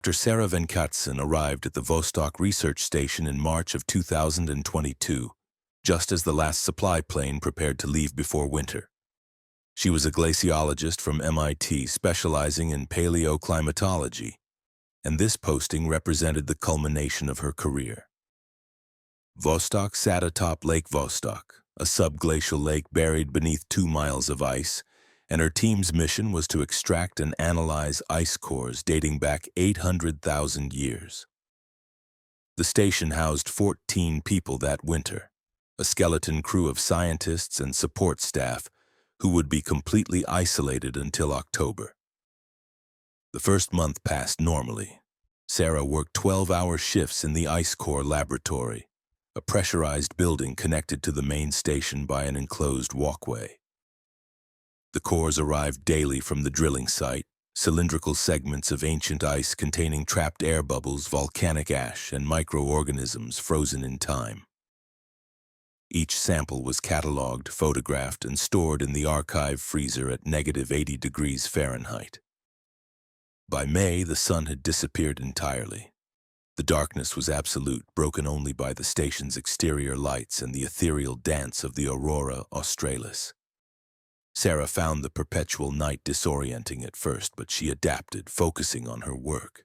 Dr. Sarah Venkatson arrived at the Vostok research station in March of 2022, just as the last supply plane prepared to leave before winter. She was a glaciologist from MIT specializing in paleoclimatology, and this posting represented the culmination of her career. Vostok sat atop Lake Vostok, a subglacial lake buried beneath 2 miles of ice, and her team's mission was to extract and analyze ice cores dating back 800,000 years. The station housed 14 people that winter, a skeleton crew of scientists and support staff who would be completely isolated until October. The first month passed normally. Sarah worked 12-hour shifts in the ice core laboratory, a pressurized building connected to the main station by an enclosed walkway. The cores arrived daily from the drilling site, cylindrical segments of ancient ice containing trapped air bubbles, volcanic ash, and microorganisms frozen in time. Each sample was cataloged, photographed, and stored in the archive freezer at -80 degrees Fahrenheit. By May, the sun had disappeared entirely. The darkness was absolute, broken only by the station's exterior lights and the ethereal dance of the aurora australis. Sarah found the perpetual night disorienting at first, but she adapted, focusing on her work.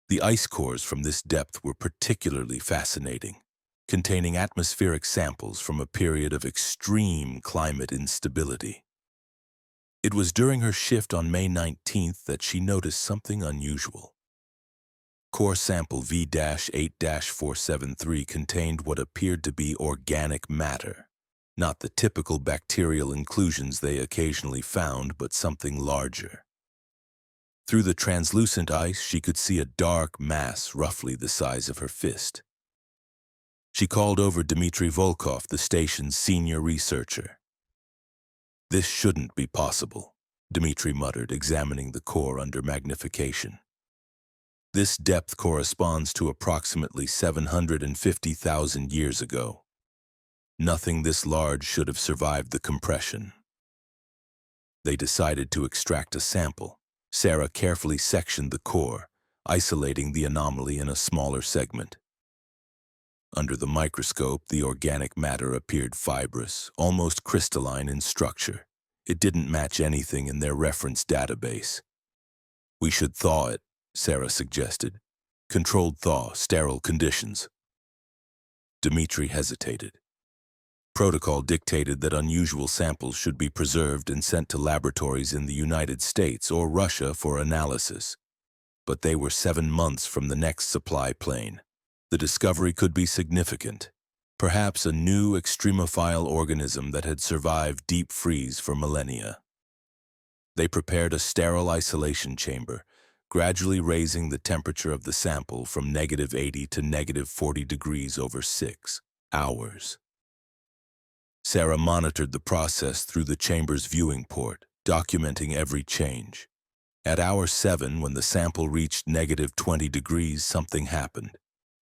The ice cores from this depth were particularly fascinating, containing atmospheric samples from a period of extreme climate instability. It was during her shift on May 19th that she noticed something unusual. Core sample V-8-473 contained what appeared to be organic matter. Not the typical bacterial inclusions they occasionally found, but something larger. Through the translucent ice, she could see a dark mass roughly the size of her fist. She called over Dmitry Volkov, the station's senior researcher. "This shouldn't be possible," Dmitry muttered, examining the core under magnification. "This depth corresponds to approximately 750,000 years ago. Nothing this large should have survived the compression." They decided to extract a sample. Sarah carefully sectioned the core, isolating the anomaly in a smaller segment. Under the microscope, the organic matter appeared fibrous, almost crystalline in structure. It didn't match anything in their reference database. "We should thaw it," Sarah suggested. "Controlled thaw, sterile conditions." Dmitry hesitated. Protocol dictated that unusual samples should be preserved and sent to laboratories in the United States or Russia for analysis. But they were 7 months from the next supply plane. The discovery could be significant. Perhaps a new extremophile organism that had survived deep freeze for millennia. They prepared a sterile isolation chamber, gradually raising the temperature of the sample from -80 to -40 degrees over 6 hours. Sarah monitored the process through the chamber's viewing port, documenting every change. At hour 7, when the sample reached -20 degrees, something happened.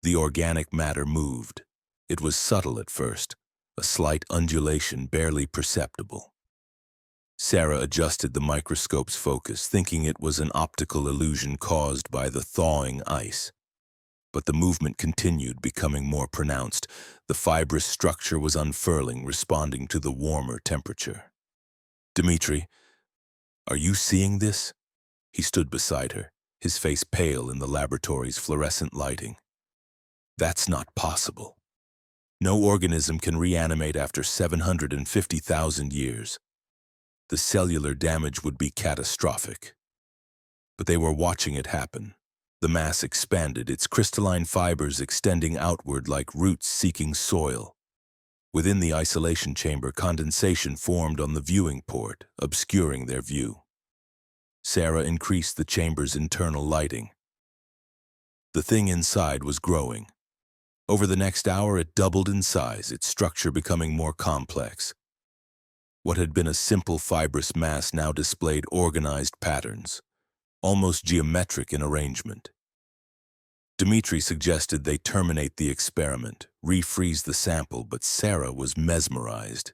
The organic matter moved. It was subtle at first, a slight undulation barely perceptible. Sarah adjusted the microscope's focus, thinking it was an optical illusion caused by the thawing ice. But the movement continued, becoming more pronounced. The fibrous structure was unfurling, responding to the warmer temperature. "Dmitry, are you seeing this?" He stood beside her, his face pale in the laboratory's fluorescent lighting. "That's not possible. No organism can reanimate after 750,000 years. The cellular damage would be catastrophic." But they were watching it happen. The mass expanded, its crystalline fibers extending outward like roots seeking soil. Within the isolation chamber, condensation formed on the viewing port, obscuring their view. Sarah increased the chamber's internal lighting. The thing inside was growing. Over the next hour, it doubled in size, its structure becoming more complex. What had been a simple fibrous mass now displayed organized patterns, almost geometric in arrangement. Dmitry suggested they terminate the experiment, refreeze the sample, but Sarah was mesmerized.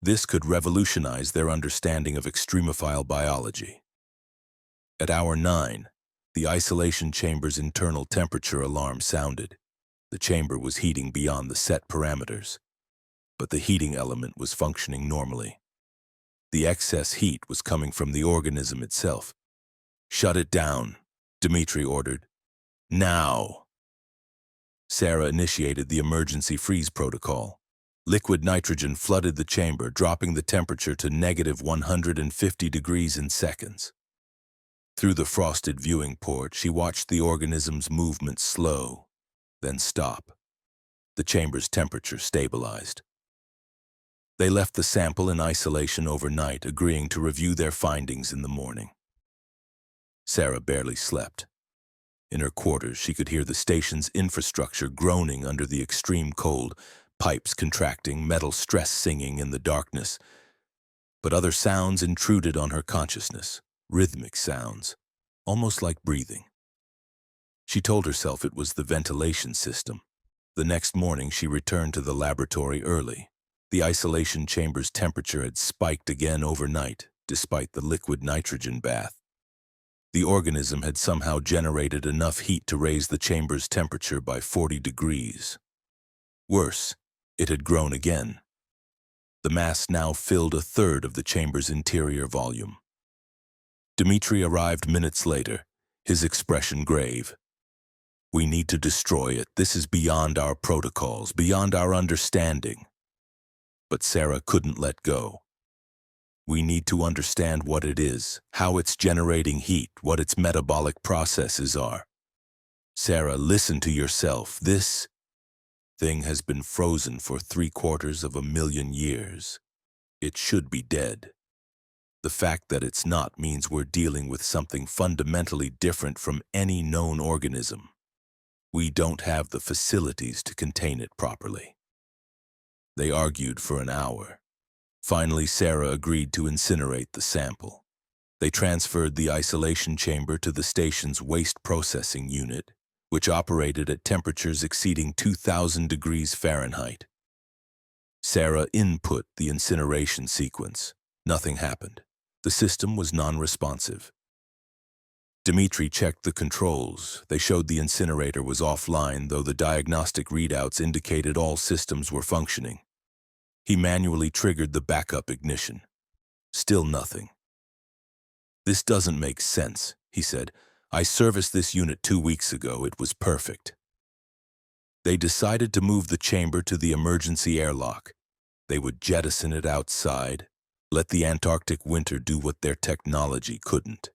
This could revolutionize their understanding of extremophile biology. At hour 9, The isolation chamber's internal temperature alarm sounded. The chamber was heating beyond the set parameters, but the heating element was functioning normally. The excess heat was coming from the organism itself. "Shut it down," Dmitri ordered. "Now!" Sarah initiated the emergency freeze protocol. Liquid nitrogen flooded the chamber, dropping the temperature to negative 150 degrees in seconds. Through the frosted viewing port, she watched the organism's movement slow, then stop. The chamber's temperature stabilized. They left the sample in isolation overnight, agreeing to review their findings in the morning. Sarah barely slept. In her quarters, she could hear the station's infrastructure groaning under the extreme cold, pipes contracting, metal stress singing in the darkness. But other sounds intruded on her consciousness, rhythmic sounds, almost like breathing. She told herself it was the ventilation system. The next morning, she returned to the laboratory early. The isolation chamber's temperature had spiked again overnight, despite the liquid nitrogen bath. The organism had somehow generated enough heat to raise the chamber's temperature by 40 degrees. Worse, it had grown again. The mass now filled a third of the chamber's interior volume. Dmitri arrived minutes later, his expression grave. "We need to destroy it. This is beyond our protocols, beyond our understanding." But Sarah couldn't let go. "We need to understand what it is, how it's generating heat, what its metabolic processes are." "Sarah, listen to yourself. This thing has been frozen for 750,000 years. It should be dead. The fact that it's not means we're dealing with something fundamentally different from any known organism. We don't have the facilities to contain it properly." They argued for an hour. Finally, Sarah agreed to incinerate the sample. They transferred the isolation chamber to the station's waste processing unit, which operated at temperatures exceeding 2,000 degrees Fahrenheit. Sarah input the incineration sequence. Nothing happened. The system was non-responsive. Dmitri checked the controls. They showed the incinerator was offline, though the diagnostic readouts indicated all systems were functioning. He manually triggered the backup ignition. Still nothing. "This doesn't make sense," he said. "I serviced this unit 2 weeks ago. It was perfect." They decided to move the chamber to the emergency airlock. They would jettison it outside, let the Antarctic winter do what their technology couldn't.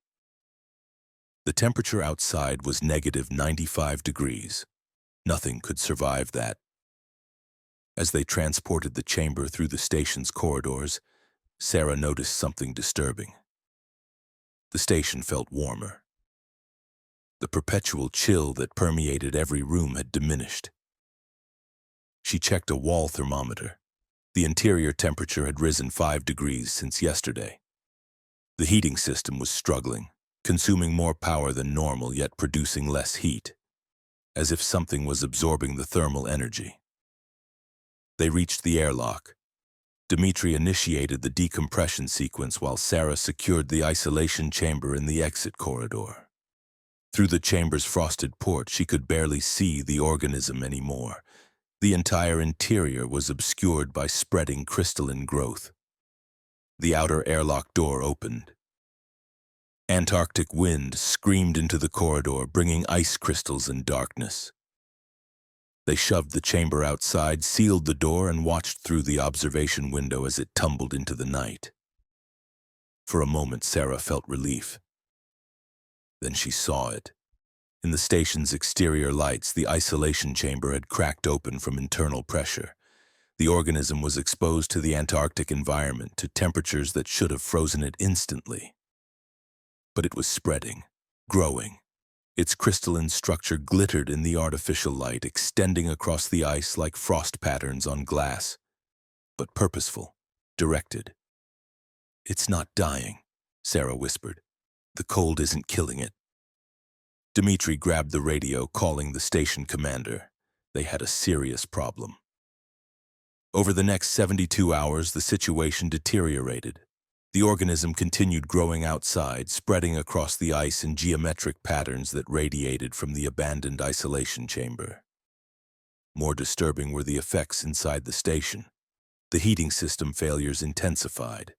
The temperature outside was negative 95 degrees. Nothing could survive that. As they transported the chamber through the station's corridors, Sarah noticed something disturbing. The station felt warmer. The perpetual chill that permeated every room had diminished. She checked a wall thermometer. The interior temperature had risen 5 degrees since yesterday. The heating system was struggling, consuming more power than normal yet producing less heat, as if something was absorbing the thermal energy. They reached the airlock. Dmitri initiated the decompression sequence while Sarah secured the isolation chamber in the exit corridor. Through the chamber's frosted port, she could barely see the organism anymore. The entire interior was obscured by spreading crystalline growth. The outer airlock door opened. Antarctic wind screamed into the corridor, bringing ice crystals and darkness. They shoved the chamber outside, sealed the door, and watched through the observation window as it tumbled into the night. For a moment, Sarah felt relief. Then she saw it. In the station's exterior lights, the isolation chamber had cracked open from internal pressure. The organism was exposed to the Antarctic environment, to temperatures that should have frozen it instantly. But it was spreading, growing. Its crystalline structure glittered in the artificial light, extending across the ice like frost patterns on glass. But purposeful, directed. "It's not dying," Sarah whispered. "The cold isn't killing it." Dmitri grabbed the radio, calling the station commander. They had a serious problem. Over the next 72 hours, the situation deteriorated. The organism continued growing outside, spreading across the ice in geometric patterns that radiated from the abandoned isolation chamber. More disturbing were the effects inside the station. The heating system failures intensified.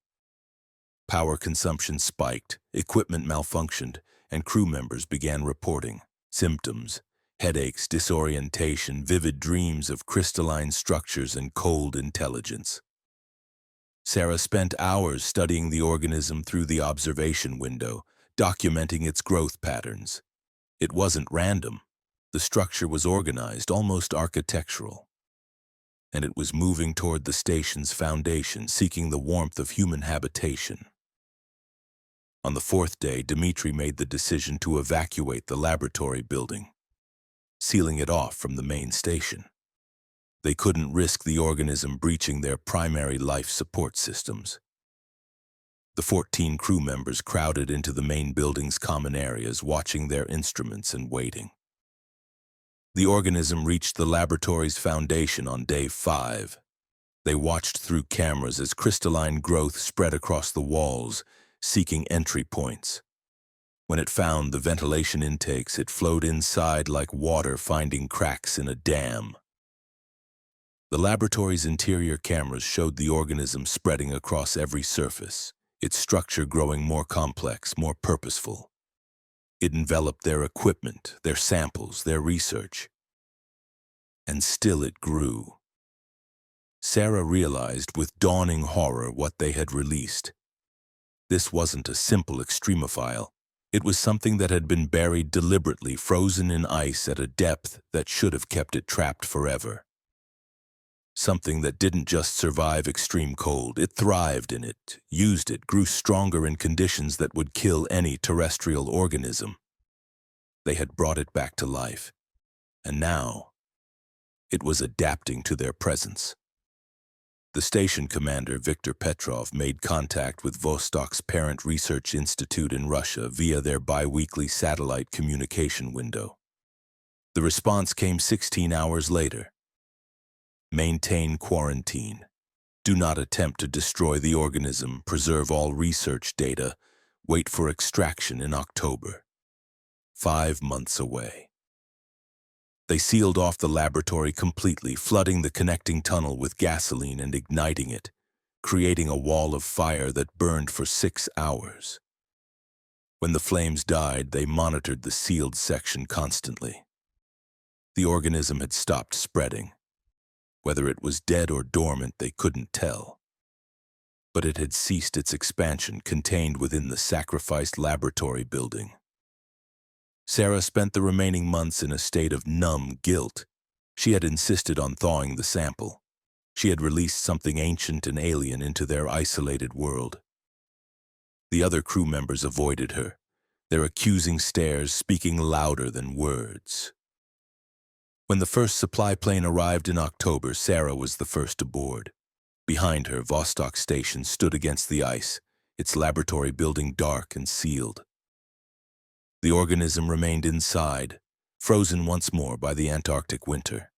Power consumption spiked, equipment malfunctioned, and crew members began reporting symptoms: headaches, disorientation, vivid dreams of crystalline structures, and cold intelligence. Sarah spent hours studying the organism through the observation window, documenting its growth patterns. It wasn't random. The structure was organized, almost architectural. And it was moving toward the station's foundation, seeking the warmth of human habitation. On the fourth day, Dmitri made the decision to evacuate the laboratory building, sealing it off from the main station. They couldn't risk the organism breaching their primary life support systems. The 14 crew members crowded into the main building's common areas, watching their instruments and waiting. The organism reached the laboratory's foundation on day 5. They watched through cameras as crystalline growth spread across the walls, seeking entry points. When it found the ventilation intakes, it flowed inside like water finding cracks in a dam. The laboratory's interior cameras showed the organism spreading across every surface, its structure growing more complex, more purposeful. It enveloped their equipment, their samples, their research. And still it grew. Sarah realized with dawning horror what they had released. This wasn't a simple extremophile. It was something that had been buried deliberately, frozen in ice at a depth that should have kept it trapped forever. Something that didn't just survive extreme cold, it thrived in it, used it, grew stronger in conditions that would kill any terrestrial organism. They had brought it back to life, and now it was adapting to their presence. The station commander, Viktor Petrov, made contact with Vostok's parent research institute in Russia via their bi-weekly satellite communication window. The response came 16 hours later. Maintain quarantine. Do not attempt to destroy the organism. Preserve all research data. Wait for extraction in October. 5 months away. They sealed off the laboratory completely, flooding the connecting tunnel with gasoline and igniting it, creating a wall of fire that burned for 6 hours. When the flames died, they monitored the sealed section constantly. The organism had stopped spreading. Whether it was dead or dormant, they couldn't tell. But it had ceased its expansion, contained within the sacrificed laboratory building. Sarah spent the remaining months in a state of numb guilt. She had insisted on thawing the sample. She had released something ancient and alien into their isolated world. The other crew members avoided her, their accusing stares speaking louder than words. When the first supply plane arrived in October, Sarah was the first aboard. Behind her, Vostok Station stood against the ice, its laboratory building dark and sealed. The organism remained inside, frozen once more by the Antarctic winter.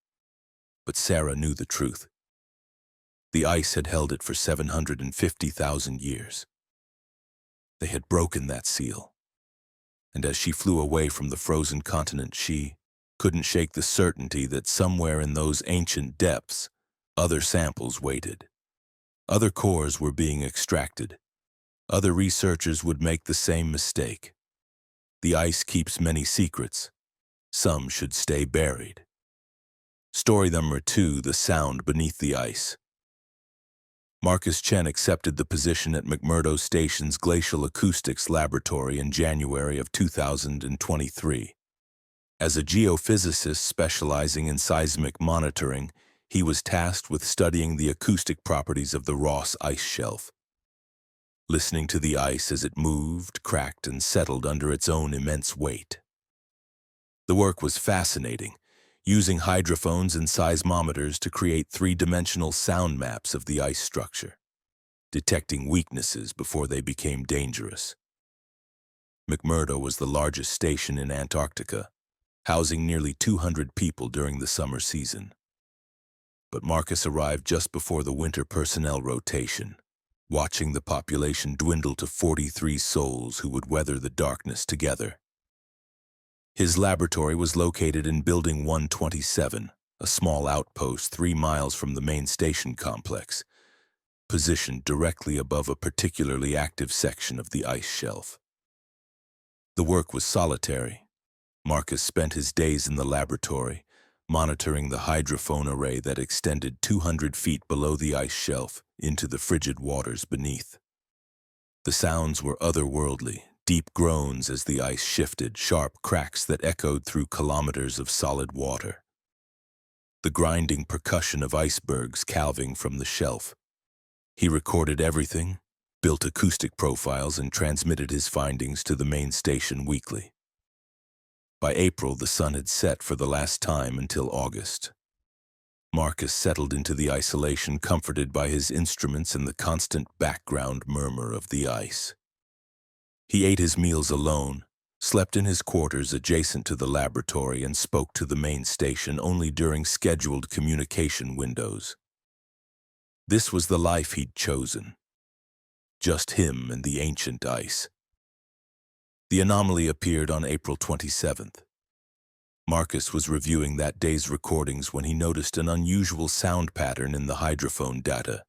But Sarah knew the truth. The ice had held it for 750,000 years. They had broken that seal. And as she flew away from the frozen continent, she couldn't shake the certainty that somewhere in those ancient depths, other samples waited. Other cores were being extracted. Other researchers would make the same mistake. The ice keeps many secrets. Some should stay buried. Story number 2, The Sound Beneath the Ice. Marcus Chen accepted the position at McMurdo Station's Glacial Acoustics Laboratory in January of 2023. As a geophysicist specializing in seismic monitoring, he was tasked with studying the acoustic properties of the Ross Ice Shelf. Listening to the ice as it moved, cracked, and settled under its own immense weight. The work was fascinating, using hydrophones and seismometers to create three-dimensional sound maps of the ice structure, detecting weaknesses before they became dangerous. McMurdo was the largest station in Antarctica, housing nearly 200 people during the summer season. But Marcus arrived just before the winter personnel rotation. watching the population dwindle to 43 souls who would weather the darkness together. His laboratory was located in Building 127, a small outpost 3 miles from the main station complex, positioned directly above a particularly active section of the ice shelf. The work was solitary. Marcus spent his days in the laboratory, monitoring the hydrophone array that extended 200 feet below the ice shelf into the frigid waters beneath. The sounds were otherworldly, deep groans as the ice shifted, sharp cracks that echoed through kilometers of solid water. The grinding percussion of icebergs calving from the shelf. He recorded everything, built acoustic profiles, and transmitted his findings to the main station weekly. By April, the sun had set for the last time until August. Marcus settled into the isolation, comforted by his instruments and the constant background murmur of the ice. He ate his meals alone, slept in his quarters adjacent to the laboratory, and spoke to the main station only during scheduled communication windows. This was the life he'd chosen. Just him and the ancient ice. The anomaly appeared on April 27th. Marcus was reviewing that day's recordings when he noticed an unusual sound pattern in the hydrophone data.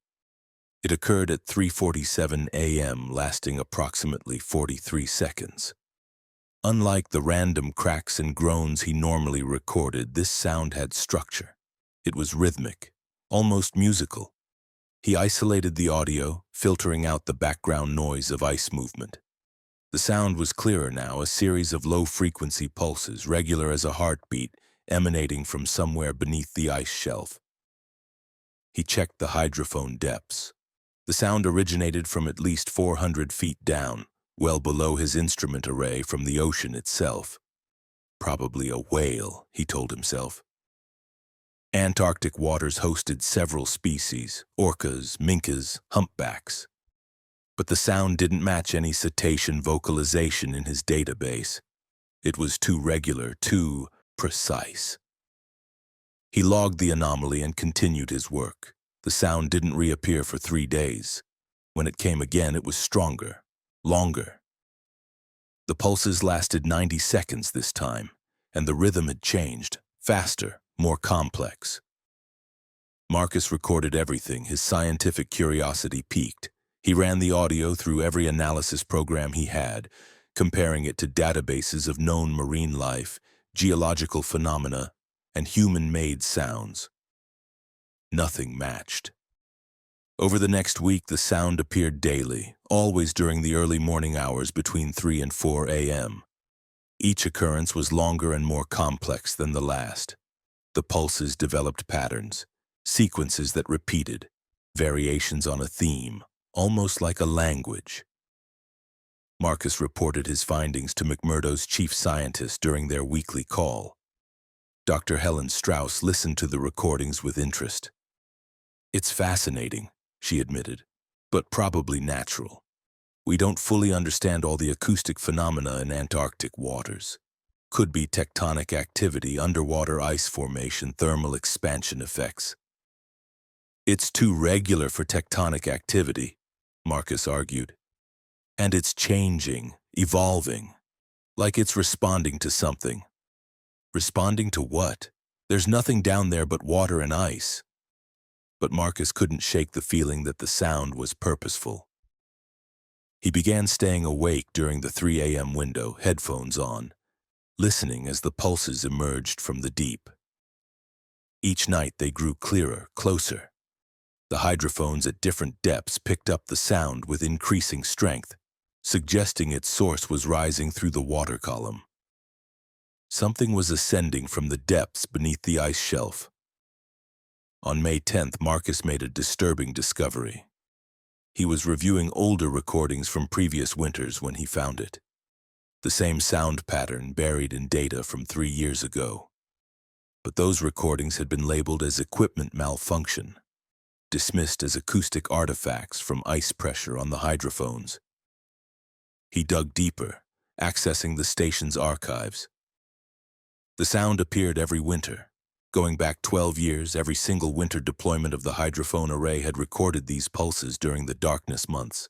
It occurred at 3:47 a.m., lasting approximately 43 seconds. Unlike the random cracks and groans he normally recorded, this sound had structure. It was rhythmic, almost musical. He isolated the audio, filtering out the background noise of ice movement. The sound was clearer now, a series of low-frequency pulses, regular as a heartbeat, emanating from somewhere beneath the ice shelf. He checked the hydrophone depths. The sound originated from at least 400 feet down, well below his instrument array from the ocean itself. Probably a whale, he told himself. Antarctic waters hosted several species, orcas, minkas, humpbacks. But the sound didn't match any cetacean vocalization in his database. It was too regular, too precise. He logged the anomaly and continued his work. The sound didn't reappear for 3 days. When it came again, it was stronger, longer. The pulses lasted 90 seconds this time, and the rhythm had changed, faster, more complex. Marcus recorded everything. His scientific curiosity piqued. He ran the audio through every analysis program he had, comparing it to databases of known marine life, geological phenomena, and human-made sounds. Nothing matched. Over the next week, the sound appeared daily, always during the early morning hours between 3 and 4 a.m. Each occurrence was longer and more complex than the last. The pulses developed patterns, sequences that repeated, variations on a theme, almost like a language. Marcus reported his findings to McMurdo's chief scientist during their weekly call. Dr. Helen Strauss listened to the recordings with interest. "It's fascinating," she admitted, "but probably natural. We don't fully understand all the acoustic phenomena in Antarctic waters. Could be tectonic activity, underwater ice formation, thermal expansion effects." "It's too regular for tectonic activity," Marcus argued. "And it's changing, evolving, like it's responding to something." Responding to what? There's nothing down there but water and ice. But Marcus couldn't shake the feeling that the sound was purposeful. He began staying awake during the 3 a.m. window, headphones on, listening as the pulses emerged from the deep. Each night they grew clearer, closer. The hydrophones at different depths picked up the sound with increasing strength, suggesting its source was rising through the water column. Something was ascending from the depths beneath the ice shelf. On May 10th, Marcus made a disturbing discovery. He was reviewing older recordings from previous winters when he found it. The same sound pattern buried in data from 3 years ago. But those recordings had been labeled as equipment malfunction, dismissed as acoustic artifacts from ice pressure on the hydrophones. He dug deeper, accessing the station's archives. The sound appeared every winter, Going back 12 years, every single winter deployment of the hydrophone array had recorded these pulses during the darkness months.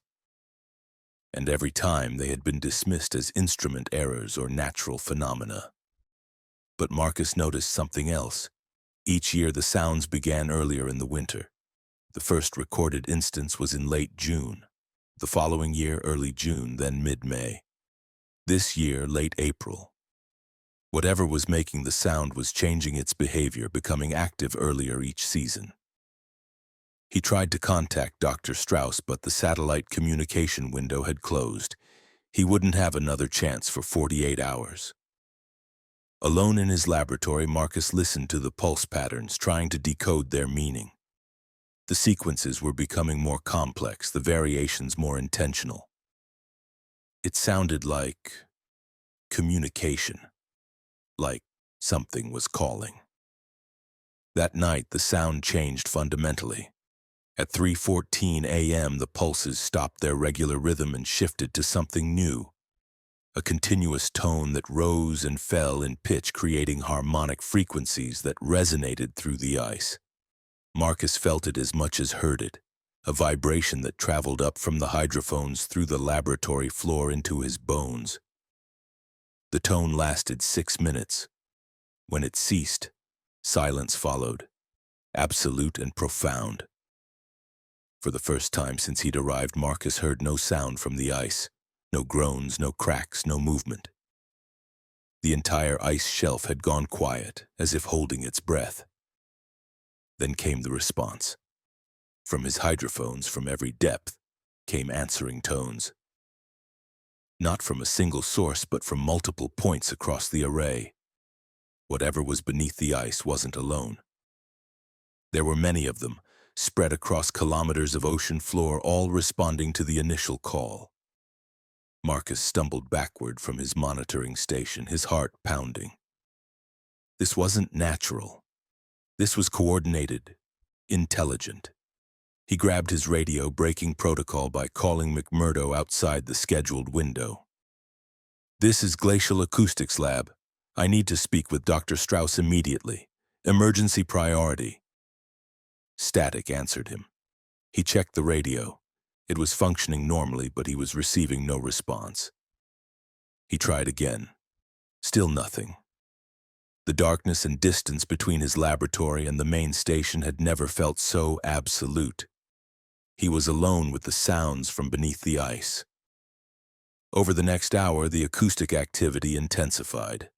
And every time they had been dismissed as instrument errors or natural phenomena. But Marcus noticed something else. Each year the sounds began earlier in the winter. The first recorded instance was in late June. The following year, early June, then mid-May. This year, late April. Whatever was making the sound was changing its behavior, becoming active earlier each season. He tried to contact Dr. Strauss, but the satellite communication window had closed. He wouldn't have another chance for 48 hours. Alone in his laboratory, Marcus listened to the pulse patterns, trying to decode their meaning. The sequences were becoming more complex, the variations more intentional. It sounded like communication. Like something was calling. That night, the sound changed fundamentally. At 3:14 a.m., the pulses stopped their regular rhythm and shifted to something new. A continuous tone that rose and fell in pitch, creating harmonic frequencies that resonated through the ice. Marcus felt it as much as heard it, a vibration that traveled up from the hydrophones through the laboratory floor into his bones. The tone lasted 6 minutes. When it ceased, silence followed, absolute and profound. For the first time since he'd arrived, Marcus heard no sound from the ice, no groans, no cracks, no movement. The entire ice shelf had gone quiet, as if holding its breath. Then came the response. From his hydrophones, from every depth, came answering tones. Not from a single source, but from multiple points across the array. Whatever was beneath the ice wasn't alone. There were many of them, spread across kilometers of ocean floor, all responding to the initial call. Marcus stumbled backward from his monitoring station, his heart pounding. This wasn't natural. This was coordinated, intelligent. He grabbed his radio, breaking protocol by calling McMurdo outside the scheduled window. "This is Glacial Acoustics Lab. I need to speak with Dr. Strauss immediately. Emergency priority." Static answered him. He checked the radio. It was functioning normally, but he was receiving no response. He tried again. Still nothing. The darkness and distance between his laboratory and the main station had never felt so absolute. He was alone with the sounds from beneath the ice. Over the next hour, the acoustic activity intensified.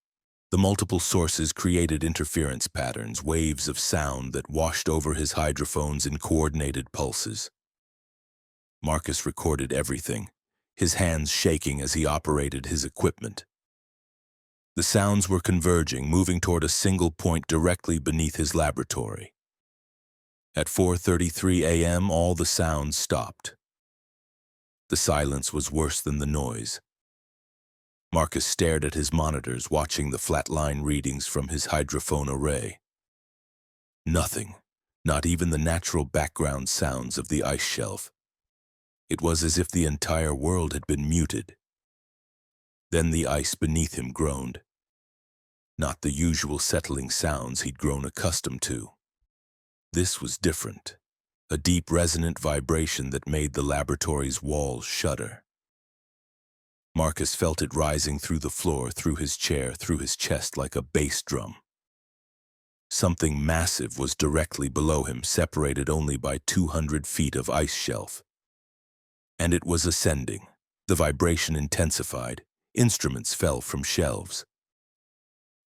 The multiple sources created interference patterns, waves of sound that washed over his hydrophones in coordinated pulses. Marcus recorded everything, his hands shaking as he operated his equipment. The sounds were converging, moving toward a single point directly beneath his laboratory. At 4:33 a.m., all the sounds stopped. The silence was worse than the noise. Marcus stared at his monitors, watching the flatline readings from his hydrophone array. Nothing, not even the natural background sounds of the ice shelf. It was as if the entire world had been muted. Then the ice beneath him groaned. Not the usual settling sounds he'd grown accustomed to. This was different, a deep resonant vibration that made the laboratory's walls shudder. Marcus felt it rising through the floor, through his chair, through his chest like a bass drum. Something massive was directly below him, separated only by 200 feet of ice shelf. And it was ascending. The vibration intensified. Instruments fell from shelves.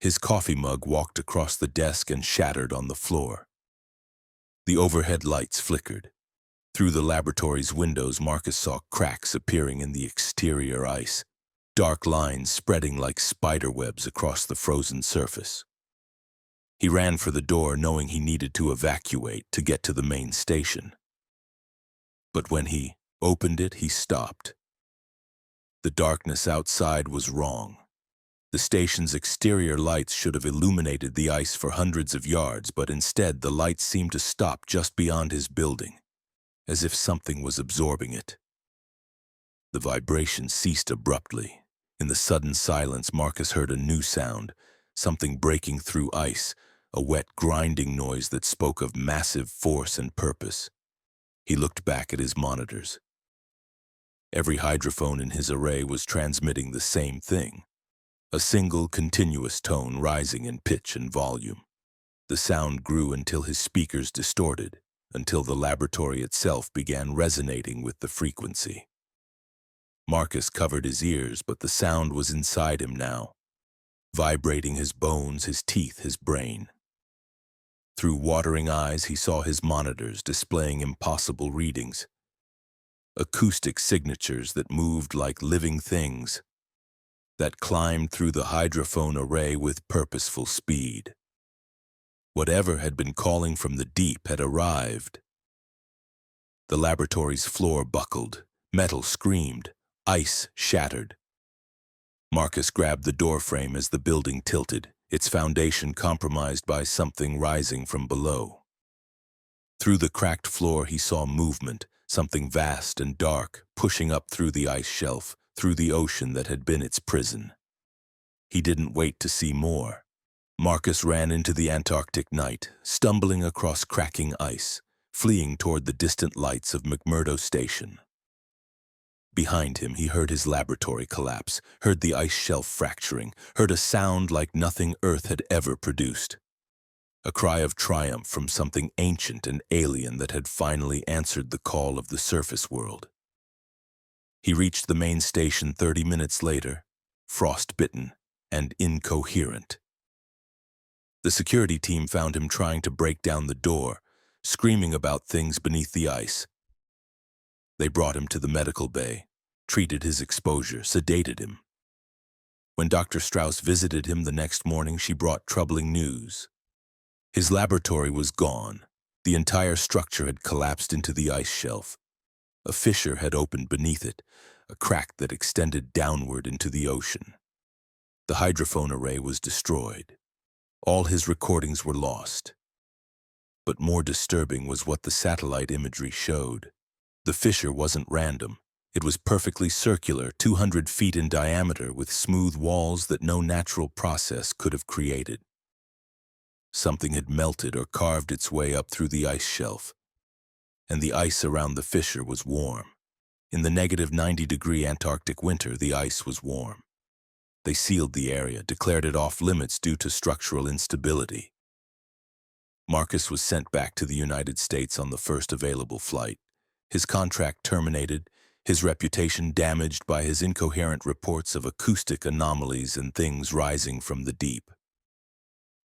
His coffee mug walked across the desk and shattered on the floor. The overhead lights flickered. Through the laboratory's windows, Marcus saw cracks appearing in the exterior ice, dark lines spreading like spider webs across the frozen surface. He ran for the door, knowing he needed to evacuate to get to the main station. But when he opened it, he stopped. The darkness outside was wrong. The station's exterior lights should have illuminated the ice for hundreds of yards, but instead the lights seemed to stop just beyond his building, as if something was absorbing it. The vibration ceased abruptly. In the sudden silence, Marcus heard a new sound, something breaking through ice, a wet, grinding noise that spoke of massive force and purpose. He looked back at his monitors. Every hydrophone in his array was transmitting the same thing, a single continuous tone rising in pitch and volume. The sound grew until his speakers distorted, until the laboratory itself began resonating with the frequency. Marcus covered his ears, but the sound was inside him now, vibrating his bones, his teeth, his brain. Through watering eyes, he saw his monitors displaying impossible readings, acoustic signatures that moved like living things, that climbed through the hydrophone array with purposeful speed. Whatever had been calling from the deep had arrived. The laboratory's floor buckled, metal screamed, ice shattered. Marcus grabbed the doorframe as the building tilted, its foundation compromised by something rising from below. Through the cracked floor he saw movement, something vast and dark, pushing up through the ice shelf, through the ocean that had been its prison. He didn't wait to see more. Marcus ran into the Antarctic night, stumbling across cracking ice, fleeing toward the distant lights of McMurdo Station. Behind him, he heard his laboratory collapse, heard the ice shelf fracturing, heard a sound like nothing Earth had ever produced. A cry of triumph from something ancient and alien that had finally answered the call of the surface world. He reached the main station 30 minutes later, frostbitten and incoherent. The security team found him trying to break down the door, screaming about things beneath the ice. They brought him to the medical bay, treated his exposure, sedated him. When Dr. Strauss visited him the next morning, she brought troubling news. His laboratory was gone. The entire structure had collapsed into the ice shelf. A fissure had opened beneath it, a crack that extended downward into the ocean. The hydrophone array was destroyed. All his recordings were lost. But more disturbing was what the satellite imagery showed. The fissure wasn't random. It was perfectly circular, 200 feet in diameter, with smooth walls that no natural process could have created. Something had melted or carved its way up through the ice shelf, and the ice around the fissure was warm. In the negative 90-degree Antarctic winter, the ice was warm. They sealed the area, declared it off-limits due to structural instability. Marcus was sent back to the United States on the first available flight. His contract terminated, his reputation damaged by his incoherent reports of acoustic anomalies and things rising from the deep.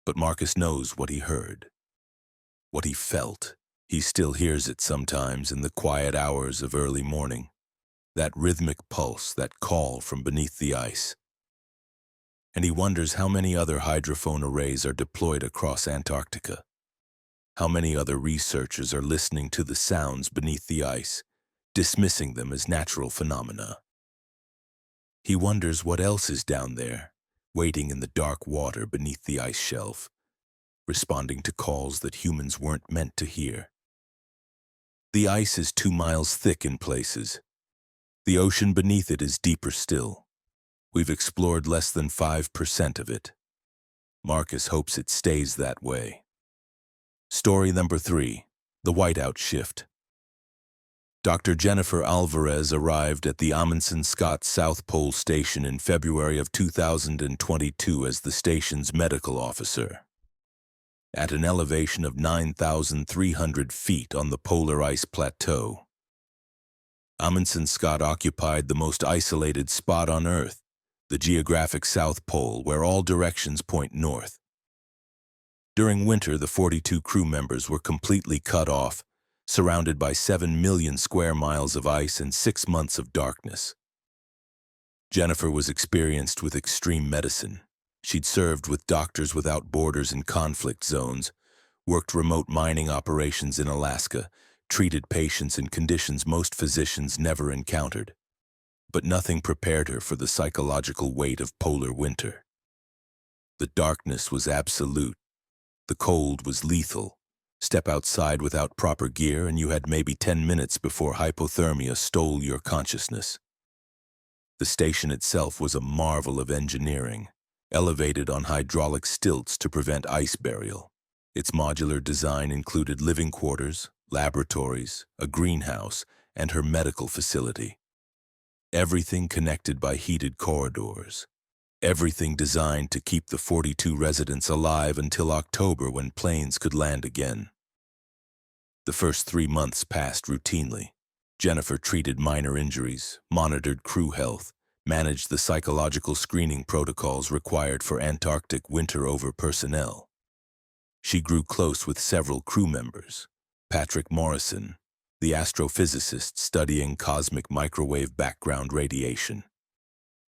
But Marcus knows what he heard, what he felt. He still hears it sometimes in the quiet hours of early morning, that rhythmic pulse, that call from beneath the ice. And he wonders how many other hydrophone arrays are deployed across Antarctica. How many other researchers are listening to the sounds beneath the ice, dismissing them as natural phenomena. He wonders what else is down there, waiting in the dark water beneath the ice shelf, responding to calls that humans weren't meant to hear. The ice is 2 miles thick in places. The ocean beneath it is deeper still. We've explored less than 5% of it. Marcus hopes it stays that way. Story number 3, The Whiteout Shift. Dr. Jennifer Alvarez arrived at the Amundsen-Scott South Pole Station in February of 2022 as the station's medical officer. At an elevation of 9,300 feet on the polar ice plateau, Amundsen-Scott occupied the most isolated spot on Earth, the geographic South Pole, where all directions point north. During winter, the 42 crew members were completely cut off, surrounded by 7 million square miles of ice and 6 months of darkness. Jennifer was experienced with extreme medicine. She'd served with Doctors Without Borders in conflict zones, worked remote mining operations in Alaska, treated patients in conditions most physicians never encountered. But nothing prepared her for the psychological weight of polar winter. The darkness was absolute. The cold was lethal. Step outside without proper gear and you had maybe 10 minutes before hypothermia stole your consciousness. The station itself was a marvel of engineering, elevated on hydraulic stilts to prevent ice burial. Its modular design included living quarters, laboratories, a greenhouse, and her medical facility. Everything connected by heated corridors. Everything designed to keep the 42 residents alive until October when planes could land again. The first 3 months passed routinely. Jennifer treated minor injuries, monitored crew health, managed the psychological screening protocols required for Antarctic winter-over personnel. She grew close with several crew members. Patrick Morrison, the astrophysicist studying cosmic microwave background radiation.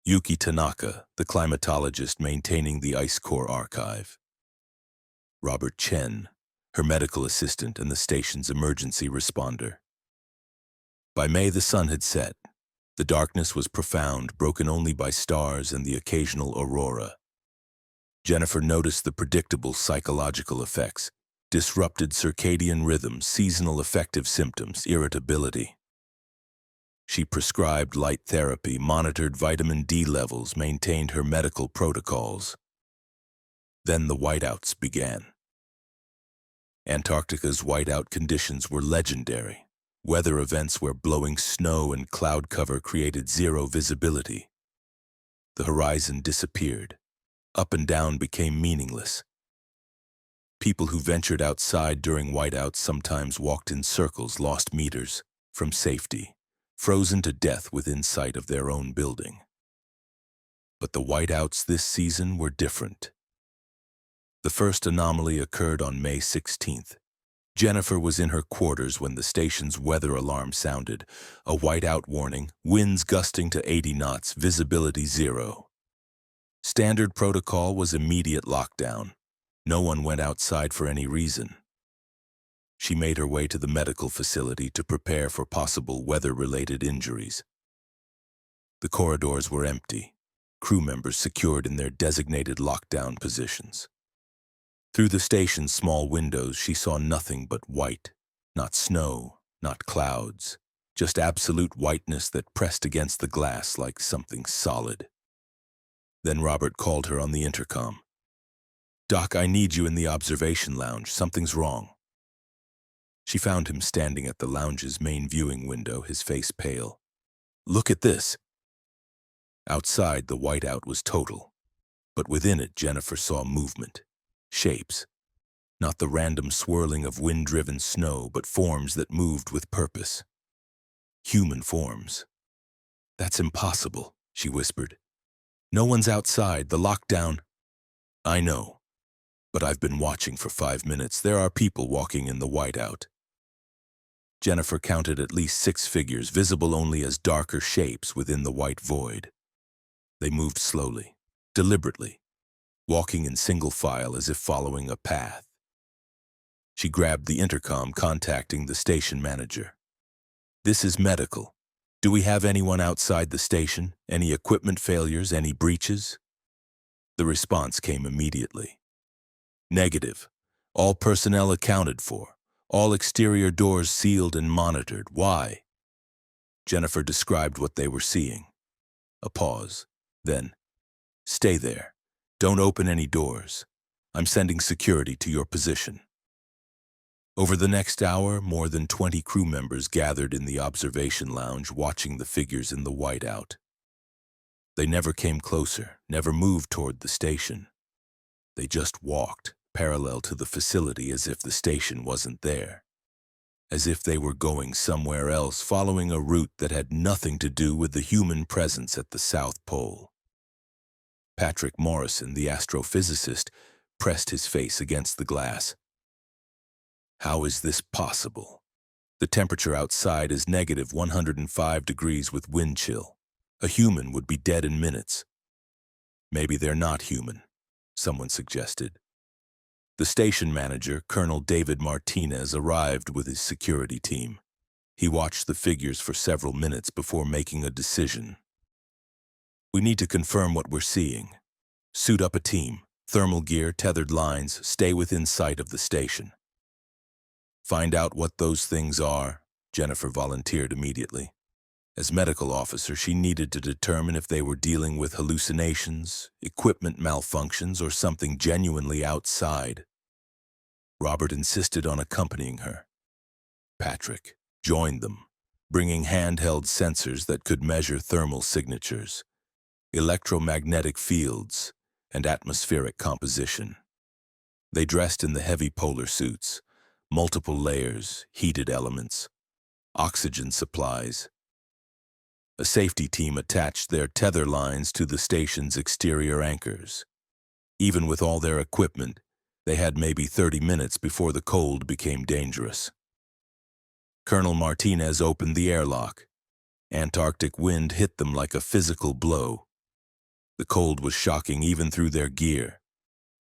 Yuki Tanaka, the climatologist maintaining the ice core archive. Robert Chen, her medical assistant and the station's emergency responder. By May, the sun had set. The darkness was profound, broken only by stars and the occasional aurora. Jennifer noticed the predictable psychological effects: disrupted circadian rhythms, seasonal affective symptoms, irritability. She prescribed light therapy, monitored vitamin D levels, maintained her medical protocols. Then the whiteouts began. Antarctica's whiteout conditions were legendary. Weather events where blowing snow and cloud cover created zero visibility. The horizon disappeared. Up and down became meaningless. People who ventured outside during whiteouts sometimes walked in circles, lost meters from safety, frozen to death within sight of their own building. But the whiteouts this season were different. The first anomaly occurred on May 16th. Jennifer was in her quarters when the station's weather alarm sounded. A whiteout warning, winds gusting to 80 knots, visibility 0. Standard protocol was immediate lockdown. No one went outside for any reason. She made her way to the medical facility to prepare for possible weather-related injuries. The corridors were empty, crew members secured in their designated lockdown positions. Through the station's small windows, she saw nothing but white. Not snow, not clouds, just absolute whiteness that pressed against the glass like something solid. Then Robert called her on the intercom. "Doc, I need you in the observation lounge. Something's wrong." She found him standing at the lounge's main viewing window, his face pale. "Look at this." Outside, the whiteout was total, but within it, Jennifer saw movement. Shapes. Not the random swirling of wind-driven snow, but forms that moved with purpose. Human forms. "That's impossible," she whispered. "No one's outside, the lockdown." "I know, but I've been watching for 5 minutes. There are people walking in the whiteout." Jennifer counted at least 6 figures, visible only as darker shapes within the white void. They moved slowly, deliberately, walking in single file as if following a path. She grabbed the intercom, contacting the station manager. "This is medical. Do we have anyone outside the station? Any equipment failures? Any breaches?" The response came immediately. "Negative. All personnel accounted for. All exterior doors sealed and monitored. Why?" Jennifer described what they were seeing. A pause. Then, "Stay there. Don't open any doors. I'm sending security to your position." Over the next hour, more than 20 crew members gathered in the observation lounge, watching the figures in the whiteout. They never came closer, never moved toward the station. They just walked, parallel to the facility, as if the station wasn't there. As if they were going somewhere else, following a route that had nothing to do with the human presence at the South Pole. Patrick Morrison, the astrophysicist, pressed his face against the glass. "How is this possible? The temperature outside is negative 105 degrees with wind chill. A human would be dead in minutes." "Maybe they're not human," someone suggested. The station manager, Colonel David Martinez, arrived with his security team. He watched the figures for several minutes before making a decision. "We need to confirm what we're seeing. Suit up a team, thermal gear, tethered lines, stay within sight of the station." "Find out what those things are," Jennifer volunteered immediately. As medical officer, she needed to determine if they were dealing with hallucinations, equipment malfunctions, or something genuinely outside. Robert insisted on accompanying her. Patrick joined them, bringing handheld sensors that could measure thermal signatures, electromagnetic fields, and atmospheric composition. They dressed in the heavy polar suits, multiple layers, heated elements, oxygen supplies. A safety team attached their tether lines to the station's exterior anchors. Even with all their equipment, they had maybe 30 minutes before the cold became dangerous. Colonel Martinez opened the airlock. Antarctic wind hit them like a physical blow. The cold was shocking even through their gear.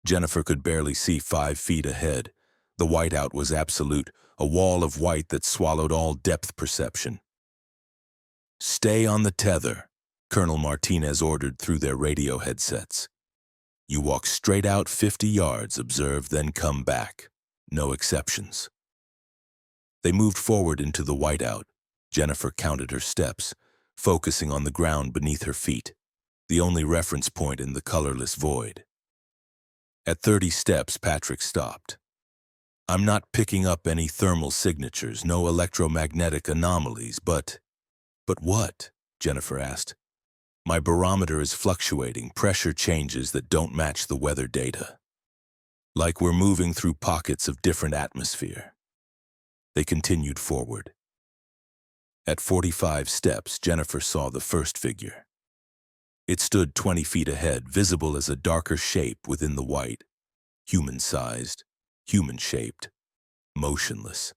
Jennifer could barely see 5 feet ahead. The whiteout was absolute, a wall of white that swallowed all depth perception. "Stay on the tether," Colonel Martinez ordered through their radio headsets. "You walk straight out 50 yards, observe, then come back. No exceptions." They moved forward into the whiteout. Jennifer counted her steps, focusing on the ground beneath her feet, the only reference point in the colorless void. At 30 steps, Patrick stopped. "I'm not picking up any thermal signatures, no electromagnetic anomalies, but..." "But what?" Jennifer asked. "My barometer is fluctuating, pressure changes that don't match the weather data. Like we're moving through pockets of different atmosphere." They continued forward. At 45 steps, Jennifer saw the first figure. It stood 20 feet ahead, visible as a darker shape within the white, human-sized, human-shaped, motionless.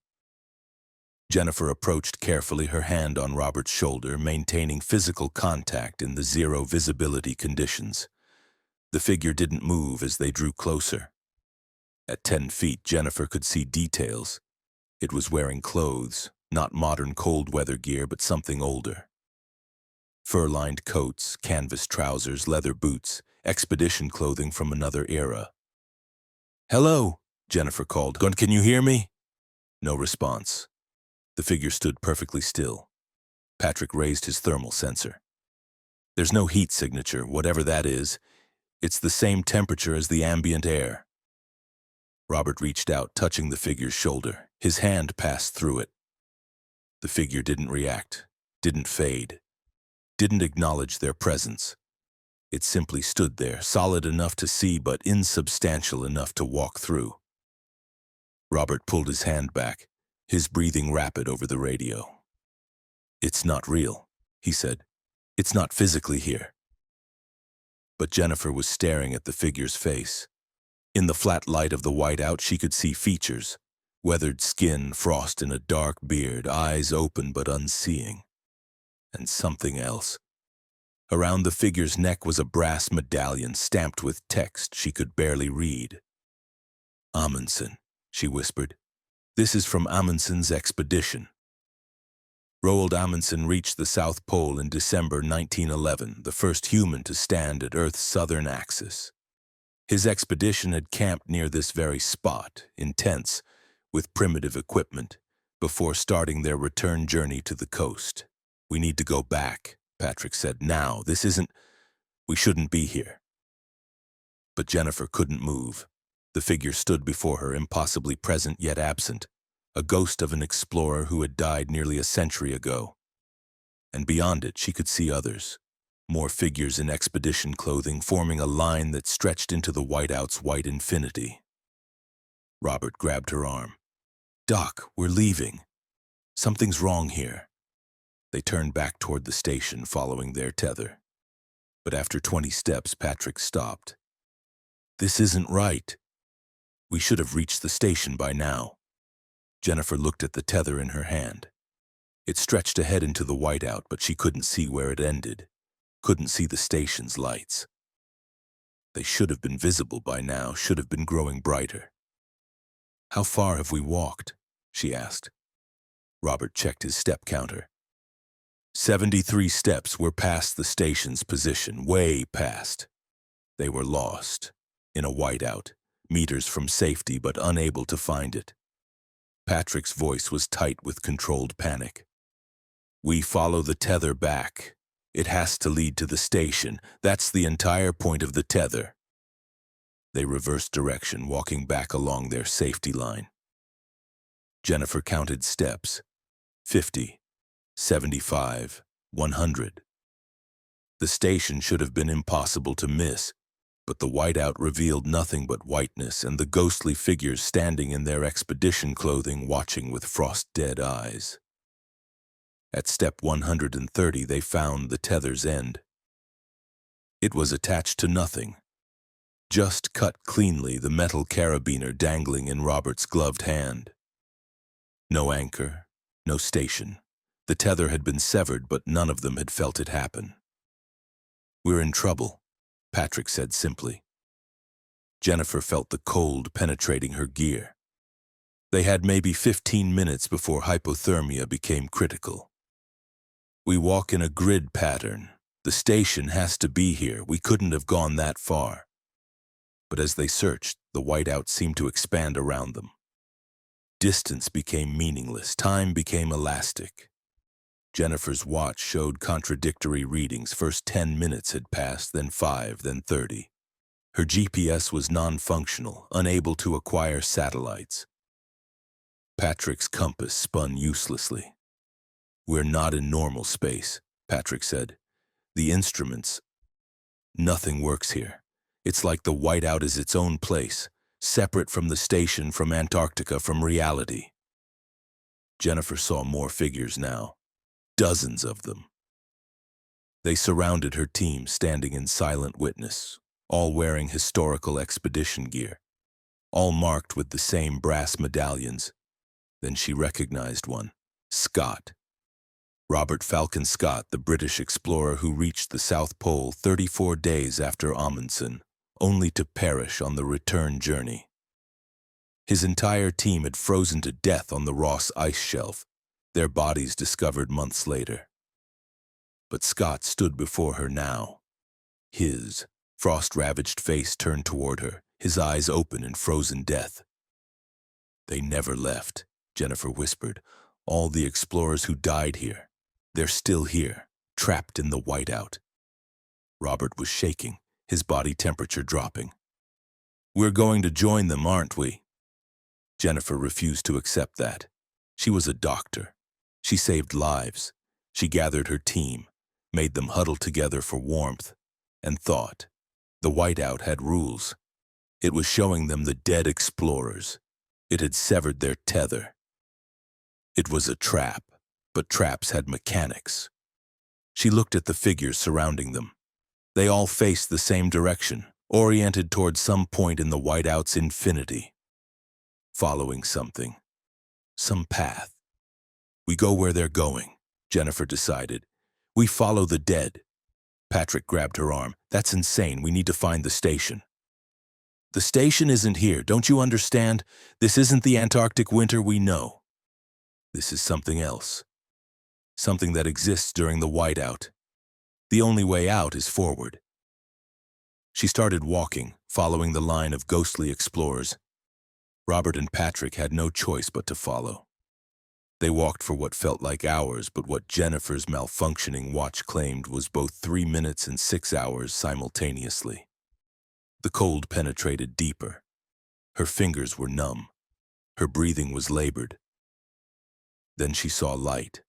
Jennifer approached carefully, her hand on Robert's shoulder, maintaining physical contact in the zero visibility conditions. The figure didn't move as they drew closer. At 10 feet, Jennifer could see details. It was wearing clothes, not modern cold weather gear, but something older. Fur-lined coats, canvas trousers, leather boots, expedition clothing from another era. "Hello," Jennifer called. "Can you hear me?" No response. The figure stood perfectly still. Patrick raised his thermal sensor. "There's no heat signature, whatever that is. It's the same temperature as the ambient air." Robert reached out, touching the figure's shoulder. His hand passed through it. The figure didn't react, didn't fade, didn't acknowledge their presence. It simply stood there, solid enough to see but insubstantial enough to walk through. Robert pulled his hand back, his breathing rapid over the radio. "It's not real," he said. "It's not physically here." But Jennifer was staring at the figure's face. In the flat light of the whiteout, she could see features: weathered skin, frost in a dark beard, eyes open but unseeing. And something else. Around the figure's neck was a brass medallion stamped with text she could barely read. "Amundsen," she whispered. "This is from Amundsen's expedition." Roald Amundsen reached the South Pole in December 1911, the first human to stand at Earth's southern axis. His expedition had camped near this very spot, in tents, with primitive equipment, before starting their return journey to the coast. "We need to go back," Patrick said. "Now. We shouldn't be here." But Jennifer couldn't move. The figure stood before her, impossibly present yet absent, a ghost of an explorer who had died nearly a century ago. And beyond it, she could see others. More figures in expedition clothing, forming a line that stretched into the whiteout's white infinity. Robert grabbed her arm. "Doc, we're leaving. Something's wrong here." They turned back toward the station, following their tether. But after 20 steps, Patrick stopped. "This isn't right. We should have reached the station by now." Jennifer looked at the tether in her hand. It stretched ahead into the whiteout, but she couldn't see where it ended. Couldn't see the station's lights. They should have been visible by now, should have been growing brighter. "How far have we walked?" she asked. Robert checked his step counter. 73 steps were past the station's position, way past. They were lost, in a whiteout, meters from safety but unable to find it. Patrick's voice was tight with controlled panic. "We follow the tether back. It has to lead to the station. That's the entire point of the tether." They reversed direction, walking back along their safety line. Jennifer counted steps. 50, 75, 100. The station should have been impossible to miss, but the whiteout revealed nothing but whiteness and the ghostly figures standing in their expedition clothing watching with frost-dead eyes. At step 130, they found the tether's end. It was attached to nothing. Just cut cleanly, the metal carabiner dangling in Robert's gloved hand. No anchor, no station. The tether had been severed, but none of them had felt it happen. "We're in trouble," Patrick said simply. Jennifer felt the cold penetrating her gear. They had maybe 15 minutes before hypothermia became critical. "We walk in a grid pattern. The station has to be here. We couldn't have gone that far." But as they searched, the whiteout seemed to expand around them. Distance became meaningless. Time became elastic. Jennifer's watch showed contradictory readings. First 10 minutes had passed, then 5, then 30. Her GPS was non-functional, unable to acquire satellites. Patrick's compass spun uselessly. "We're not in normal space," Patrick said. "The instruments, nothing works here. It's like the whiteout is its own place, separate from the station, from Antarctica, from reality." Jennifer saw more figures now, dozens of them. They surrounded her team, standing in silent witness, all wearing historical expedition gear, all marked with the same brass medallions. Then she recognized one, Scott. Robert Falcon Scott, the British explorer who reached the South Pole 34 days after Amundsen, only to perish on the return journey. His entire team had frozen to death on the Ross ice shelf, their bodies discovered months later. But Scott stood before her now. His frost-ravaged face turned toward her, his eyes open in frozen death. "They never left," Jennifer whispered. "All the explorers who died here. They're still here, trapped in the whiteout." Robert was shaking, his body temperature dropping. "We're going to join them, aren't we?" Jennifer refused to accept that. She was a doctor. She saved lives. She gathered her team, made them huddle together for warmth, and thought. The whiteout had rules. It was showing them the dead explorers. It had severed their tether. It was a trap, but traps had mechanics. She looked at the figures surrounding them. They all faced the same direction, oriented toward some point in the whiteout's infinity. Following something. Some path. "We go where they're going," Jennifer decided. "We follow the dead." Patrick grabbed her arm. "That's insane. We need to find the station." "The station isn't here. Don't you understand? This isn't the Antarctic winter we know. This is something else. Something that exists during the whiteout. The only way out is forward." She started walking, following the line of ghostly explorers. Robert and Patrick had no choice but to follow. They walked for what felt like hours, but what Jennifer's malfunctioning watch claimed was both 3 minutes and 6 hours simultaneously. The cold penetrated deeper. Her fingers were numb. Her breathing was labored. Then she saw light.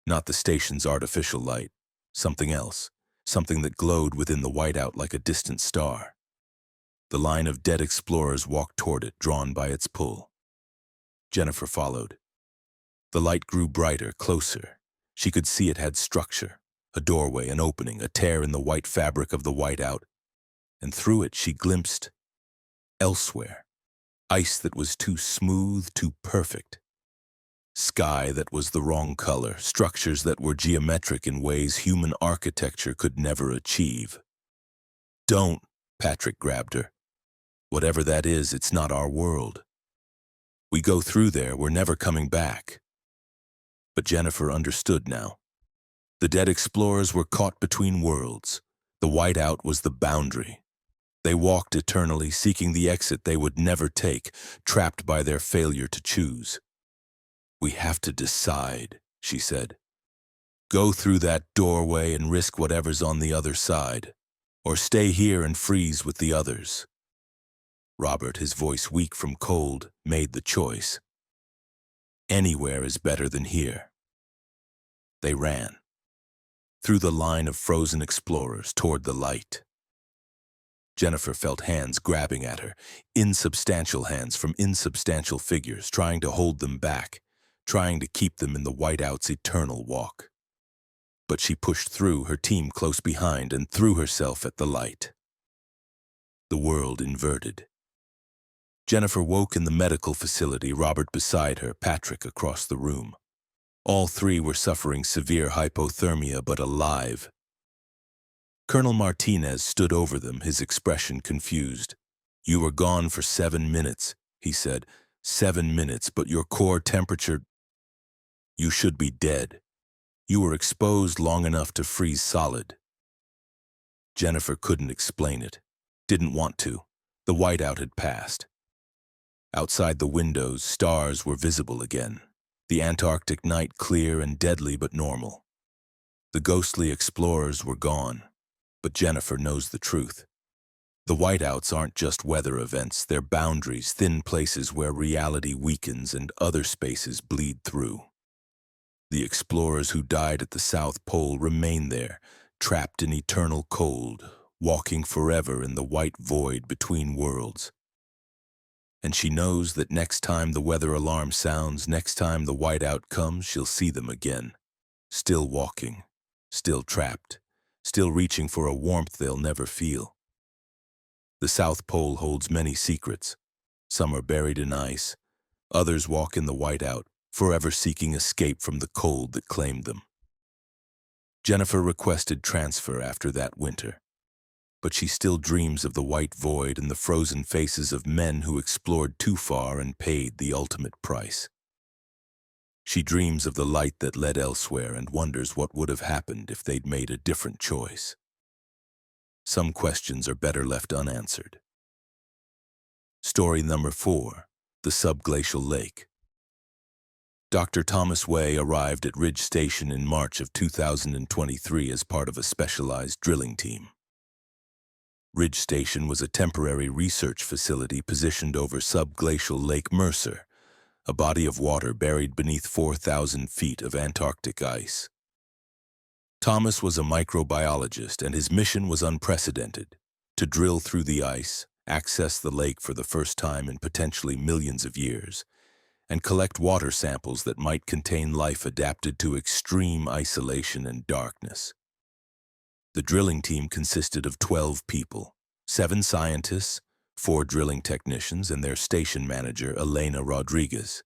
Not the station's artificial light, something else, something that glowed within the whiteout like a distant star. The line of dead explorers walked toward it, drawn by its pull. Jennifer followed. The light grew brighter, closer. She could see it had structure, a doorway, an opening, a tear in the white fabric of the whiteout, and through it she glimpsed elsewhere, ice that was too smooth, too perfect. Sky that was the wrong color, structures that were geometric in ways human architecture could never achieve. "Don't," Patrick grabbed her. "Whatever that is, it's not our world. We go through there, we're never coming back." But Jennifer understood now. The dead explorers were caught between worlds. The whiteout was the boundary. They walked eternally, seeking the exit they would never take, trapped by their failure to choose. "We have to decide," she said. "Go through that doorway and risk whatever's on the other side, or stay here and freeze with the others." Robert, his voice weak from cold, made the choice. Anywhere is better than here. They ran. Through the line of frozen explorers toward the light. Jennifer felt hands grabbing at her, insubstantial hands from insubstantial figures, trying to hold them back, trying to keep them in the whiteout's eternal walk. But she pushed through, her team close behind, and threw herself at the light. The world inverted. Jennifer woke in the medical facility, Robert beside her, Patrick across the room. All three were suffering severe hypothermia, but alive. Colonel Martinez stood over them, his expression confused. "You were gone for 7 minutes," he said. 7 minutes, but your core temperature... You should be dead. You were exposed long enough to freeze solid. Jennifer couldn't explain it. Didn't want to. The whiteout had passed. Outside the windows, stars were visible again. The Antarctic night clear and deadly but normal. The ghostly explorers were gone. But Jennifer knows the truth. The whiteouts aren't just weather events, they're boundaries, thin places where reality weakens and other spaces bleed through. The explorers who died at the South Pole remain there, trapped in eternal cold, walking forever in the white void between worlds. And she knows that next time the weather alarm sounds, next time the whiteout comes, she'll see them again. Still walking, still trapped, still reaching for a warmth they'll never feel. The South Pole holds many secrets. Some are buried in ice. Others walk in the whiteout, forever seeking escape from the cold that claimed them. Jennifer requested transfer after that winter. But she still dreams of the white void and the frozen faces of men who explored too far and paid the ultimate price. She dreams of the light that led elsewhere and wonders what would have happened if they'd made a different choice. Some questions are better left unanswered. Story number 4, the subglacial lake. Dr. Thomas Way arrived at Ridge Station in March of 2023 as part of a specialized drilling team. Ridge Station was a temporary research facility positioned over subglacial Lake Mercer, a body of water buried beneath 4,000 feet of Antarctic ice. Thomas was a microbiologist, and his mission was unprecedented: to drill through the ice, access the lake for the first time in potentially millions of years, and collect water samples that might contain life adapted to extreme isolation and darkness. The drilling team consisted of 12 people, 7 scientists, 4 drilling technicians, and their station manager, Elena Rodriguez.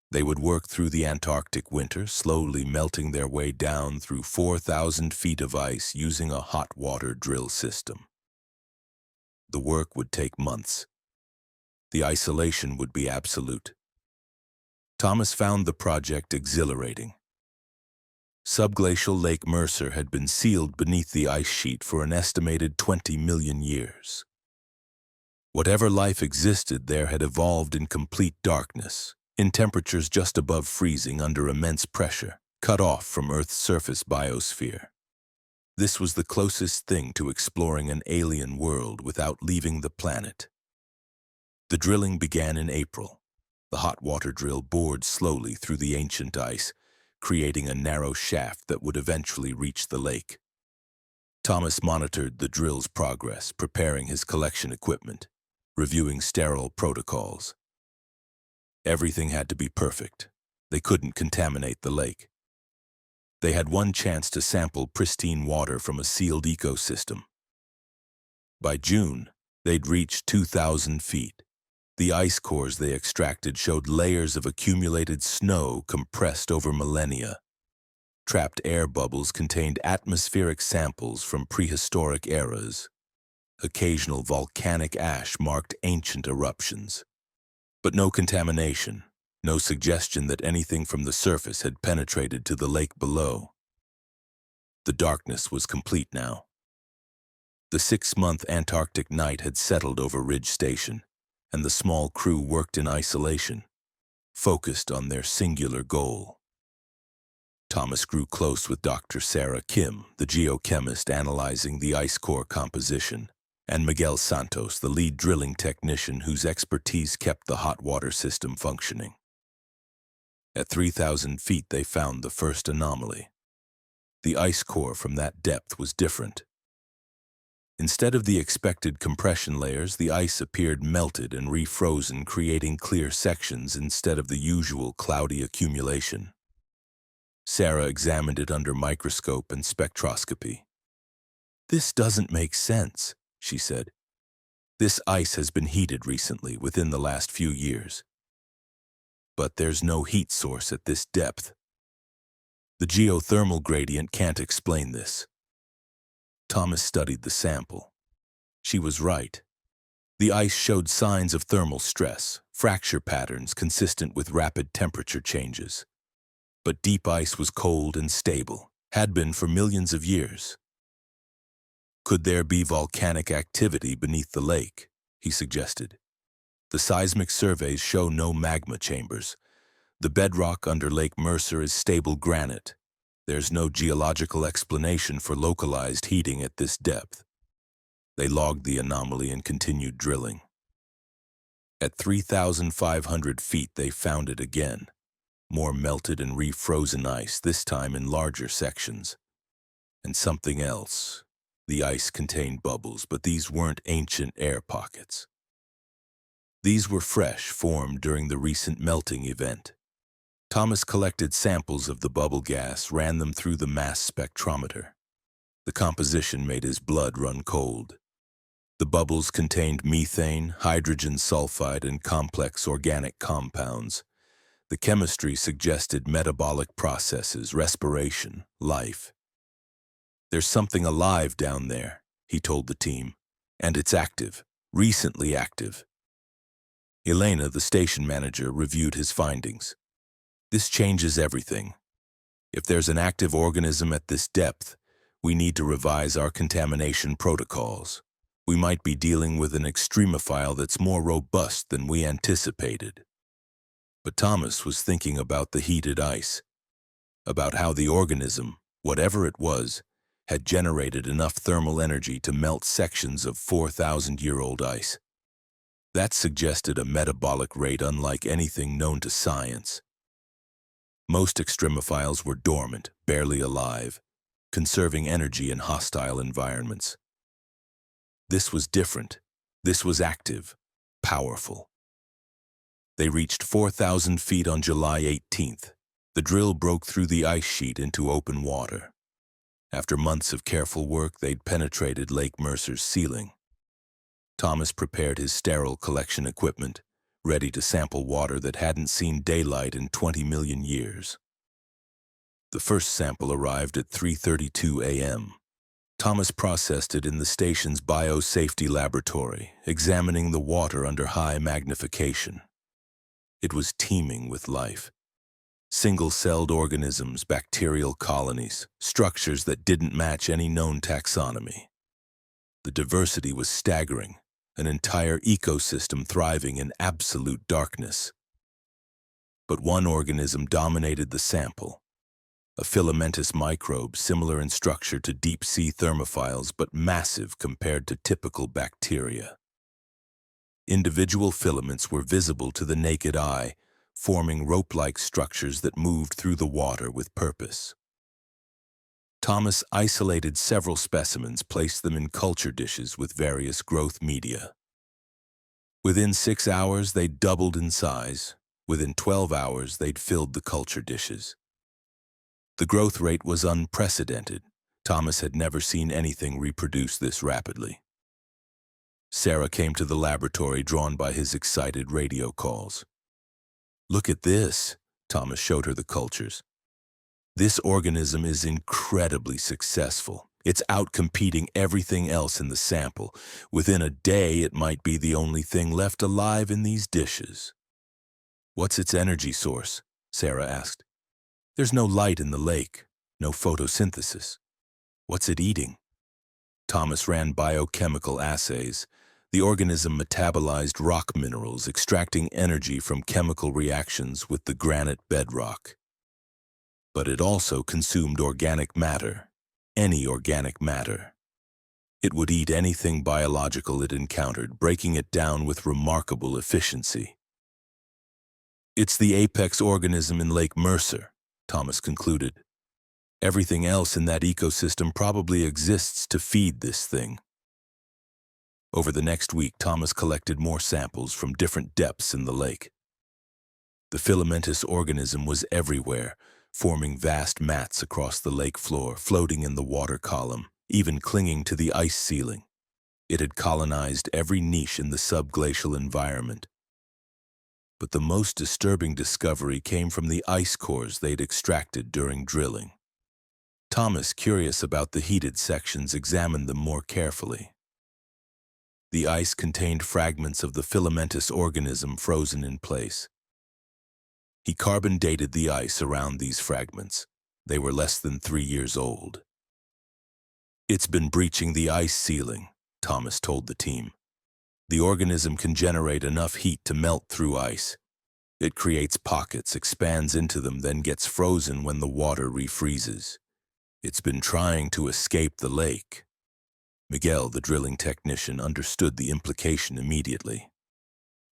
They would work through the Antarctic winter, slowly melting their way down through 4,000 feet of ice using a hot water drill system. The work would take months. The isolation would be absolute. Thomas found the project exhilarating. Subglacial Lake Mercer had been sealed beneath the ice sheet for an estimated 20 million years. Whatever life existed there had evolved in complete darkness, in temperatures just above freezing under immense pressure, cut off from Earth's surface biosphere. This was the closest thing to exploring an alien world without leaving the planet. The drilling began in April. The hot water drill bored slowly through the ancient ice, creating a narrow shaft that would eventually reach the lake. Thomas monitored the drill's progress, preparing his collection equipment, reviewing sterile protocols. Everything had to be perfect. They couldn't contaminate the lake. They had one chance to sample pristine water from a sealed ecosystem. By June, they'd reached 2,000 feet. The ice cores they extracted showed layers of accumulated snow compressed over millennia. Trapped air bubbles contained atmospheric samples from prehistoric eras. Occasional volcanic ash marked ancient eruptions. But no contamination, no suggestion that anything from the surface had penetrated to the lake below. The darkness was complete now. The 6-month Antarctic night had settled over Ridge Station, and the small crew worked in isolation, focused on their singular goal. Thomas grew close with Dr. Sarah Kim, the geochemist analyzing the ice core composition, and Miguel Santos, the lead drilling technician whose expertise kept the hot water system functioning. At 3,000 feet, they found the first anomaly. The ice core from that depth was different. Instead of the expected compression layers, the ice appeared melted and refrozen, creating clear sections instead of the usual cloudy accumulation. Sarah examined it under microscope and spectroscopy. "This doesn't make sense," she said. "This ice has been heated recently, within the last few years. But there's no heat source at this depth. The geothermal gradient can't explain this." Thomas studied the sample. She was right. The ice showed signs of thermal stress, fracture patterns consistent with rapid temperature changes. But deep ice was cold and stable, had been for millions of years. "Could there be volcanic activity beneath the lake?" he suggested. "The seismic surveys show no magma chambers. The bedrock under Lake Mercer is stable granite. There's no geological explanation for localized heating at this depth." They logged the anomaly and continued drilling. At 3,500 feet, they found it again. More melted and refrozen ice, this time in larger sections. And something else. The ice contained bubbles, but these weren't ancient air pockets. These were fresh, formed during the recent melting event. Thomas collected samples of the bubble gas, ran them through the mass spectrometer. The composition made his blood run cold. The bubbles contained methane, hydrogen sulfide, and complex organic compounds. The chemistry suggested metabolic processes, respiration, life. "There's something alive down there," he told the team, "and it's active, recently active." Elena, the station manager, reviewed his findings. "This changes everything. If there's an active organism at this depth, we need to revise our contamination protocols. We might be dealing with an extremophile that's more robust than we anticipated." But Thomas was thinking about the heated ice, about how the organism, whatever it was, had generated enough thermal energy to melt sections of 4,000-year-old ice. That suggested a metabolic rate unlike anything known to science. Most extremophiles were dormant, barely alive, conserving energy in hostile environments. This was different. This was active, powerful. They reached 4,000 feet on July 18th. The drill broke through the ice sheet into open water. After months of careful work, they'd penetrated Lake Mercer's ceiling. Thomas prepared his sterile collection equipment, ready to sample water that hadn't seen daylight in 20 million years. The first sample arrived at 3:32 a.m. Thomas processed it in the station's biosafety laboratory, examining the water under high magnification. It was teeming with life. Single-celled organisms, bacterial colonies, structures that didn't match any known taxonomy. The diversity was staggering, an entire ecosystem thriving in absolute darkness. But one organism dominated the sample, a filamentous microbe similar in structure to deep-sea thermophiles but massive compared to typical bacteria. Individual filaments were visible to the naked eye, forming rope-like structures that moved through the water with purpose. Thomas isolated several specimens, placed them in culture dishes with various growth media. Within 6 hours, they'd doubled in size. Within 12 hours, they'd filled the culture dishes. The growth rate was unprecedented. Thomas had never seen anything reproduce this rapidly. Sarah came to the laboratory, drawn by his excited radio calls. "Look at this," Thomas showed her the cultures. "This organism is incredibly successful. It's outcompeting everything else in the sample. Within a day, it might be the only thing left alive in these dishes." "What's its energy source?" Sarah asked. "There's no light in the lake, no photosynthesis. What's it eating?" Thomas ran biochemical assays. The organism metabolized rock minerals, extracting energy from chemical reactions with the granite bedrock. But it also consumed organic matter, any organic matter. It would eat anything biological it encountered, breaking it down with remarkable efficiency. It's the apex organism in Lake Mercer, Thomas concluded. Everything else in that ecosystem probably exists to feed this thing. Over the next week, Thomas collected more samples from different depths in the lake. The filamentous organism was everywhere, forming vast mats across the lake floor, floating in the water column, even clinging to the ice ceiling. It had colonized every niche in the subglacial environment. But the most disturbing discovery came from the ice cores they'd extracted during drilling. Thomas, curious about the heated sections, examined them more carefully. The ice contained fragments of the filamentous organism frozen in place. He carbon dated the ice around these fragments. They were less than 3 years old. It's been breaching the ice ceiling, Thomas told the team. The organism can generate enough heat to melt through ice. It creates pockets, expands into them, then gets frozen when the water refreezes. It's been trying to escape the lake. Miguel, the drilling technician, understood the implication immediately.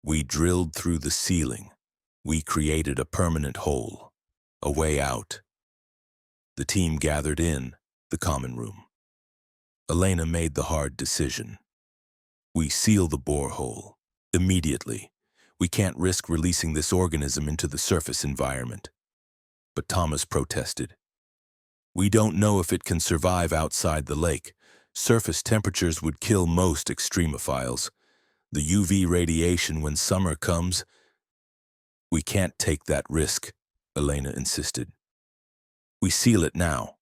We drilled through the ceiling. We created a permanent hole, a way out. The team gathered in the common room. Elena made the hard decision. We seal the borehole immediately. We can't risk releasing this organism into the surface environment. But Thomas protested. We don't know if it can survive outside the lake. Surface temperatures would kill most extremophiles. The UV radiation when summer comes. We can't take that risk, Elena insisted. We seal it now.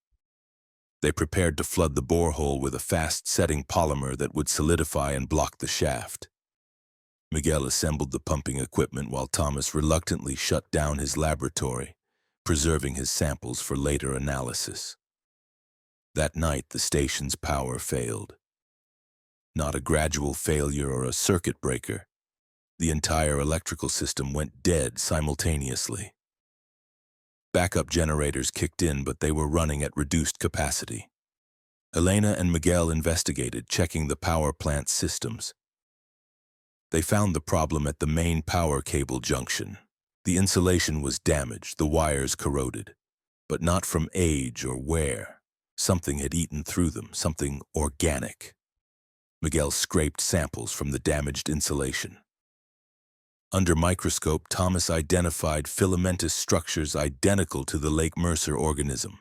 They prepared to flood the borehole with a fast-setting polymer that would solidify and block the shaft. Miguel assembled the pumping equipment while Thomas reluctantly shut down his laboratory, preserving his samples for later analysis. That night, the station's power failed. Not a gradual failure or a circuit breaker. The entire electrical system went dead simultaneously. Backup generators kicked in, but they were running at reduced capacity. Elena and Miguel investigated, checking the power plant's systems. They found the problem at the main power cable junction. The insulation was damaged, the wires corroded, but not from age or wear. Something had eaten through them, something organic. Miguel scraped samples from the damaged insulation. Under microscope, Thomas identified filamentous structures identical to the Lake Mercer organism.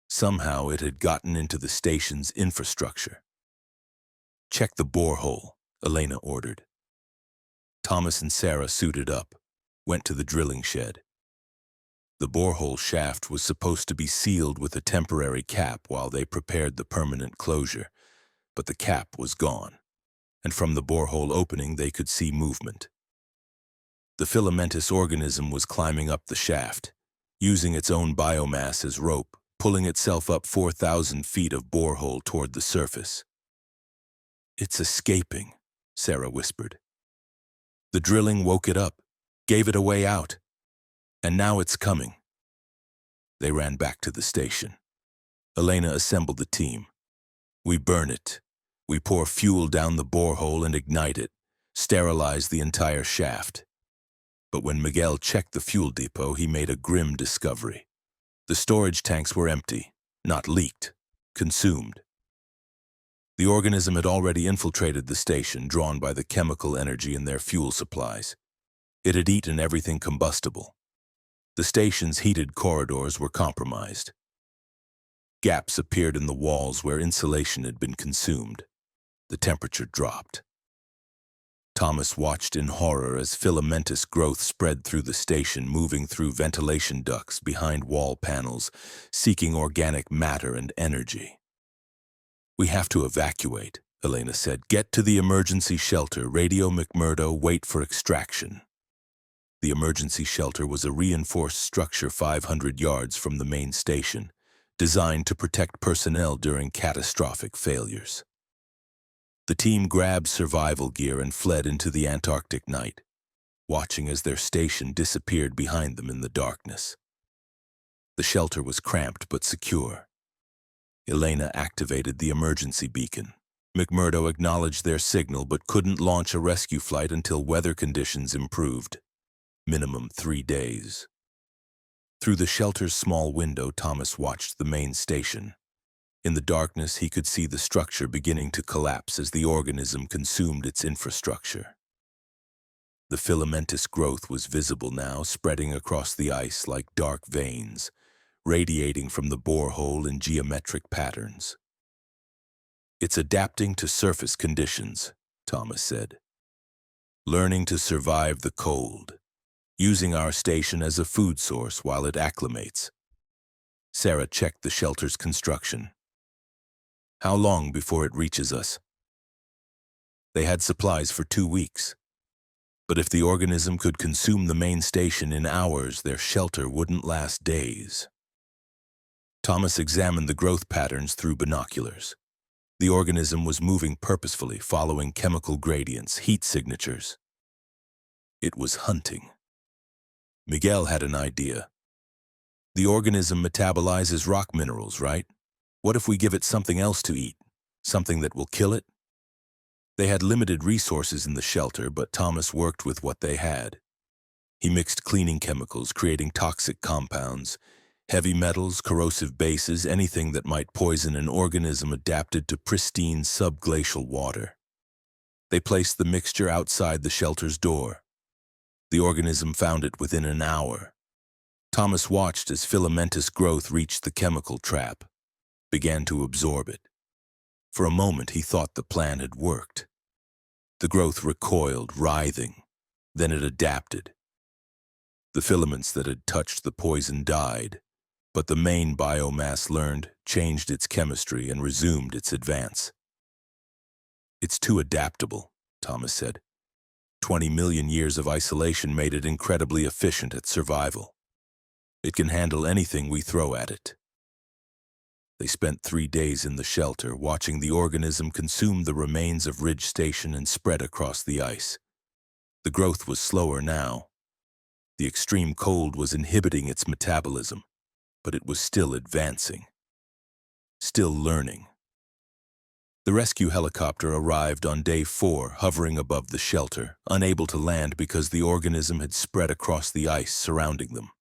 Somehow it had gotten into the station's infrastructure. Check the borehole, Elena ordered. Thomas and Sarah suited up, went to the drilling shed. The borehole shaft was supposed to be sealed with a temporary cap while they prepared the permanent closure, but the cap was gone, and from the borehole opening they could see movement. The filamentous organism was climbing up the shaft, using its own biomass as rope, pulling itself up 4,000 feet of borehole toward the surface. It's escaping, Sarah whispered. The drilling woke it up, gave it a way out, and now it's coming. They ran back to the station. Elena assembled the team. We burn it. We pour fuel down the borehole and ignite it, sterilize the entire shaft. But when Miguel checked the fuel depot, he made a grim discovery. The storage tanks were empty, not leaked, consumed. The organism had already infiltrated the station, drawn by the chemical energy in their fuel supplies. It had eaten everything combustible. The station's heated corridors were compromised. Gaps appeared in the walls where insulation had been consumed. The temperature dropped. Thomas watched in horror as filamentous growth spread through the station, moving through ventilation ducts behind wall panels, seeking organic matter and energy. We have to evacuate, Elena said. Get to the emergency shelter, radio McMurdo, wait for extraction. The emergency shelter was a reinforced structure 500 yards from the main station, designed to protect personnel during catastrophic failures. The team grabbed survival gear and fled into the Antarctic night, watching as their station disappeared behind them in the darkness. The shelter was cramped but secure. Elena activated the emergency beacon. McMurdo acknowledged their signal but couldn't launch a rescue flight until weather conditions improved. Minimum 3 days. Through the shelter's small window, Thomas watched the main station. In the darkness, he could see the structure beginning to collapse as the organism consumed its infrastructure. The filamentous growth was visible now, spreading across the ice like dark veins, radiating from the borehole in geometric patterns. "It's adapting to surface conditions," Thomas said. "Learning to survive the cold, using our station as a food source while it acclimates." Sarah checked the shelter's construction. "How long before it reaches us?" They had supplies for 2 weeks. But if the organism could consume the main station in hours, their shelter wouldn't last days. Thomas examined the growth patterns through binoculars. The organism was moving purposefully, following chemical gradients, heat signatures. It was hunting. Miguel had an idea. "The organism metabolizes rock minerals, right? What if we give it something else to eat? Something that will kill it?" They had limited resources in the shelter, but Thomas worked with what they had. He mixed cleaning chemicals, creating toxic compounds, heavy metals, corrosive bases, anything that might poison an organism adapted to pristine subglacial water. They placed the mixture outside the shelter's door. The organism found it within an hour. Thomas watched as filamentous growth reached the chemical trap, began to absorb it. For a moment, he thought the plan had worked. The growth recoiled, writhing. Then it adapted. The filaments that had touched the poison died, but the main biomass learned, changed its chemistry, and resumed its advance. "It's too adaptable," Thomas said. 20 million years of isolation made it incredibly efficient at survival. It can handle anything we throw at it. They spent 3 days in the shelter, watching the organism consume the remains of Ridge Station and spread across the ice. The growth was slower now. The extreme cold was inhibiting its metabolism, but it was still advancing, still learning. The rescue helicopter arrived on day 4, hovering above the shelter, unable to land because the organism had spread across the ice surrounding them.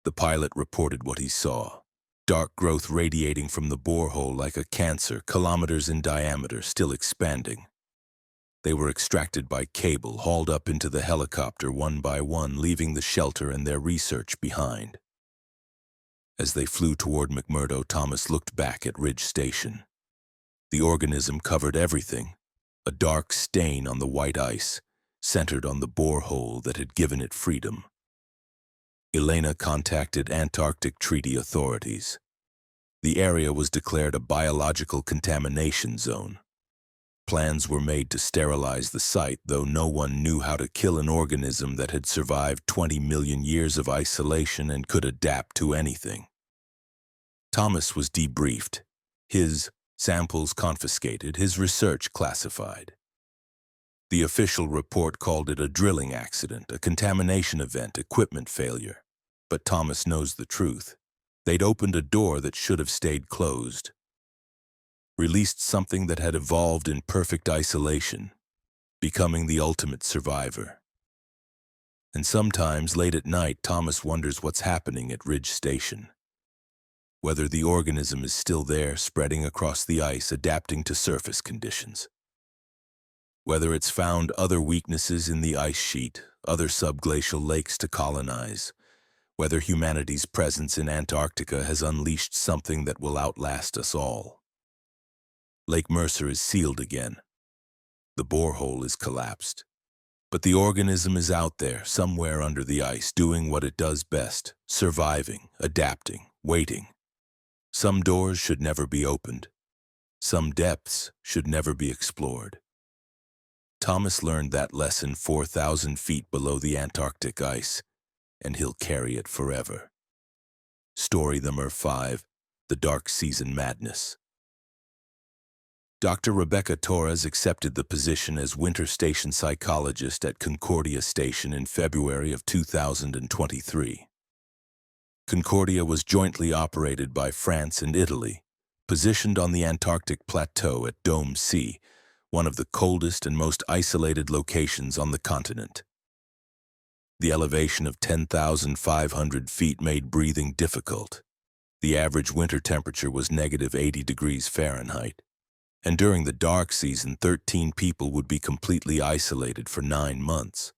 The pilot reported what he saw. Dark growth radiating from the borehole like a cancer, kilometers in diameter, still expanding. They were extracted by cable, hauled up into the helicopter one by one, leaving the shelter and their research behind. As they flew toward McMurdo, Thomas looked back at Ridge Station. The organism covered everything, a dark stain on the white ice, centered on the borehole that had given it freedom. Elena contacted Antarctic treaty authorities. The area was declared a biological contamination zone. Plans were made to sterilize the site, though no one knew how to kill an organism that had survived 20 million years of isolation and could adapt to anything. Thomas was debriefed, his samples confiscated, his research classified. The official report called it a drilling accident, a contamination event, equipment failure. But Thomas knows the truth. They'd opened a door that should have stayed closed. Released something that had evolved in perfect isolation, becoming the ultimate survivor. And sometimes, late at night, Thomas wonders what's happening at Ridge Station. Whether the organism is still there, spreading across the ice, adapting to surface conditions. Whether it's found other weaknesses in the ice sheet, other subglacial lakes to colonize. Whether humanity's presence in Antarctica has unleashed something that will outlast us all. Lake Mercer is sealed again. The borehole is collapsed. But the organism is out there, somewhere under the ice, doing what it does best, surviving, adapting, waiting. Some doors should never be opened. Some depths should never be explored. Thomas learned that lesson 4,000 feet below the Antarctic ice, and he'll carry it forever. Story number 5, The Dark Season Madness. Dr. Rebecca Torres accepted the position as winter station psychologist at Concordia Station in February of 2023. Concordia was jointly operated by France and Italy, Positioned on the Antarctic plateau at Dome C, one of the coldest and most isolated locations on the continent. The elevation of 10,500 feet made breathing difficult. The average winter temperature was -80 degrees Fahrenheit. And during the dark season, 13 people would be completely isolated for 9 months.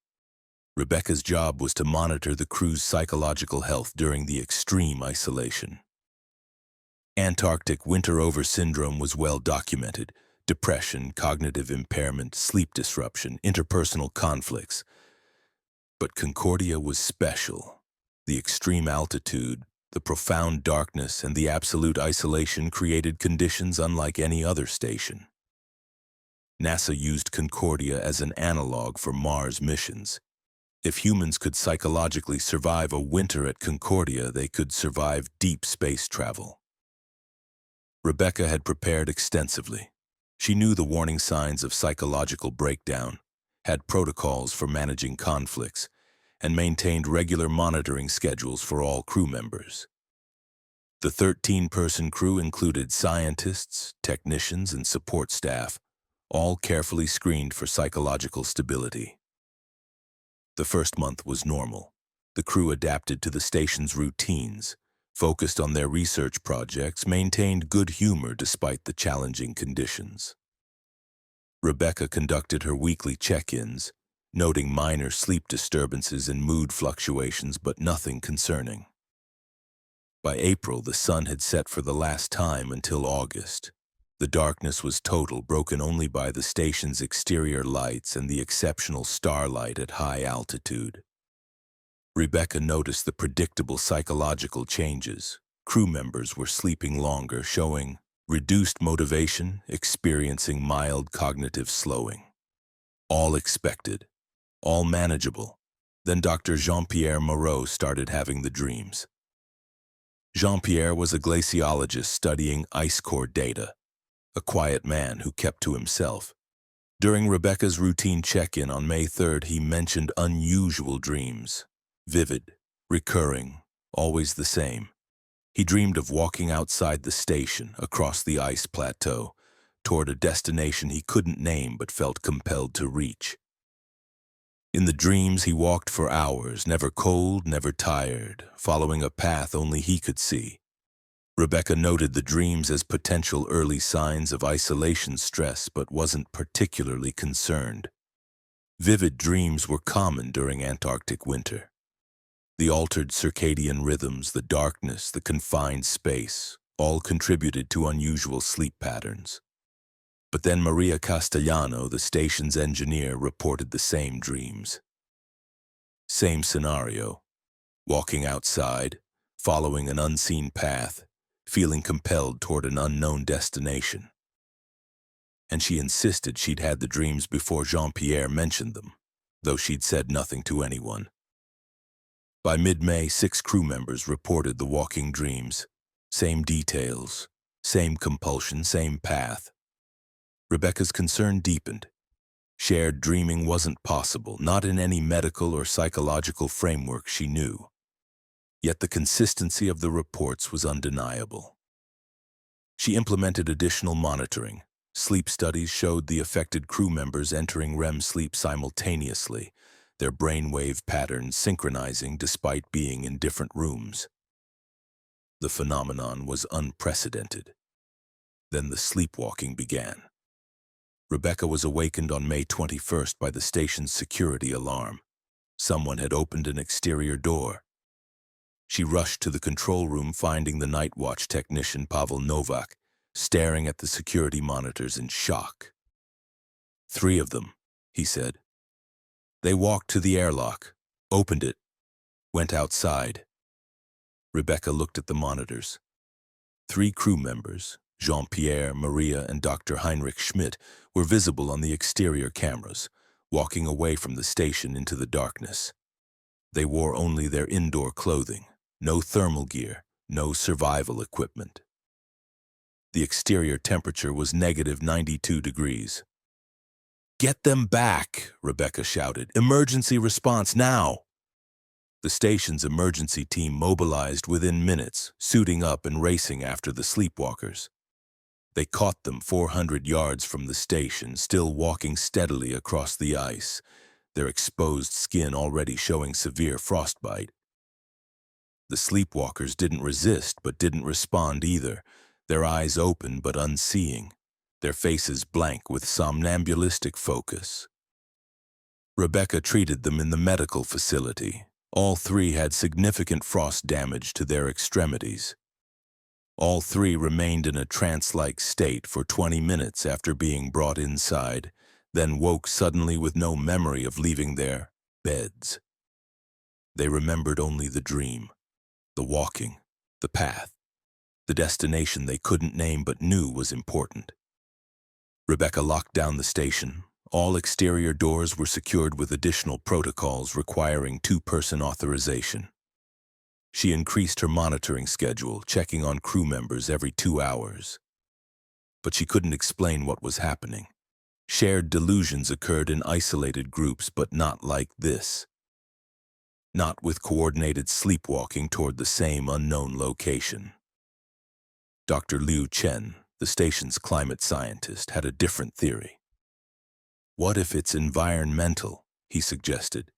Rebecca's job was to monitor the crew's psychological health during the extreme isolation. Antarctic winter-over syndrome was well documented: depression, cognitive impairment, sleep disruption, interpersonal conflicts. But Concordia was special. The extreme altitude, the profound darkness, and the absolute isolation created conditions unlike any other station. NASA used Concordia as an analog for Mars missions. If humans could psychologically survive a winter at Concordia, they could survive deep space travel. Rebecca had prepared extensively. She knew the warning signs of psychological breakdown, had protocols for managing conflicts, and maintained regular monitoring schedules for all crew members. The 13-person crew included scientists, technicians, and support staff, all carefully screened for psychological stability. The first month was normal. The crew adapted to the station's routines, focused on their research projects, maintained good humor despite the challenging conditions. Rebecca conducted her weekly check-ins, noting minor sleep disturbances and mood fluctuations, but nothing concerning. By April, the sun had set for the last time until August. The darkness was total, broken only by the station's exterior lights and the exceptional starlight at high altitude. Rebecca noticed the predictable psychological changes. Crew members were sleeping longer, showing reduced motivation, experiencing mild cognitive slowing. All expected, all manageable. Then Dr. Jean-Pierre Moreau started having the dreams. Jean-Pierre was a glaciologist studying ice core data, a quiet man who kept to himself. During Rebecca's routine check-in on May 3rd, he mentioned unusual dreams, vivid, recurring, always the same. He dreamed of walking outside the station, across the ice plateau, toward a destination he couldn't name but felt compelled to reach. In the dreams, he walked for hours, never cold, never tired, following a path only he could see. Rebecca noted the dreams as potential early signs of isolation stress, but wasn't particularly concerned. Vivid dreams were common during Antarctic winter. The altered circadian rhythms, the darkness, the confined space, all contributed to unusual sleep patterns. But then Maria Castellano, the station's engineer, reported the same dreams. Same scenario: walking outside, following an unseen path, feeling compelled toward an unknown destination. And she insisted she'd had the dreams before Jean-Pierre mentioned them, though she'd said nothing to anyone. By mid-May, 6 crew members reported the walking dreams. Same details, same compulsion, same path. Rebecca's concern deepened. Shared dreaming wasn't possible, not in any medical or psychological framework she knew. Yet the consistency of the reports was undeniable. She implemented additional monitoring. Sleep studies showed the affected crew members entering REM sleep simultaneously, their brainwave patterns synchronizing despite being in different rooms. The phenomenon was unprecedented. Then the sleepwalking began. Rebecca was awakened on May 21st by the station's security alarm. Someone had opened an exterior door. She rushed to the control room, finding the night watch technician Pavel Novak staring at the security monitors in shock. 3 of them, he said. They walked to the airlock, opened it, went outside. Rebecca looked at the monitors. 3 crew members, Jean-Pierre, Maria, and Dr. Heinrich Schmidt, were visible on the exterior cameras, walking away from the station into the darkness. They wore only their indoor clothing, no thermal gear, no survival equipment. The exterior temperature was -92 degrees. "Get them back," Rebecca shouted. "Emergency response now!" The station's emergency team mobilized within minutes, suiting up and racing after the sleepwalkers. They caught them 400 yards from the station, still walking steadily across the ice, their exposed skin already showing severe frostbite. The sleepwalkers didn't resist but didn't respond either, their eyes open but unseeing, their faces blank with somnambulistic focus. Rebecca treated them in the medical facility. All three had significant frost damage to their extremities. All three remained in a trance-like state for 20 minutes after being brought inside, then woke suddenly with no memory of leaving their beds. They remembered only the dream, the walking, the path, the destination they couldn't name but knew was important. Rebecca locked down the station. All exterior doors were secured with additional protocols requiring two-person authorization. She increased her monitoring schedule, checking on crew members every 2 hours. But she couldn't explain what was happening. Shared delusions occurred in isolated groups, but not like this. Not with coordinated sleepwalking toward the same unknown location. Dr. Liu Chen, the station's climate scientist, had a different theory. What if it's environmental, he suggested.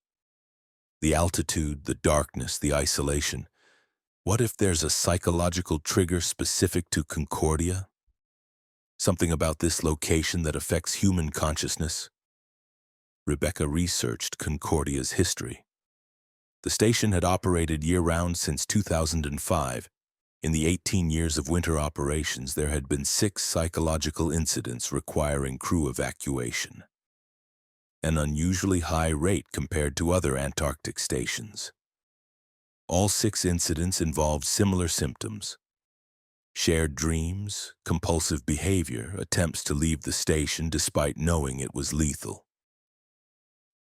The altitude, the darkness, the isolation. What if there's a psychological trigger specific to Concordia? Something about this location that affects human consciousness? Rebecca researched Concordia's history. The station had operated year-round since 2005. In the 18 years of winter operations, there had been 6 psychological incidents requiring crew evacuation. An unusually high rate compared to other Antarctic stations. All 6 incidents involved similar symptoms. Shared dreams, compulsive behavior, attempts to leave the station despite knowing it was lethal.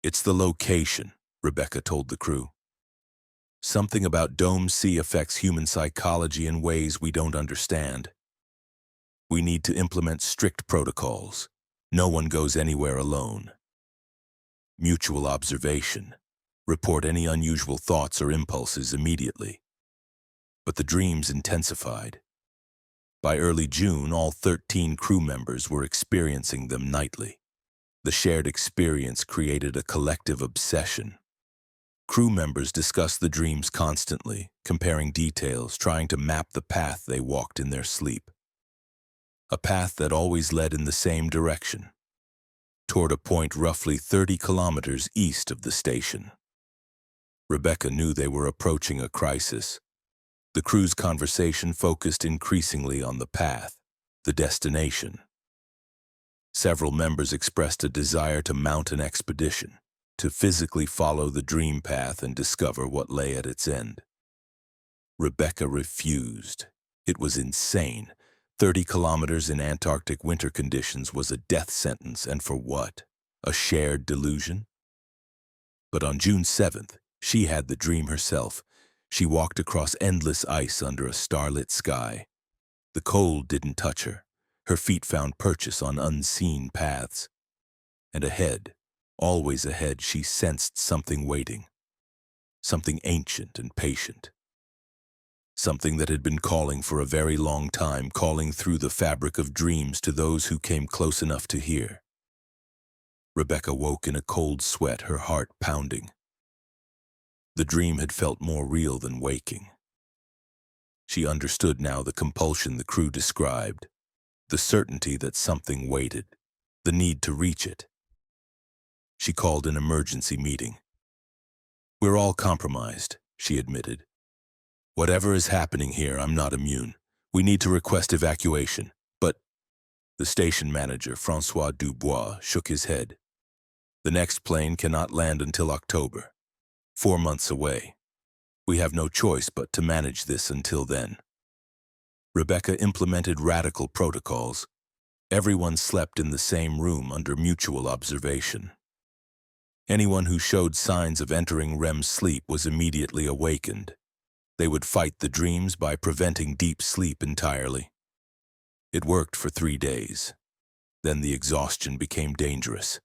It's the location, Rebecca told the crew. Something about Dome C affects human psychology in ways we don't understand. We need to implement strict protocols. No one goes anywhere alone. Mutual observation. Report any unusual thoughts or impulses immediately. But the dreams intensified. By early June, all 13 crew members were experiencing them nightly. The shared experience created a collective obsession. Crew members discussed the dreams constantly, comparing details, trying to map the path they walked in their sleep. A path that always led in the same direction, toward a point roughly 30 kilometers east of the station. Rebecca knew they were approaching a crisis. The crew's conversation focused increasingly on the path, the destination. Several members expressed a desire to mount an expedition, to physically follow the dream path and discover what lay at its end. Rebecca refused. It was insane. 30 kilometers in Antarctic winter conditions was a death sentence, and for what? A shared delusion? But on June 7th, she had the dream herself. She walked across endless ice under a starlit sky. The cold didn't touch her. Her feet found purchase on unseen paths. And ahead, always ahead, she sensed something waiting. Something ancient and patient. Something that had been calling for a very long time, calling through the fabric of dreams to those who came close enough to hear. Rebecca woke in a cold sweat, her heart pounding. The dream had felt more real than waking. She understood now the compulsion the crew described, the certainty that something waited, the need to reach it. She called an emergency meeting. "We're all compromised," she admitted. "Whatever is happening here, I'm not immune. We need to request evacuation." But the station manager, Francois Dubois, shook his head. "The next plane cannot land until October. 4 months away. We have no choice but to manage this until then." Rebecca implemented radical protocols. Everyone slept in the same room under mutual observation. Anyone who showed signs of entering REM sleep was immediately awakened. They would fight the dreams by preventing deep sleep entirely. It worked for 3 days. Then the exhaustion became dangerous.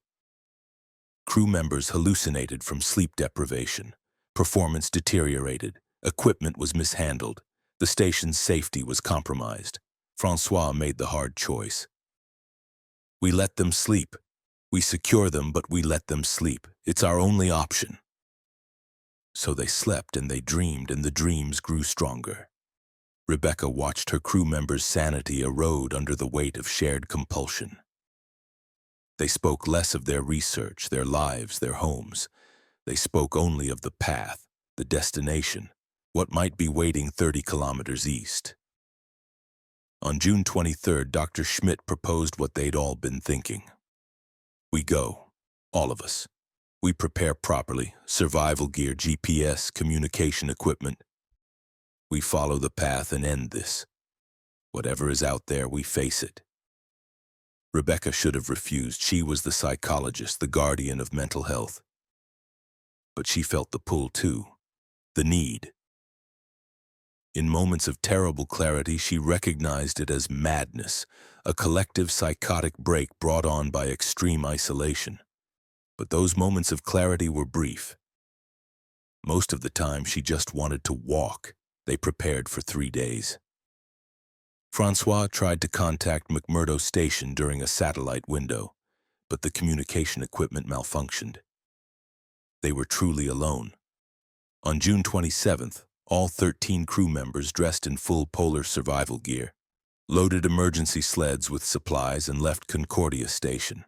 Crew members hallucinated from sleep deprivation. Performance deteriorated. Equipment was mishandled. The station's safety was compromised. Francois made the hard choice. We let them sleep. We secure them, but we let them sleep. It's our only option. So they slept and they dreamed, and the dreams grew stronger. Rebecca watched her crew members' sanity erode under the weight of shared compulsion. They spoke less of their research, their lives, their homes. They spoke only of the path, the destination, what might be waiting 30 kilometers east. On June 23rd, Dr. Schmidt proposed what they'd all been thinking. We go, all of us. We prepare properly, survival gear, GPS, communication equipment. We follow the path and end this. Whatever is out there, we face it. Rebecca should have refused. She was the psychologist, the guardian of mental health. But she felt the pull too, the need. In moments of terrible clarity, she recognized it as madness, a collective psychotic break brought on by extreme isolation. But those moments of clarity were brief. Most of the time, she just wanted to walk. They prepared for 3 days. Francois tried to contact McMurdo Station during a satellite window, but the communication equipment malfunctioned. They were truly alone. On June 27th, all 13 crew members dressed in full polar survival gear, loaded emergency sleds with supplies and left Concordia Station,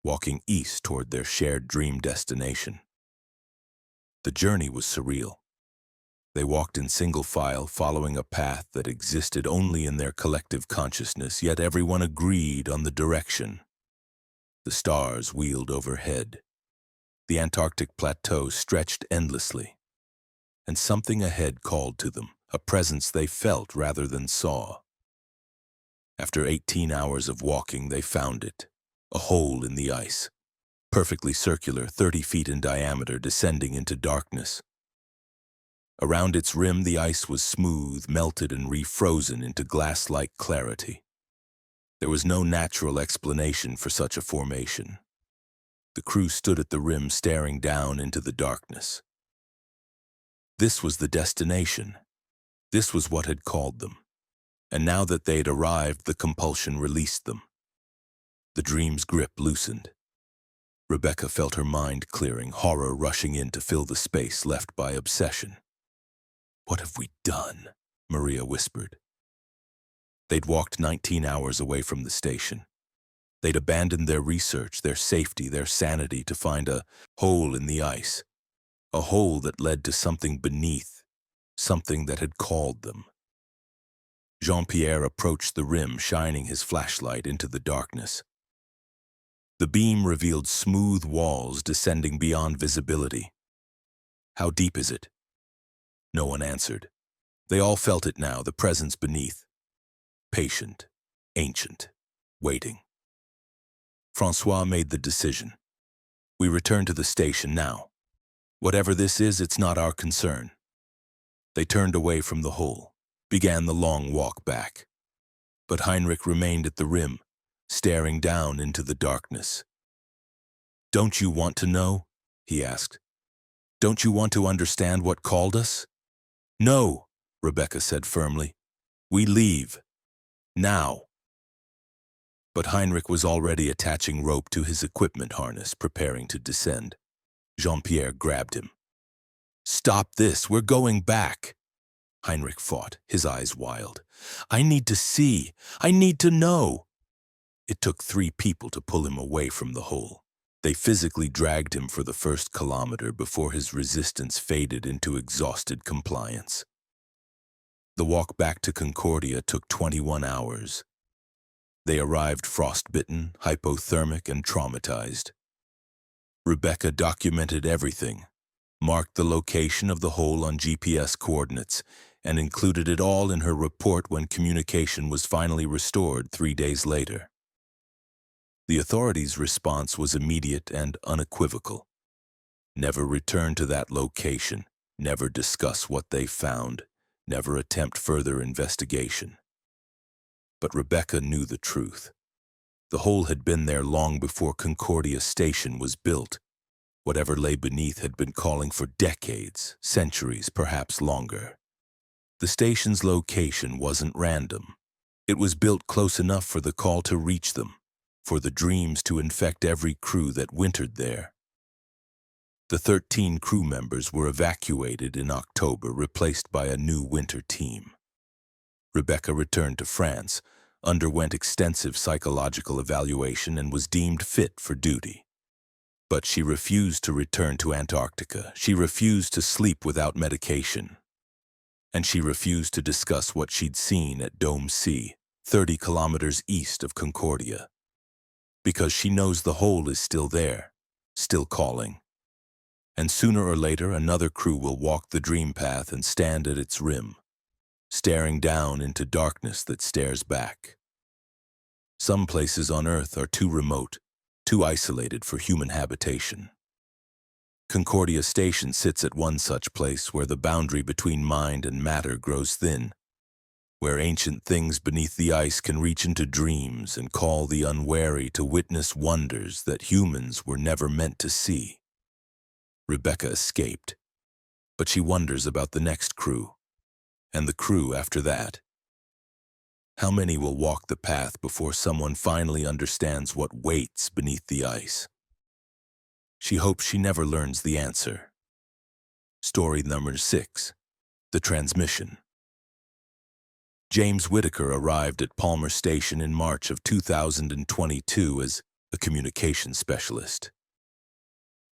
walking east toward their shared dream destination. The journey was surreal. They walked in single file, following a path that existed only in their collective consciousness, yet everyone agreed on the direction. The stars wheeled overhead. The Antarctic plateau stretched endlessly, and something ahead called to them, a presence they felt rather than saw. After 18 hours of walking, they found it, a hole in the ice, perfectly circular, 30 feet in diameter, descending into darkness. Around its rim, the ice was smooth, melted, and refrozen into glass-like clarity. There was no natural explanation for such a formation. The crew stood at the rim, staring down into the darkness. This was the destination. This was what had called them. And now that they had arrived, the compulsion released them. The dream's grip loosened. Rebecca felt her mind clearing, horror rushing in to fill the space left by obsession. "What have we done?" Maria whispered. They'd walked 19 hours away from the station. They'd abandoned their research, their safety, their sanity to find a hole in the ice. A hole that led to something beneath, something that had called them. Jean-Pierre approached the rim, shining his flashlight into the darkness. The beam revealed smooth walls descending beyond visibility. "How deep is it?" No one answered. They all felt it now, the presence beneath. Patient, ancient, waiting. Francois made the decision. "We return to the station now. Whatever this is, it's not our concern." They turned away from the hole, began the long walk back. But Heinrich remained at the rim, staring down into the darkness. "Don't you want to know?" he asked. "Don't you want to understand what called us?" "No," Rebecca said firmly. "We leave. Now." But Heinrich was already attaching rope to his equipment harness, preparing to descend. Jean-Pierre grabbed him. "Stop this, we're going back." Heinrich fought, his eyes wild. "I need to see. I need to know." It took 3 people to pull him away from the hole. They physically dragged him for the first kilometer before his resistance faded into exhausted compliance. The walk back to Concordia took 21 hours. They arrived frostbitten, hypothermic, and traumatized. Rebecca documented everything, marked the location of the hole on GPS coordinates, and included it all in her report when communication was finally restored 3 days later. The authorities' response was immediate and unequivocal. Never return to that location, never discuss what they found, never attempt further investigation. But Rebecca knew the truth. The hole had been there long before Concordia Station was built. Whatever lay beneath had been calling for decades, centuries, perhaps longer. The station's location wasn't random. It was built close enough for the call to reach them, for the dreams to infect every crew that wintered there. The 13 crew members were evacuated in October, replaced by a new winter team. Rebecca returned to France, underwent extensive psychological evaluation, and was deemed fit for duty. But she refused to return to Antarctica. She refused to sleep without medication. And she refused to discuss what she'd seen at Dome C, 30 kilometers east of Concordia. Because she knows the hole is still there, still calling. And sooner or later, another crew will walk the dream path and stand at its rim, staring down into darkness that stares back. Some places on Earth are too remote, too isolated for human habitation. Concordia Station sits at one such place where the boundary between mind and matter grows thin, where ancient things beneath the ice can reach into dreams and call the unwary to witness wonders that humans were never meant to see. Rebecca escaped, but she wonders about the next crew, and the crew after that. How many will walk the path before someone finally understands what waits beneath the ice? She hopes she never learns the answer. Story number 6, The Transmission. James Whitaker arrived at Palmer Station in March of 2022 as a communications specialist.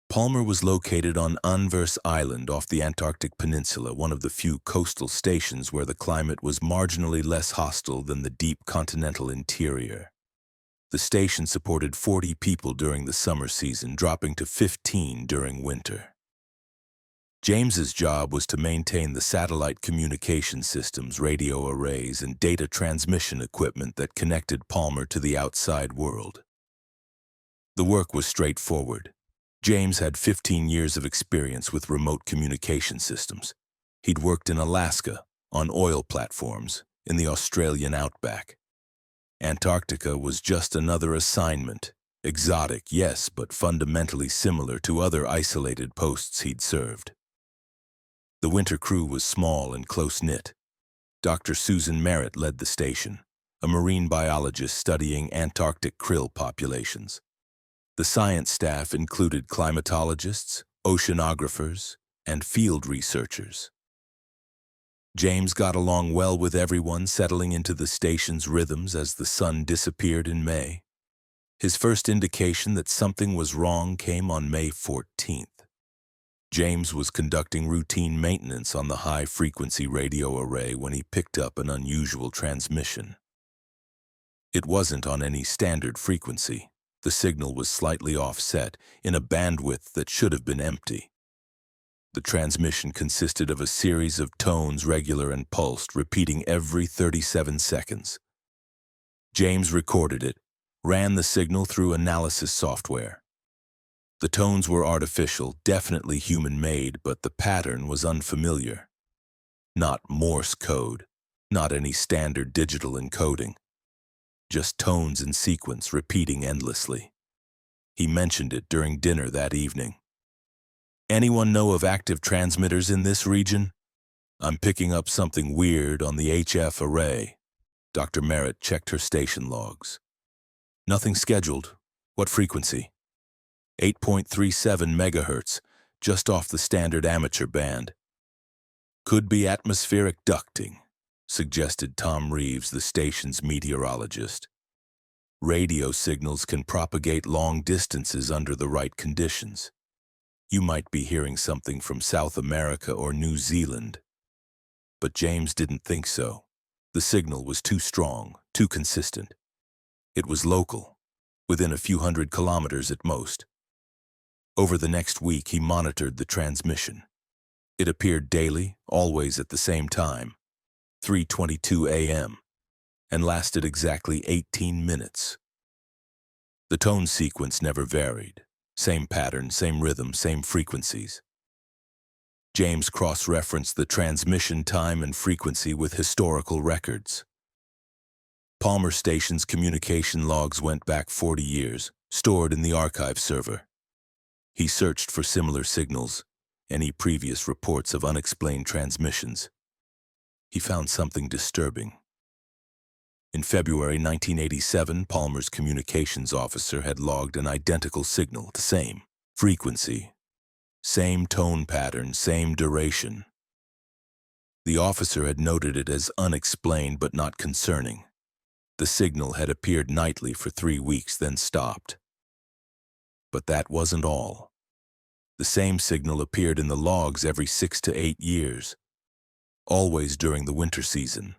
Palmer was located on Anvers Island off the Antarctic Peninsula, one of the few coastal stations where the climate was marginally less hostile than the deep continental interior. The station supported 40 people during the summer season, dropping to 15 during winter. James's job was to maintain the satellite communication systems, radio arrays, and data transmission equipment that connected Palmer to the outside world. The work was straightforward. James had 15 years of experience with remote communication systems. He'd worked in Alaska, on oil platforms, in the Australian outback. Antarctica was just another assignment. Exotic, yes, but fundamentally similar to other isolated posts he'd served. The winter crew was small and close-knit. Dr. Susan Merritt led the station, a marine biologist studying Antarctic krill populations. The science staff included climatologists, oceanographers, and field researchers. James got along well with everyone, settling into the station's rhythms as the sun disappeared in May. His first indication that something was wrong came on May 14th. James was conducting routine maintenance on the high-frequency radio array when he picked up an unusual transmission. It wasn't on any standard frequency. The signal was slightly offset, in a bandwidth that should have been empty. The transmission consisted of a series of tones, regular and pulsed, repeating every 37 seconds. James recorded it, ran the signal through analysis software. The tones were artificial, definitely human-made, but the pattern was unfamiliar. Not Morse code, not any standard digital encoding. Just tones in sequence, repeating endlessly. He mentioned it during dinner that evening. "Anyone know of active transmitters in this region? I'm picking up something weird on the HF array." Dr. Merritt checked her station logs. "Nothing scheduled. What frequency?" 8.37 megahertz, just off the standard amateur band. "Could be atmospheric ducting," suggested Tom Reeves, the station's meteorologist. "Radio signals can propagate long distances under the right conditions. You might be hearing something from South America or New Zealand." But James didn't think so. The signal was too strong, too consistent. It was local, within a few hundred kilometers at most. Over the next week, he monitored the transmission. It appeared daily, always at the same time, 3:22 a.m., and lasted exactly 18 minutes. The tone sequence never varied. Same pattern, same rhythm, same frequencies. James cross-referenced the transmission time and frequency with historical records. Palmer Station's communication logs went back 40 years, stored in the archive server. He searched for similar signals, any previous reports of unexplained transmissions. He found something disturbing. In February 1987, Palmer's communications officer had logged an identical signal, the same frequency, same tone pattern, same duration. The officer had noted it as unexplained but not concerning. The signal had appeared nightly for 3 weeks, then stopped. But that wasn't all. The same signal appeared in the logs every 6 to 8 years, always during the winter season,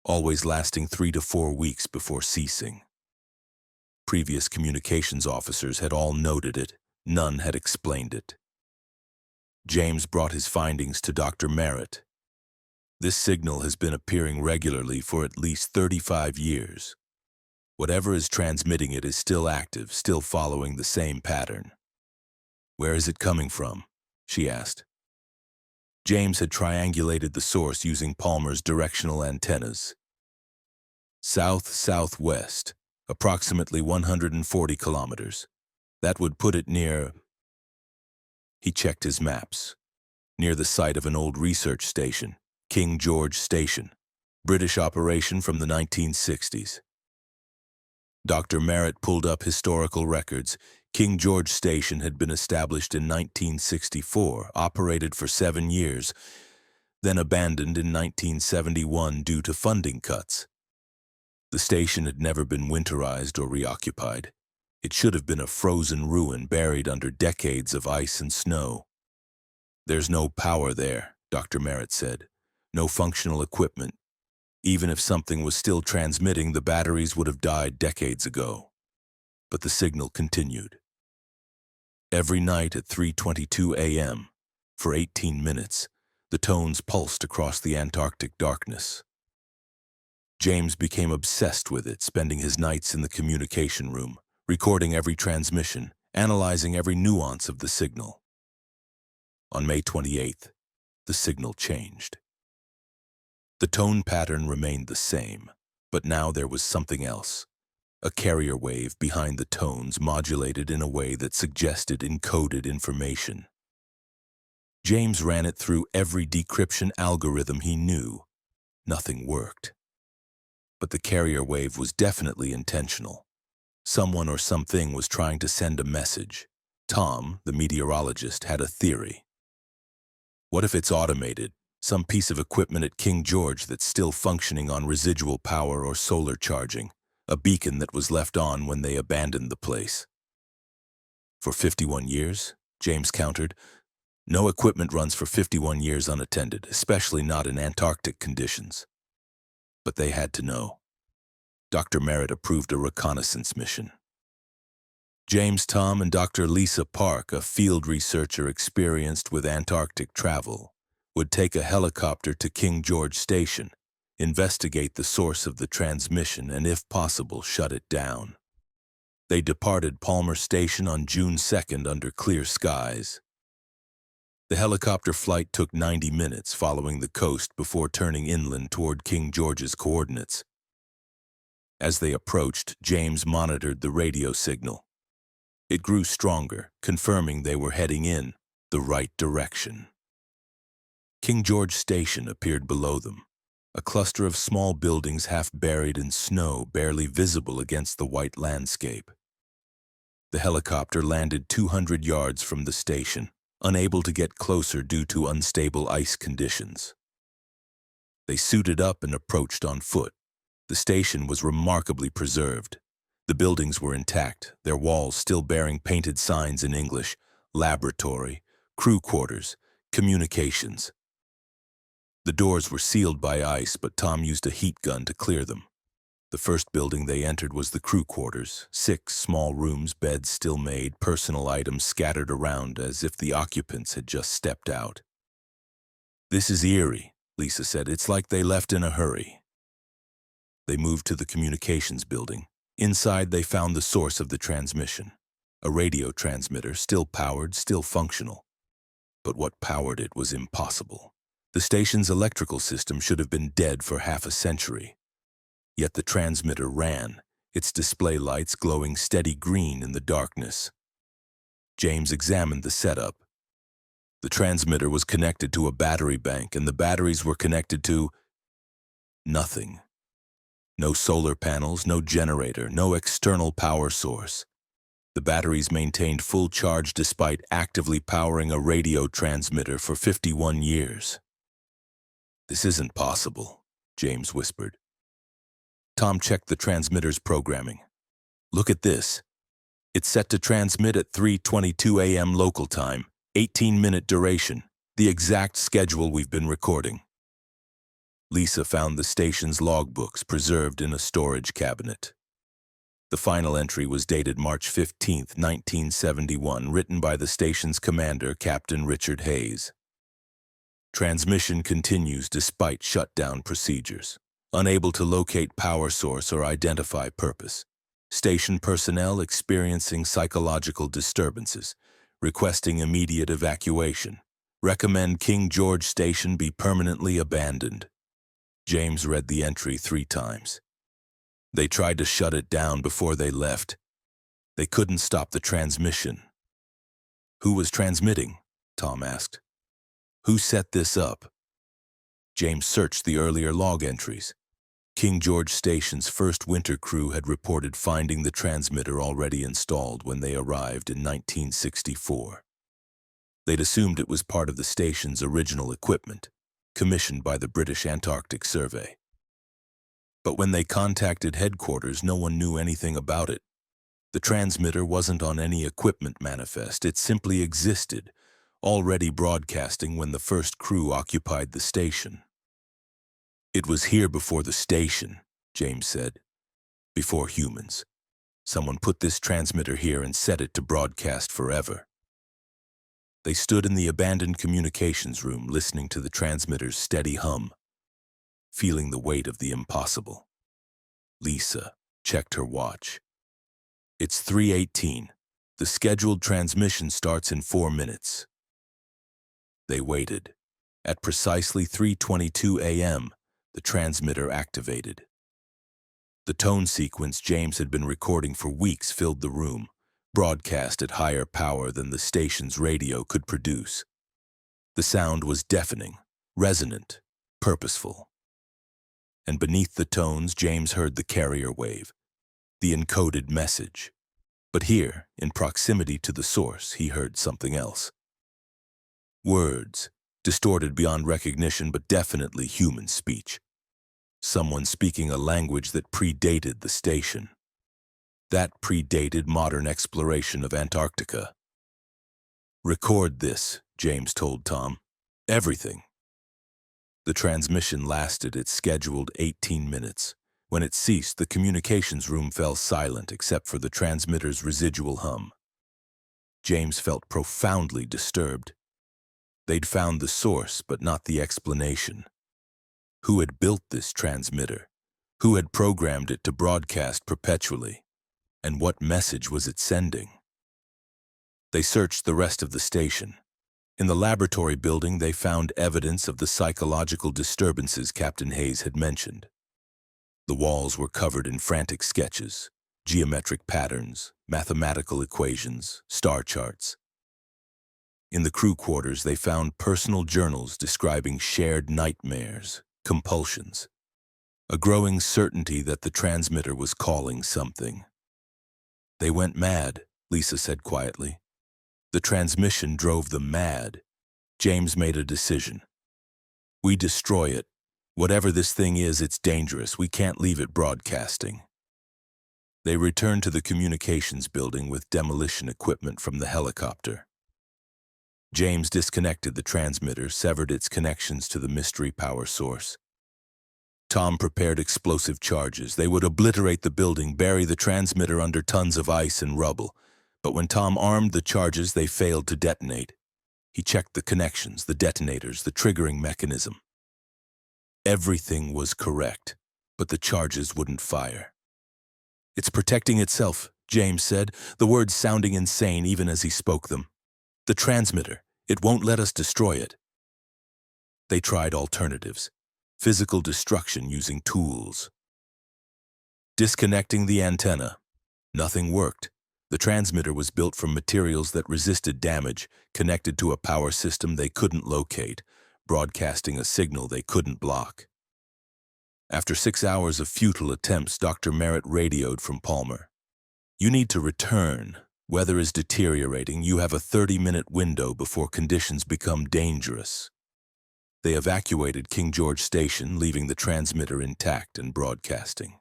always lasting 3 to 4 weeks before ceasing. Previous communications officers had all noted it, none had explained it. James brought his findings to Dr. Merritt. This signal has been appearing regularly for at least 35 years. Whatever is transmitting it is still active, still following the same pattern. Where is it coming from? She asked. James had triangulated the source using Palmer's directional antennas. South-southwest, approximately 140 kilometers. That would put it near... He checked his maps. Near the site of an old research station, King George Station, British operation from the 1960s. Dr. Merritt pulled up historical records. King George Station had been established in 1964, operated for 7 years, then abandoned in 1971 due to funding cuts. The station had never been winterized or reoccupied. It should have been a frozen ruin buried under decades of ice and snow. There's no power there, Dr. Merritt said. No functional equipment. Even if something was still transmitting, the batteries would have died decades ago. But the signal continued. Every night at 3:22 a.m., for 18 minutes, the tones pulsed across the Antarctic darkness. James became obsessed with it, spending his nights in the communication room, recording every transmission, analyzing every nuance of the signal. On May 28th, the signal changed. The tone pattern remained the same, but now there was something else. A carrier wave behind the tones, modulated in a way that suggested encoded information. James ran it through every decryption algorithm he knew. Nothing worked. But the carrier wave was definitely intentional. Someone or something was trying to send a message. Tom, the meteorologist, had a theory. What if it's automated? Some piece of equipment at King George that's still functioning on residual power or solar charging, a beacon that was left on when they abandoned the place. For 51 years, James countered, no equipment runs for 51 years unattended, especially not in Antarctic conditions. But they had to know. Dr. Merritt approved a reconnaissance mission. James, Tom, and Dr. Lisa Park, a field researcher experienced with Antarctic travel, would take a helicopter to King George Station, investigate the source of the transmission, and if possible, shut it down. They departed Palmer Station on June 2nd under clear skies. The helicopter flight took 90 minutes following the coast before turning inland toward King George's coordinates. As they approached, James monitored the radio signal. It grew stronger, confirming they were heading in the right direction. King George Station appeared below them, a cluster of small buildings half buried in snow, barely visible against the white landscape. The helicopter landed 200 yards from the station, unable to get closer due to unstable ice conditions. They suited up and approached on foot. The station was remarkably preserved. The buildings were intact, their walls still bearing painted signs in English: laboratory, crew quarters, communications. The doors were sealed by ice, but Tom used a heat gun to clear them. The first building they entered was the crew quarters, 6 small rooms, beds still made, personal items scattered around as if the occupants had just stepped out. "This is eerie," Lisa said. "It's like they left in a hurry." They moved to the communications building. Inside, they found the source of the transmission, a radio transmitter, still powered, still functional. But what powered it was impossible. The station's electrical system should have been dead for half a century. Yet the transmitter ran, its display lights glowing steady green in the darkness. James examined the setup. The transmitter was connected to a battery bank, and the batteries were connected to nothing. No solar panels, no generator, no external power source. The batteries maintained full charge despite actively powering a radio transmitter for 51 years. "This isn't possible," James whispered. Tom checked the transmitter's programming. "Look at this. It's set to transmit at 3:22 a.m. local time, 18-minute duration, the exact schedule we've been recording." Lisa found the station's logbooks preserved in a storage cabinet. The final entry was dated March 15, 1971, written by the station's commander, Captain Richard Hayes. "Transmission continues despite shutdown procedures. Unable to locate power source or identify purpose. Station personnel experiencing psychological disturbances. Requesting immediate evacuation. Recommend King George Station be permanently abandoned." James read the entry 3 times. "They tried to shut it down before they left. They couldn't stop the transmission." "Who was transmitting?" Tom asked. "Who set this up?" James searched the earlier log entries. King George Station's first winter crew had reported finding the transmitter already installed when they arrived in 1964. They'd assumed it was part of the station's original equipment, commissioned by the British Antarctic Survey. But when they contacted headquarters, no one knew anything about it. The transmitter wasn't on any equipment manifest, it simply existed, already broadcasting when the first crew occupied the station. "It was here before the station," James said. "Before humans. Someone put this transmitter here and set it to broadcast forever." They stood in the abandoned communications room, listening to the transmitter's steady hum, feeling the weight of the impossible. Lisa checked her watch. "It's 3:18. The scheduled transmission starts in 4 minutes. They waited. At precisely 3:22 a.m., the transmitter activated. The tone sequence James had been recording for weeks filled the room, broadcast at higher power than the station's radio could produce. The sound was deafening, resonant, purposeful. And beneath the tones, James heard the carrier wave, the encoded message. But here, in proximity to the source, he heard something else. Words, distorted beyond recognition but definitely human speech. Someone speaking a language that predated the station. That predated modern exploration of Antarctica. "Record this," James told Tom. "Everything." The transmission lasted its scheduled 18 minutes. When it ceased, the communications room fell silent except for the transmitter's residual hum. James felt profoundly disturbed. They'd found the source, but not the explanation. Who had built this transmitter? Who had programmed it to broadcast perpetually? And what message was it sending? They searched the rest of the station. In the laboratory building, they found evidence of the psychological disturbances Captain Hayes had mentioned. The walls were covered in frantic sketches, geometric patterns, mathematical equations, star charts. In the crew quarters, they found personal journals describing shared nightmares, compulsions, a growing certainty that the transmitter was calling something. "They went mad," Lisa said quietly. "The transmission drove them mad." James made a decision. "We destroy it. Whatever this thing is, it's dangerous. We can't leave it broadcasting." They returned to the communications building with demolition equipment from the helicopter. James disconnected the transmitter, severed its connections to the mystery power source. Tom prepared explosive charges. They would obliterate the building, bury the transmitter under tons of ice and rubble. But when Tom armed the charges, they failed to detonate. He checked the connections, the detonators, the triggering mechanism. Everything was correct, but the charges wouldn't fire. "It's protecting itself," James said, the words sounding insane even as he spoke them. "The transmitter, it won't let us destroy it." They tried alternatives. Physical destruction using tools. Disconnecting the antenna. Nothing worked. The transmitter was built from materials that resisted damage, connected to a power system they couldn't locate, broadcasting a signal they couldn't block. After 6 hours of futile attempts, Dr. Merritt radioed from Palmer. "You need to return. Weather is deteriorating. You have a 30-minute window before conditions become dangerous." They evacuated King George Station, leaving the transmitter intact and broadcasting.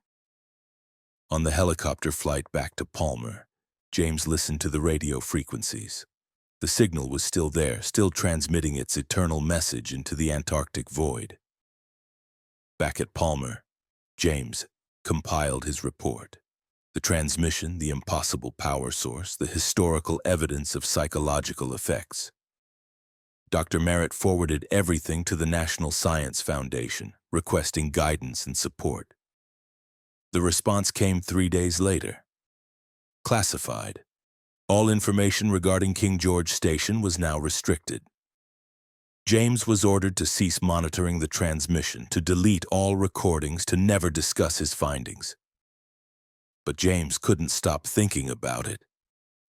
On the helicopter flight back to Palmer, James listened to the radio frequencies. The signal was still there, still transmitting its eternal message into the Antarctic void. Back at Palmer, James compiled his report. The transmission, the impossible power source, the historical evidence of psychological effects. Dr. Merritt forwarded everything to the National Science Foundation, requesting guidance and support. The response came 3 days later. Classified. All information regarding King George Station was now restricted. James was ordered to cease monitoring the transmission, to delete all recordings, to never discuss his findings. But James couldn't stop thinking about it.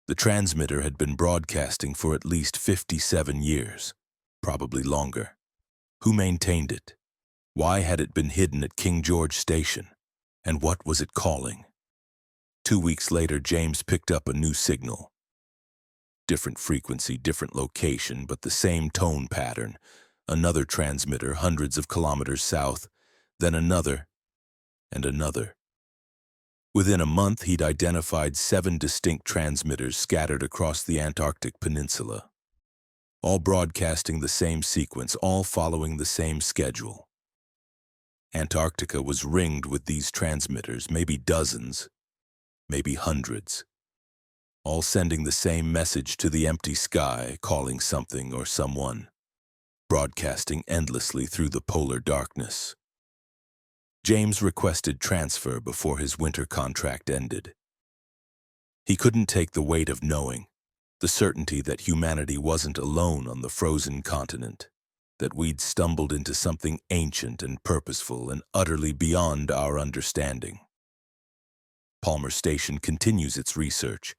The transmitter had been broadcasting for at least 57 years, probably longer. Who maintained it? Why had it been hidden at King George Station? And what was it calling? 2 weeks later, James picked up a new signal. Different frequency, different location, but the same tone pattern. Another transmitter hundreds of kilometers south, then another, and another. Within a month, he'd identified 7 distinct transmitters scattered across the Antarctic peninsula, all broadcasting the same sequence, all following the same schedule. Antarctica was ringed with these transmitters, maybe dozens, maybe hundreds, all sending the same message to the empty sky, calling something or someone, broadcasting endlessly through the polar darkness. James requested transfer before his winter contract ended. He couldn't take the weight of knowing, the certainty that humanity wasn't alone on the frozen continent, that we'd stumbled into something ancient and purposeful and utterly beyond our understanding. Palmer Station continues its research.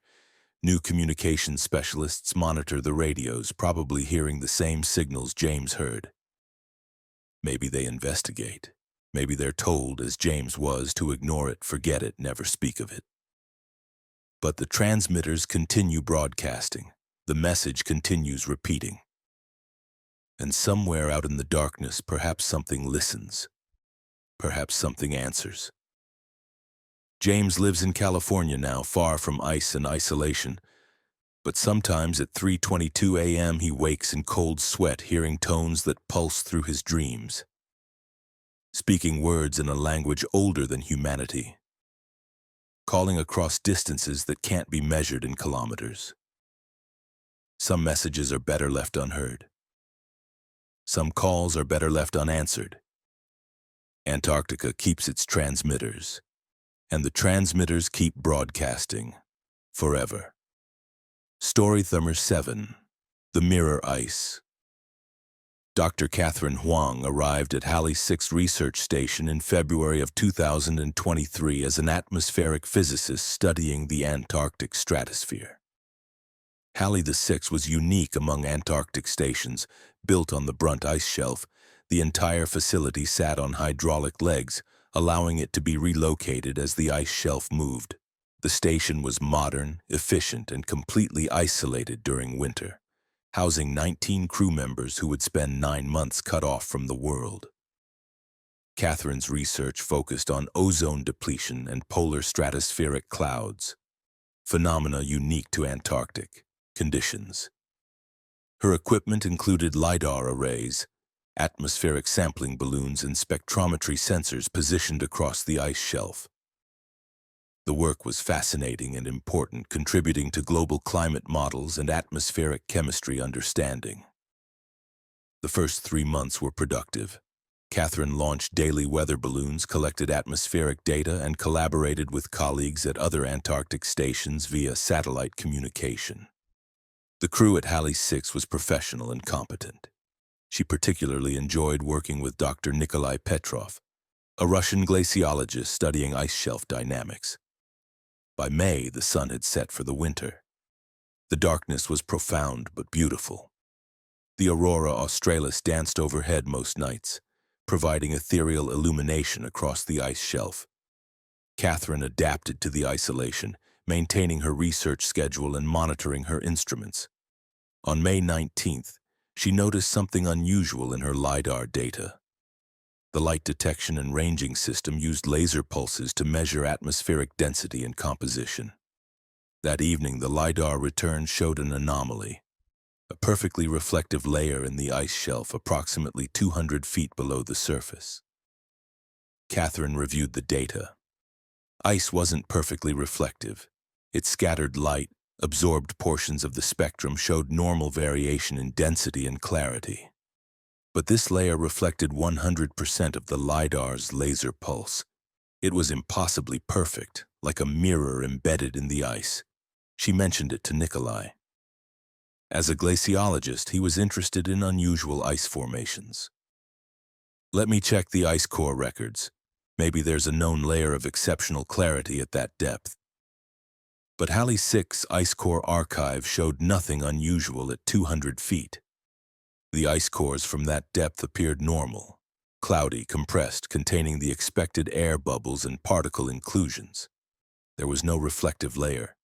New communications specialists monitor the radios, probably hearing the same signals James heard. Maybe they investigate. Maybe they're told, as James was, to ignore it, forget it, never speak of it. But the transmitters continue broadcasting. The message continues repeating. And somewhere out in the darkness, perhaps something listens. Perhaps something answers. James lives in California now, far from ice and isolation. But sometimes at 3:22 a.m. he wakes in cold sweat, hearing tones that pulse through his dreams. Speaking words in a language older than humanity. Calling across distances that can't be measured in kilometers. Some messages are better left unheard. Some calls are better left unanswered. Antarctica keeps its transmitters. And the transmitters keep broadcasting, forever. Story Thumber 7, The Mirror Ice. Dr. Catherine Huang arrived at Halley 6 Research Station in February of 2023 as an atmospheric physicist studying the Antarctic stratosphere. Halley 6 was unique among Antarctic stations, built on the Brunt ice shelf. The entire facility sat on hydraulic legs, allowing it to be relocated as the ice shelf moved. The station was modern, efficient, and completely isolated during winter, housing 19 crew members who would spend 9 months cut off from the world. Catherine's research focused on ozone depletion and polar stratospheric clouds, phenomena unique to Antarctic conditions. Her equipment included LiDAR arrays, atmospheric sampling balloons, and spectrometry sensors positioned across the ice shelf. The work was fascinating and important, contributing to global climate models and atmospheric chemistry understanding. The first 3 months were productive. Catherine launched daily weather balloons, collected atmospheric data, and collaborated with colleagues at other Antarctic stations via satellite communication. The crew at Halley 6 was professional and competent. She particularly enjoyed working with Dr. Nikolai Petrov, a Russian glaciologist studying ice shelf dynamics. By May, the sun had set for the winter. The darkness was profound but beautiful. The aurora australis danced overhead most nights, providing ethereal illumination across the ice shelf. Catherine adapted to the isolation, maintaining her research schedule and monitoring her instruments. On May 19th, she noticed something unusual in her LiDAR data. The light detection and ranging system used laser pulses to measure atmospheric density and composition. That evening, the LiDAR return showed an anomaly, a perfectly reflective layer in the ice shelf approximately 200 feet below the surface. Catherine reviewed the data. Ice wasn't perfectly reflective. It scattered light, absorbed portions of the spectrum, showed normal variation in density and clarity. But this layer reflected 100% of the LiDAR's laser pulse. It was impossibly perfect, like a mirror embedded in the ice. She mentioned it to Nikolai. As a glaciologist, he was interested in unusual ice formations. "Let me check the ice core records. Maybe there's a known layer of exceptional clarity at that depth." But Halley 6 ice core archive showed nothing unusual at 200 feet. The ice cores from that depth appeared normal, cloudy, compressed, containing the expected air bubbles and particle inclusions. There was no reflective layer.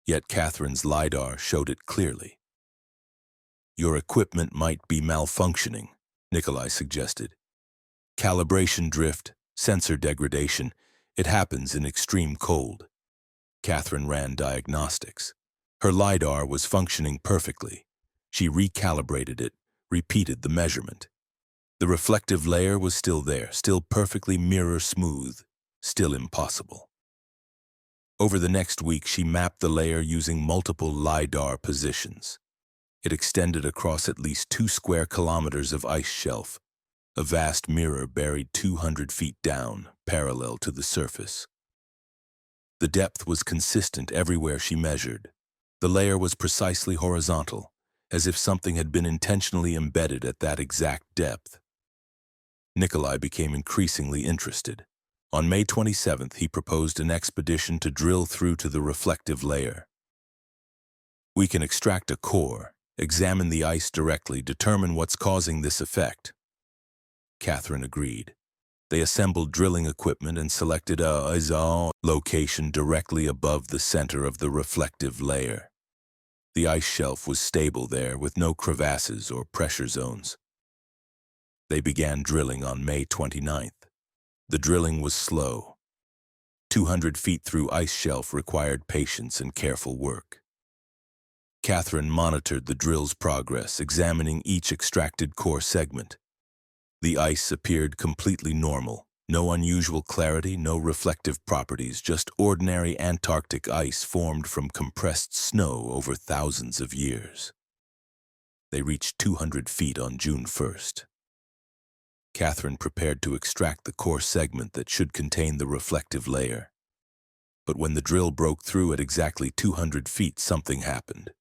Yet Catherine's LiDAR showed it clearly. "Your equipment might be malfunctioning," Nikolai suggested. "Calibration drift, sensor degradation, it happens in extreme cold." Catherine ran diagnostics. Her LiDAR was functioning perfectly. She recalibrated it, repeated the measurement. The reflective layer was still there, still perfectly mirror-smooth, still impossible. Over the next week, she mapped the layer using multiple LiDAR positions. It extended across at least 2 square kilometers of ice shelf, a vast mirror buried 200 feet down, parallel to the surface. The depth was consistent everywhere she measured. The layer was precisely horizontal, as if something had been intentionally embedded at that exact depth. Nikolai became increasingly interested. On May 27th, he proposed an expedition to drill through to the reflective layer. "We can extract a core, examine the ice directly, determine what's causing this effect." Catherine agreed. They assembled drilling equipment and selected a location directly above the center of the reflective layer. The ice shelf was stable there, with no crevasses or pressure zones. They began drilling on May 29th. The drilling was slow. 200 feet through ice shelf required patience and careful work. Catherine monitored the drill's progress, examining each extracted core segment. The ice appeared completely normal. No unusual clarity, no reflective properties, just ordinary Antarctic ice formed from compressed snow over thousands of years. They reached 200 feet on June 1st. Catherine prepared to extract the core segment that should contain the reflective layer. But when the drill broke through at exactly 200 feet, something happened.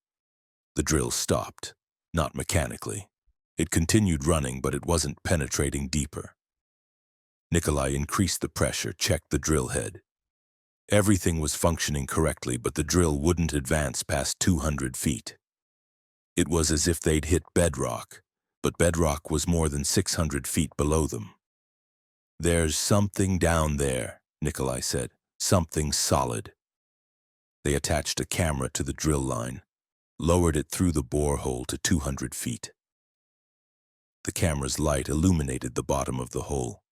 The drill stopped, not mechanically. It continued running, but it wasn't penetrating deeper. Nikolai increased the pressure, checked the drill head. Everything was functioning correctly, but the drill wouldn't advance past 200 feet. It was as if they'd hit bedrock, but bedrock was more than 600 feet below them. "There's something down there," Nikolai said. "Something solid." They attached a camera to the drill line, lowered it through the borehole to 200 feet. The camera's light illuminated the bottom of the hole.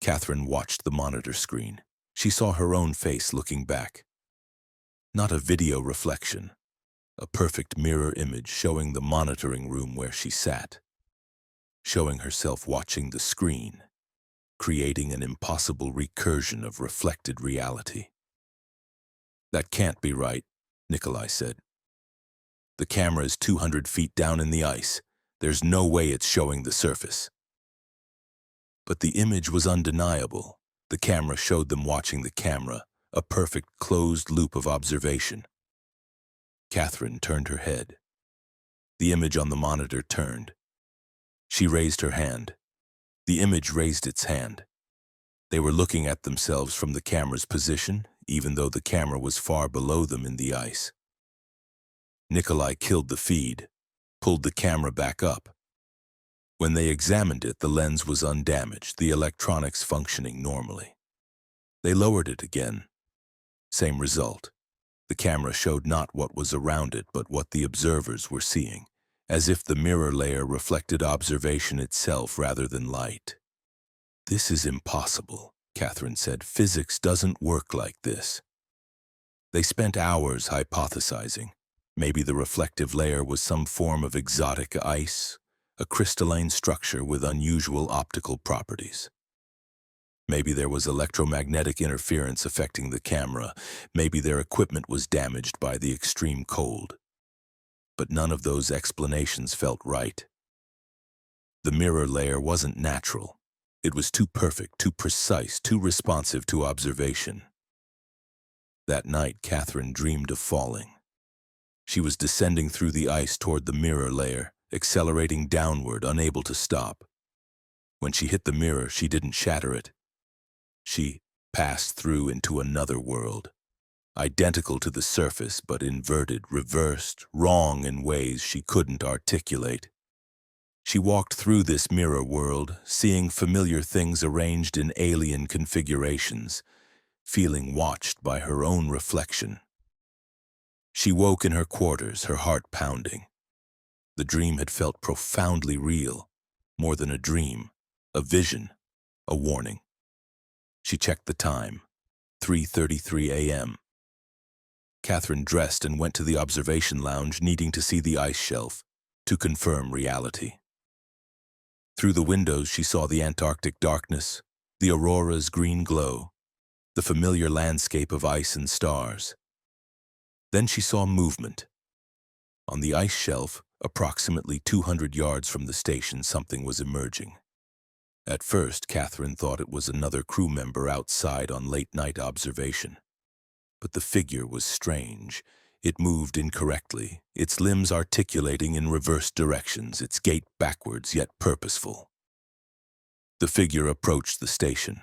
Catherine watched the monitor screen. She saw her own face looking back. Not a video reflection, a perfect mirror image showing the monitoring room where she sat, showing herself watching the screen, creating an impossible recursion of reflected reality. "That can't be right," Nikolai said. "The camera is 200 feet down in the ice. There's no way it's showing the surface." But the image was undeniable. The camera showed them watching the camera, a perfect closed loop of observation. Catherine turned her head. The image on the monitor turned. She raised her hand. The image raised its hand. They were looking at themselves from the camera's position, even though the camera was far below them in the ice. Nikolai killed the feed, pulled the camera back up. When they examined it, the lens was undamaged, the electronics functioning normally. They lowered it again. Same result. The camera showed not what was around it, but what the observers were seeing, as if the mirror layer reflected observation itself rather than light. "This is impossible," Catherine said. "Physics doesn't work like this." They spent hours hypothesizing. Maybe the reflective layer was some form of exotic ice, a crystalline structure with unusual optical properties. Maybe there was electromagnetic interference affecting the camera. Maybe their equipment was damaged by the extreme cold. But none of those explanations felt right. The mirror layer wasn't natural. It was too perfect, too precise, too responsive to observation. That night, Catherine dreamed of falling. She was descending through the ice toward the mirror layer, accelerating downward, unable to stop. When she hit the mirror, she didn't shatter it. She passed through into another world, identical to the surface, but inverted, reversed, wrong in ways she couldn't articulate. She walked through this mirror world, seeing familiar things arranged in alien configurations, feeling watched by her own reflection. She woke in her quarters, her heart pounding. The dream had felt profoundly real, more than a dream, a vision, a warning. She checked the time, 3:33 a.m. Catherine dressed and went to the observation lounge, needing to see the ice shelf, to confirm reality. Through the windows, she saw the Antarctic darkness, the aurora's green glow, the familiar landscape of ice and stars. Then she saw movement. On the ice shelf, approximately 200 yards from the station, something was emerging. At first, Catherine thought it was another crew member outside on late-night observation. But the figure was strange. It moved incorrectly, its limbs articulating in reverse directions, its gait backwards yet purposeful. The figure approached the station.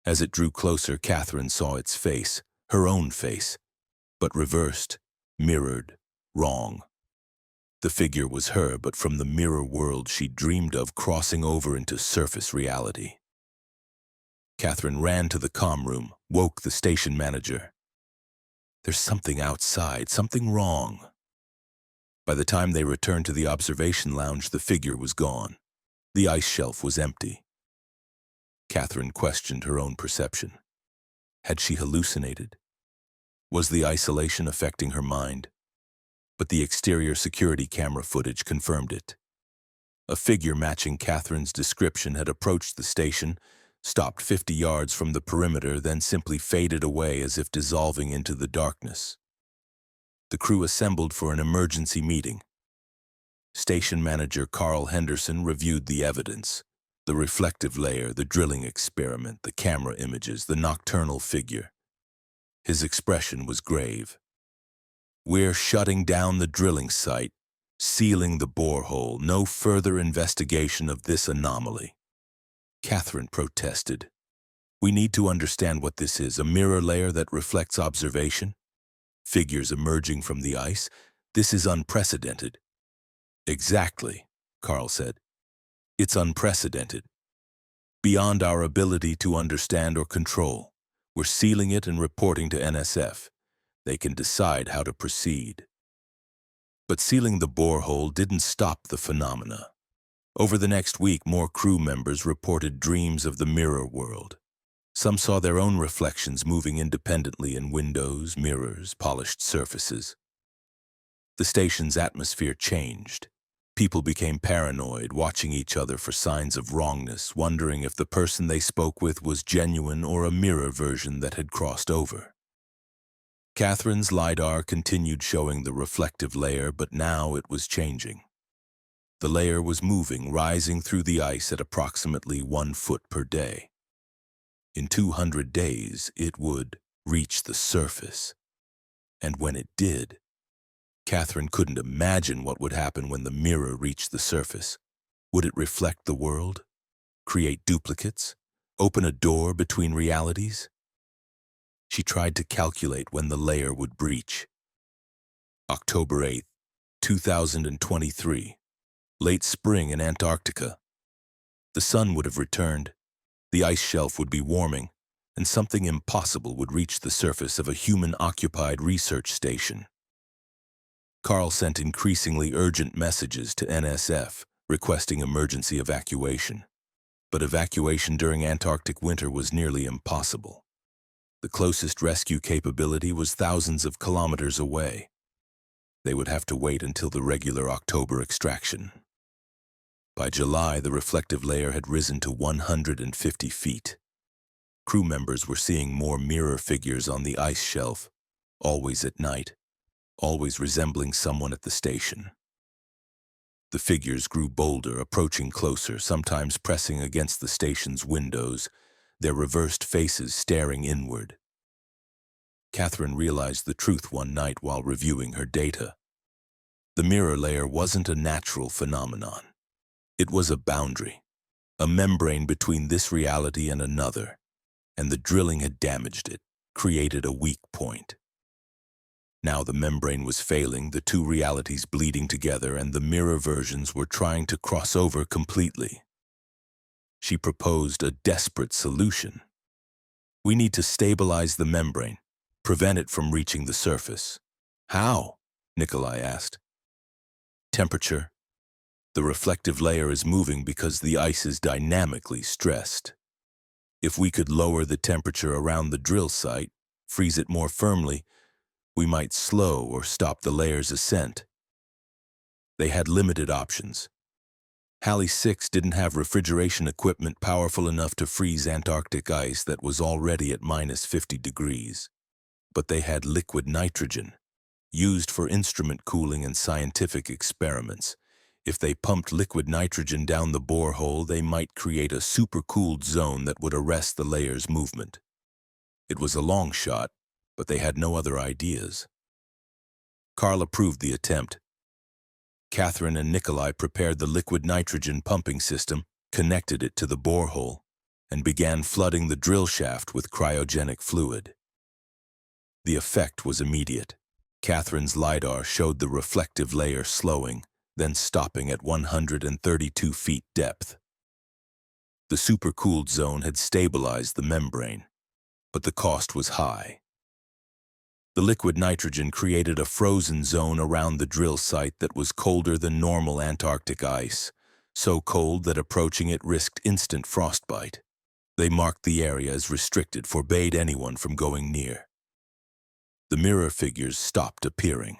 As it drew closer, Catherine saw its face, her own face, but reversed, mirrored, wrong. The figure was her, but from the mirror world she dreamed of, crossing over into surface reality. Catherine ran to the comm room, woke the station manager. "There's something outside, something wrong." By the time they returned to the observation lounge, the figure was gone. The ice shelf was empty. Catherine questioned her own perception. Had she hallucinated? Was the isolation affecting her mind? But the exterior security camera footage confirmed it. A figure matching Catherine's description had approached the station, stopped 50 yards from the perimeter, then simply faded away as if dissolving into the darkness. The crew assembled for an emergency meeting. Station manager Carl Henderson reviewed the evidence: the reflective layer, the drilling experiment, the camera images, the nocturnal figure. His expression was grave. "We're shutting down the drilling site, sealing the borehole, no further investigation of this anomaly." Catherine protested. "We need to understand what this is, a mirror layer that reflects observation? Figures emerging from the ice? This is unprecedented." "Exactly," Carl said. "It's unprecedented. Beyond our ability to understand or control. We're sealing it and reporting to NSF. They can decide how to proceed." But sealing the borehole didn't stop the phenomena. Over the next week, more crew members reported dreams of the mirror world. Some saw their own reflections moving independently in windows, mirrors, polished surfaces. The station's atmosphere changed. People became paranoid, watching each other for signs of wrongness, wondering if the person they spoke with was genuine or a mirror version that had crossed over. Catherine's LiDAR continued showing the reflective layer, but now it was changing. The layer was moving, rising through the ice at approximately 1 foot per day. In 200 days, it would reach the surface. And when it did, Catherine couldn't imagine what would happen when the mirror reached the surface. Would it reflect the world? Create duplicates? Open a door between realities? She tried to calculate when the layer would breach. October 8, 2023. Late spring in Antarctica. The sun would have returned, the ice shelf would be warming, and something impossible would reach the surface of a human-occupied research station. Carl sent increasingly urgent messages to NSF, requesting emergency evacuation. But evacuation during Antarctic winter was nearly impossible. The closest rescue capability was thousands of kilometers away. They would have to wait until the regular October extraction. By July, the reflective layer had risen to 150 feet. Crew members were seeing more mirror figures on the ice shelf, always at night, always resembling someone at the station. The figures grew bolder, approaching closer, sometimes pressing against the station's windows, their reversed faces staring inward. Catherine realized the truth one night while reviewing her data. The mirror layer wasn't a natural phenomenon. It was a boundary, a membrane between this reality and another, and the drilling had damaged it, created a weak point. Now the membrane was failing, the two realities bleeding together, and the mirror versions were trying to cross over completely. She proposed a desperate solution. We need to stabilize the membrane, prevent it from reaching the surface. How? Nikolai asked. Temperature. The reflective layer is moving because the ice is dynamically stressed. If we could lower the temperature around the drill site, freeze it more firmly, we might slow or stop the layer's ascent. They had limited options. Halley 6 didn't have refrigeration equipment powerful enough to freeze Antarctic ice that was already at minus 50 degrees. But they had liquid nitrogen, used for instrument cooling and scientific experiments. If they pumped liquid nitrogen down the borehole, they might create a supercooled zone that would arrest the layer's movement. It was a long shot, but they had no other ideas. Carl approved the attempt. Catherine and Nikolai prepared the liquid nitrogen pumping system, connected it to the borehole, and began flooding the drill shaft with cryogenic fluid. The effect was immediate. Catherine's LiDAR showed the reflective layer slowing, then stopping at 132 feet depth. The supercooled zone had stabilized the membrane, but the cost was high. The liquid nitrogen created a frozen zone around the drill site that was colder than normal Antarctic ice, so cold that approaching it risked instant frostbite. They marked the area as restricted, forbade anyone from going near. The mirror figures stopped appearing.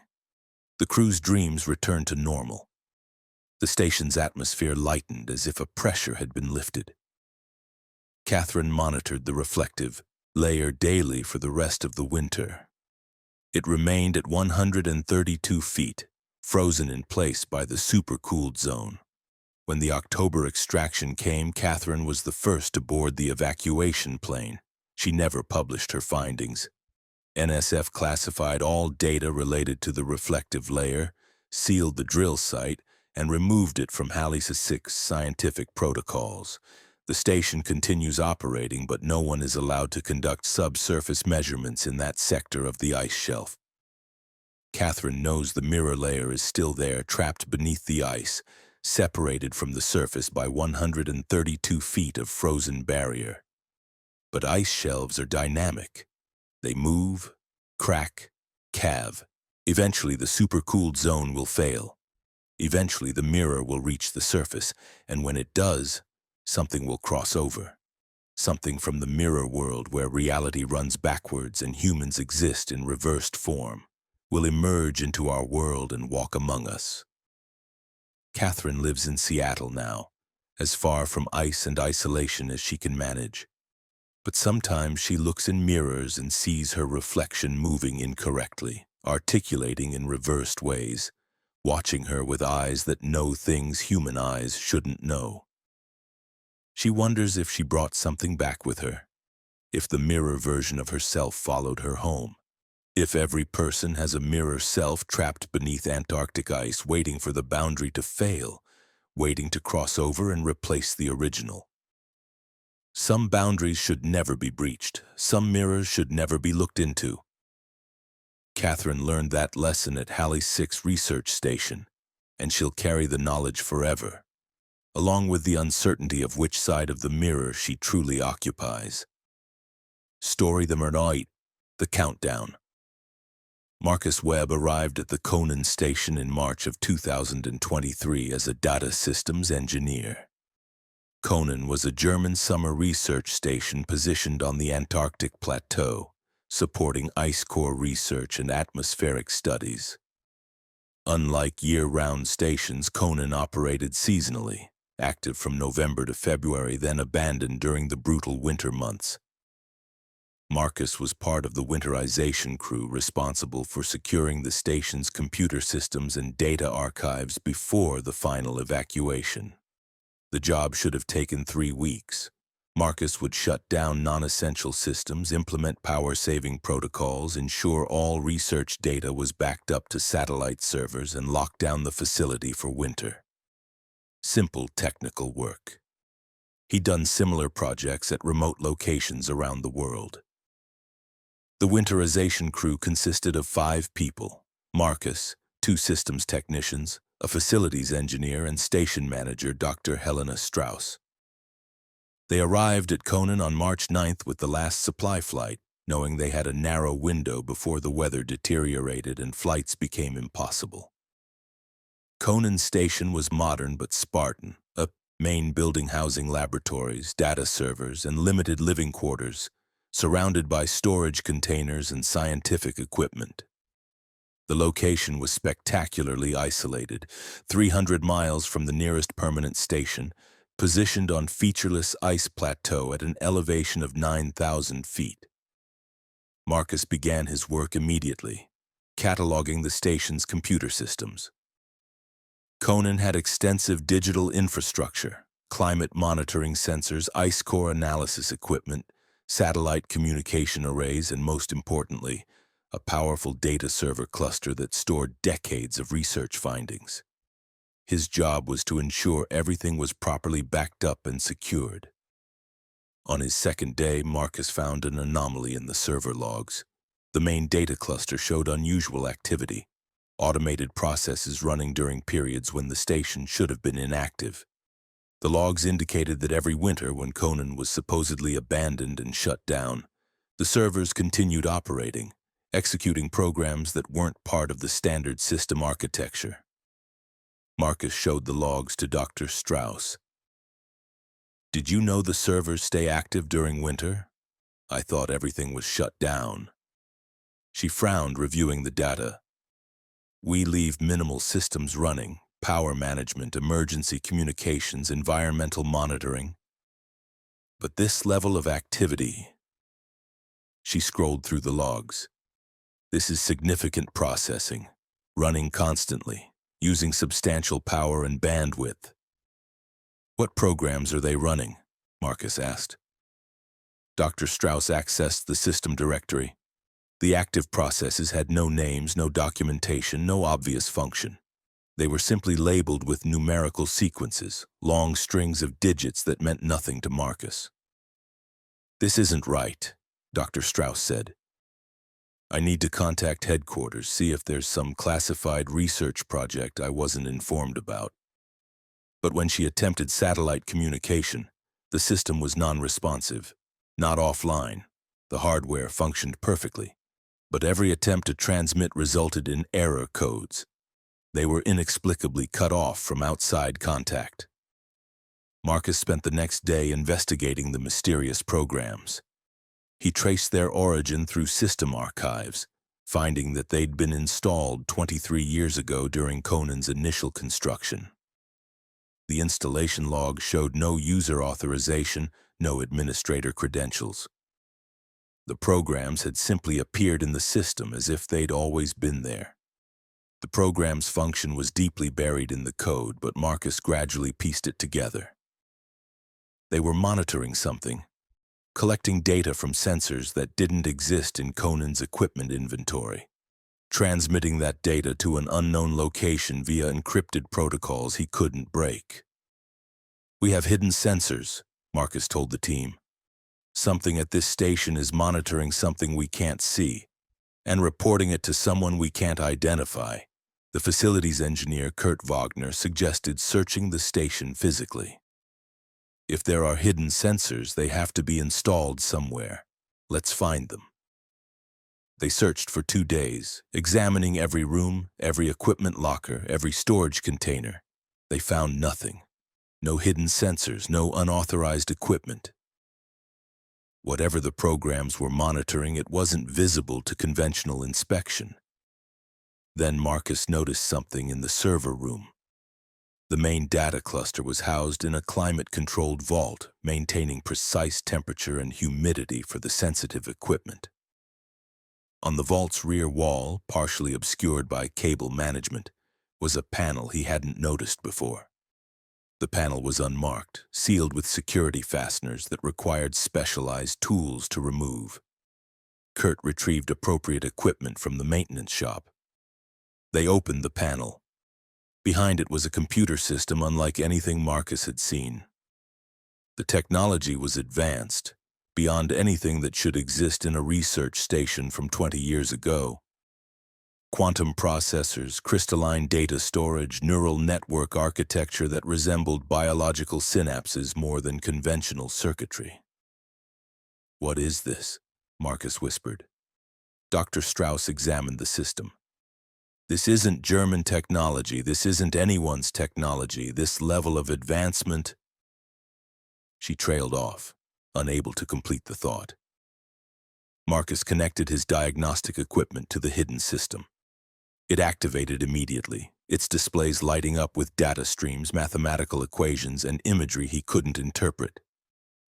The crew's dreams returned to normal. The station's atmosphere lightened as if a pressure had been lifted. Catherine monitored the reflective layer daily for the rest of the winter. It remained at 132 feet, frozen in place by the supercooled zone. When the October extraction came, Catherine was the first to board the evacuation plane. She never published her findings. NSF classified all data related to the reflective layer, sealed the drill site, and removed it from Halley 6 scientific protocols. The station continues operating, but no one is allowed to conduct subsurface measurements in that sector of the ice shelf. Catherine knows the mirror layer is still there, trapped beneath the ice, separated from the surface by 132 feet of frozen barrier. But ice shelves are dynamic. They move, crack, calve. Eventually the supercooled zone will fail. Eventually the mirror will reach the surface, and when it does, something will cross over. Something from the mirror world where reality runs backwards and humans exist in reversed form will emerge into our world and walk among us. Catherine lives in Seattle now, as far from ice and isolation as she can manage. But sometimes she looks in mirrors and sees her reflection moving incorrectly, articulating in reversed ways, watching her with eyes that know things human eyes shouldn't know. She wonders if she brought something back with her, if the mirror version of herself followed her home, if every person has a mirror self trapped beneath Antarctic ice waiting for the boundary to fail, waiting to cross over and replace the original. Some boundaries should never be breached. Some mirrors should never be looked into. Catherine learned that lesson at Halley 6 research station, and she'll carry the knowledge forever. along with the uncertainty of which side of the mirror she truly occupies. Story them or not, the countdown. Marcus Webb arrived at the Conan station in March of 2023 as a data systems engineer. Conan was a German summer research station positioned on the Antarctic plateau, supporting ice core research and atmospheric studies. Unlike year-round stations, Conan operated seasonally, active from November to February, then abandoned during the brutal winter months. Marcus was part of the winterization crew responsible for securing the station's computer systems and data archives before the final evacuation. The job should have taken 3 weeks. Marcus would shut down non-essential systems, implement power-saving protocols, ensure all research data was backed up to satellite servers, and lock down the facility for winter. Simple technical work. He'd done similar projects at remote locations around the world. The winterization crew consisted of 5 people: Marcus, 2 systems technicians, a facilities engineer, and station manager Dr. Helena Strauss. They arrived at Conan on March 9th with the last supply flight, knowing they had a narrow window before the weather deteriorated and flights became impossible. Conan's station was modern but Spartan, a main building housing laboratories, data servers, and limited living quarters, surrounded by storage containers and scientific equipment. The location was spectacularly isolated, 300 miles from the nearest permanent station, positioned on featureless ice plateau at an elevation of 9,000 feet. Marcus began his work immediately, cataloging the station's computer systems. Conan had extensive digital infrastructure, climate monitoring sensors, ice core analysis equipment, satellite communication arrays, and most importantly, a powerful data server cluster that stored decades of research findings. His job was to ensure everything was properly backed up and secured. On his second day, Marcus found an anomaly in the server logs. The main data cluster showed unusual activity, automated processes running during periods when the station should have been inactive. The logs indicated that every winter, when Conan was supposedly abandoned and shut down, the servers continued operating, executing programs that weren't part of the standard system architecture. Marcus showed the logs to Dr. Strauss. "Did you know the servers stay active during winter? I thought everything was shut down." She frowned, reviewing the data. "We leave minimal systems running, power management, emergency communications, environmental monitoring. But this level of activity..." She scrolled through the logs. "This is significant processing, running constantly, using substantial power and bandwidth." "What programs are they running?" Marcus asked. Dr. Strauss accessed the system directory. The active processes had no names, no documentation, no obvious function. They were simply labeled with numerical sequences, long strings of digits that meant nothing to Marcus. "This isn't right," Dr. Strauss said. "I need to contact headquarters, see if there's some classified research project I wasn't informed about." But when she attempted satellite communication, the system was non-responsive, not offline. The hardware functioned perfectly, but every attempt to transmit resulted in error codes. They were inexplicably cut off from outside contact. Marcus spent the next day investigating the mysterious programs. He traced their origin through system archives, finding that they'd been installed 23 years ago during Conan's initial construction. The installation log showed no user authorization, no administrator credentials. The programs had simply appeared in the system as if they'd always been there. The program's function was deeply buried in the code, but Marcus gradually pieced it together. They were monitoring something, collecting data from sensors that didn't exist in Conan's equipment inventory, transmitting that data to an unknown location via encrypted protocols he couldn't break. "We have hidden sensors," Marcus told the team. "Something at this station is monitoring something we can't see, and reporting it to someone we can't identify. The facilities engineer, Kurt Wagner, suggested searching the station physically. If there are hidden sensors, they have to be installed somewhere. Let's find them. They searched for 2 days, examining every room, every equipment locker, every storage container. They found nothing. No hidden sensors, no unauthorized equipment. Whatever the programs were monitoring, it wasn't visible to conventional inspection. Then Marcus noticed something in the server room. The main data cluster was housed in a climate-controlled vault, maintaining precise temperature and humidity for the sensitive equipment. On the vault's rear wall, partially obscured by cable management, was a panel he hadn't noticed before. The panel was unmarked, sealed with security fasteners that required specialized tools to remove. Kurt retrieved appropriate equipment from the maintenance shop. They opened the panel. Behind it was a computer system unlike anything Marcus had seen. The technology was advanced, beyond anything that should exist in a research station from 20 years ago. Quantum processors, crystalline data storage, neural network architecture that resembled biological synapses more than conventional circuitry. "What is this?" Marcus whispered. Dr. Strauss examined the system. "This isn't German technology. This isn't anyone's technology. This level of advancement—" She trailed off, unable to complete the thought. Marcus connected his diagnostic equipment to the hidden system. It activated immediately, its displays lighting up with data streams, mathematical equations, and imagery he couldn't interpret.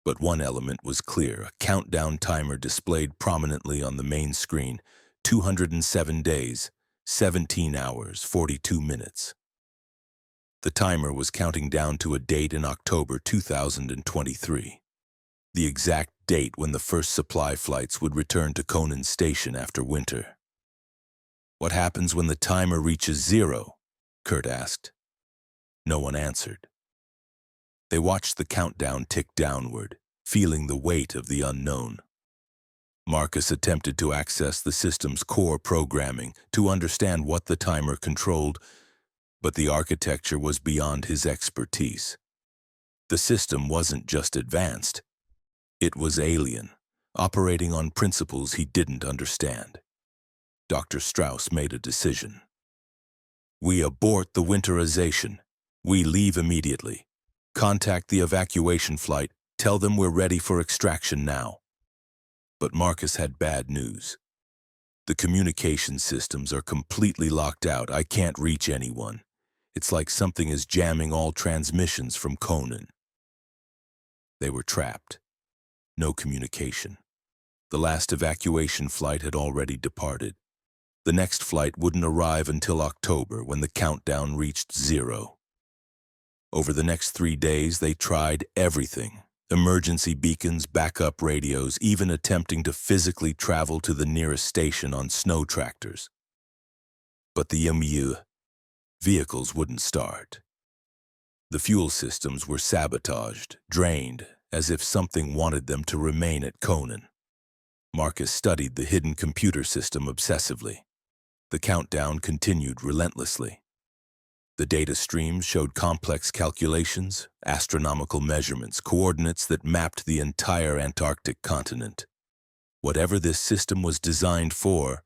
But one element was clear, a countdown timer displayed prominently on the main screen: 207 days, 17 hours, 42 minutes. The timer was counting down to a date in October 2023. The exact date when the first supply flights would return to Conan Station after winter. "What happens when the timer reaches 0? Kurt asked. No one answered. They watched the countdown tick downward, feeling the weight of the unknown. Marcus attempted to access the system's core programming to understand what the timer controlled, but the architecture was beyond his expertise. The system wasn't just advanced. It was alien, operating on principles he didn't understand. Dr. Strauss made a decision. "We abort the winterization. We leave immediately. Contact the evacuation flight. Tell them we're ready for extraction now." But Marcus had bad news. "The communication systems are completely locked out. I can't reach anyone. It's like something is jamming all transmissions from Conan." They were trapped. No communication. The last evacuation flight had already departed. The next flight wouldn't arrive until October, when the countdown reached 0. Over the next 3 days, they tried everything: emergency beacons, backup radios, even attempting to physically travel to the nearest station on snow tractors. But the vehicles wouldn't start. The fuel systems were sabotaged, drained, as if something wanted them to remain at Conan. Marcus studied the hidden computer system obsessively. The countdown continued relentlessly. The data streams showed complex calculations, astronomical measurements, coordinates that mapped the entire Antarctic continent. Whatever this system was designed for,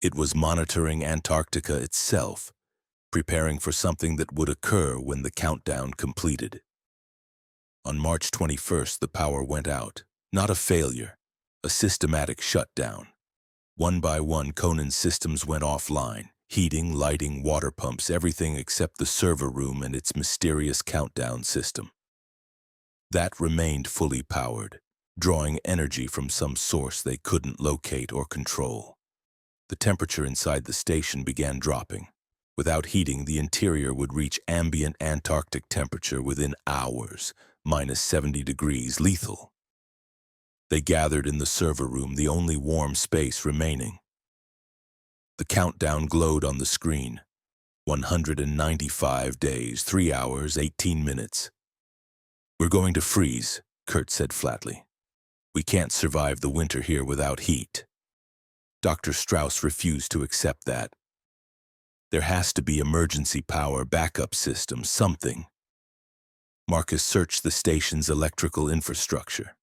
it was monitoring Antarctica itself, preparing for something that would occur when the countdown completed. On March 21st, the power went out. Not a failure, a systematic shutdown. One by one, Conan's systems went offline. Heating, lighting, water pumps, everything except the server room and its mysterious countdown system. That remained fully powered, drawing energy from some source they couldn't locate or control. The temperature inside the station began dropping. Without heating, the interior would reach ambient Antarctic temperature within hours, -70 degrees, lethal. They gathered in the server room, the only warm space remaining. The countdown glowed on the screen. 195 days, 3 hours, 18 minutes. "We're going to freeze," Kurt said flatly. "We can't survive the winter here without heat." Dr. Strauss refused to accept that. There has to be emergency power, backup system, something. Marcus searched the station's electrical infrastructure.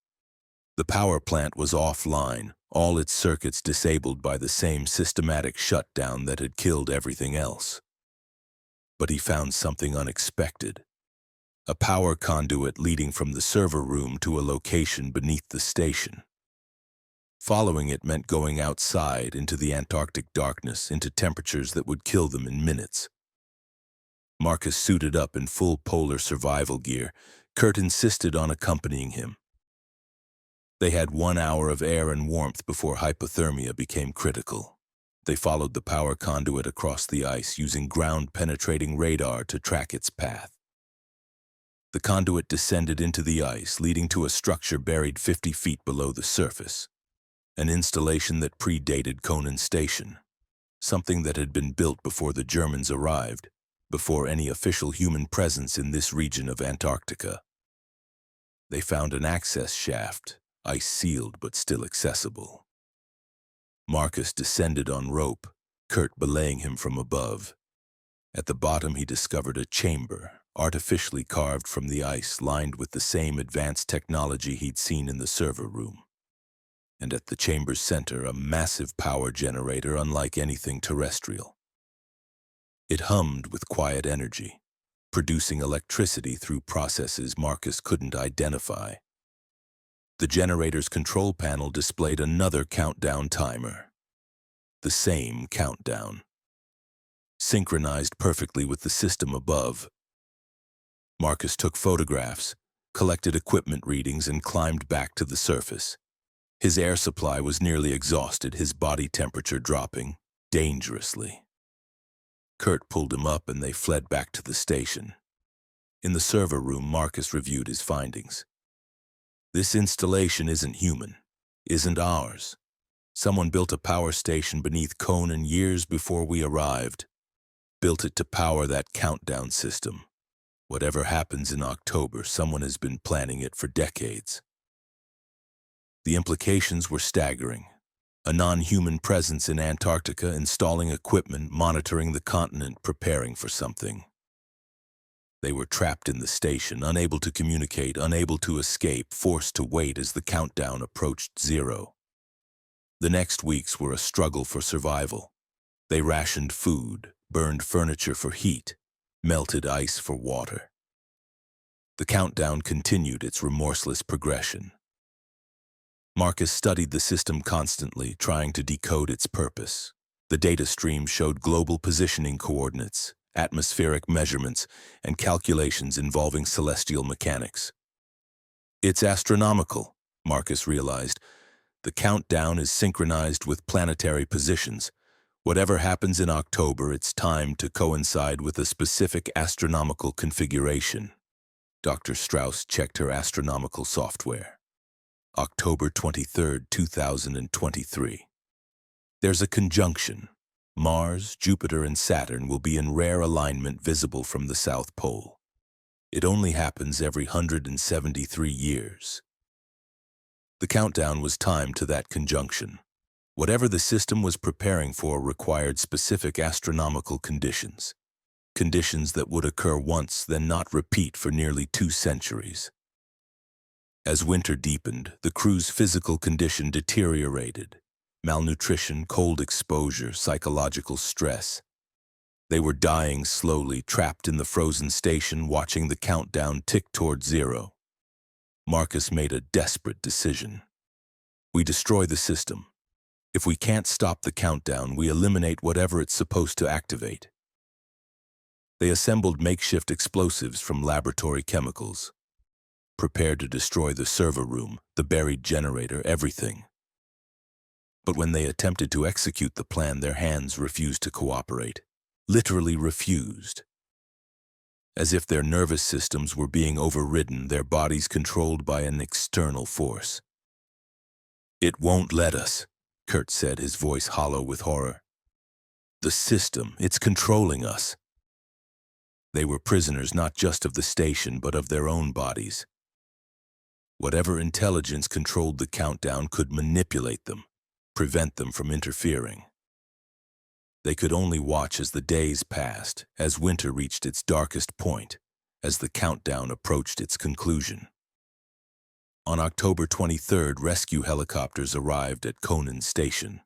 The power plant was offline, all its circuits disabled by the same systematic shutdown that had killed everything else. But he found something unexpected. A power conduit leading from the server room to a location beneath the station. Following it meant going outside into the Antarctic darkness, into temperatures that would kill them in minutes. Marcus suited up in full polar survival gear. Kurt insisted on accompanying him. They had 1 hour of air and warmth before hypothermia became critical. They followed the power conduit across the ice using ground-penetrating radar to track its path. The conduit descended into the ice, leading to a structure buried 50 feet below the surface. An installation that predated Conan Station. Something that had been built before the Germans arrived, before any official human presence in this region of Antarctica. They found an access shaft, ice-sealed but still accessible. Marcus descended on rope, Kurt belaying him from above. At the bottom he discovered a chamber, artificially carved from the ice, lined with the same advanced technology he'd seen in the server room. And at the chamber's center, a massive power generator unlike anything terrestrial. It hummed with quiet energy, producing electricity through processes Marcus couldn't identify. The generator's control panel displayed another countdown timer. The same countdown. Synchronized perfectly with the system above. Marcus took photographs, collected equipment readings, and climbed back to the surface. His air supply was nearly exhausted, his body temperature dropping dangerously. Kurt pulled him up and they fled back to the station. In the server room, Marcus reviewed his findings. This installation isn't human, isn't ours. Someone built a power station beneath Conan years before we arrived. Built it to power that countdown system. Whatever happens in October, someone has been planning it for decades. The implications were staggering. A non-human presence in Antarctica, installing equipment, monitoring the continent, preparing for something. They were trapped in the station, unable to communicate, unable to escape, forced to wait as the countdown approached zero. The next weeks were a struggle for survival. They rationed food, burned furniture for heat, melted ice for water. The countdown continued its remorseless progression. Marcus studied the system constantly, trying to decode its purpose. The data stream showed global positioning coordinates, atmospheric measurements, and calculations involving celestial mechanics. It's astronomical, Marcus realized. The countdown is synchronized with planetary positions. Whatever happens in October, it's timed to coincide with a specific astronomical configuration. Dr. Strauss checked her astronomical software. October 23, 2023. There's a conjunction. Mars, Jupiter, and Saturn will be in rare alignment visible from the South Pole. It only happens every 173 years. The countdown was timed to that conjunction. Whatever the system was preparing for required specific astronomical conditions. Conditions that would occur once, then not repeat for nearly 2 centuries. As winter deepened, the crew's physical condition deteriorated. Malnutrition, cold exposure, psychological stress. They were dying slowly, trapped in the frozen station, watching the countdown tick toward zero. Marcus made a desperate decision. We destroy the system. If we can't stop the countdown, we eliminate whatever it's supposed to activate. They assembled makeshift explosives from laboratory chemicals. Prepared to destroy the server room, the buried generator, everything. But when they attempted to execute the plan, their hands refused to cooperate. Literally refused. As if their nervous systems were being overridden, their bodies controlled by an external force. It won't let us, Kurt said, his voice hollow with horror. The system, it's controlling us. They were prisoners not just of the station, but of their own bodies. Whatever intelligence controlled the countdown could manipulate them, prevent them from interfering. They could only watch as the days passed, as winter reached its darkest point, as the countdown approached its conclusion. On October 23rd, rescue helicopters arrived at Conan Station.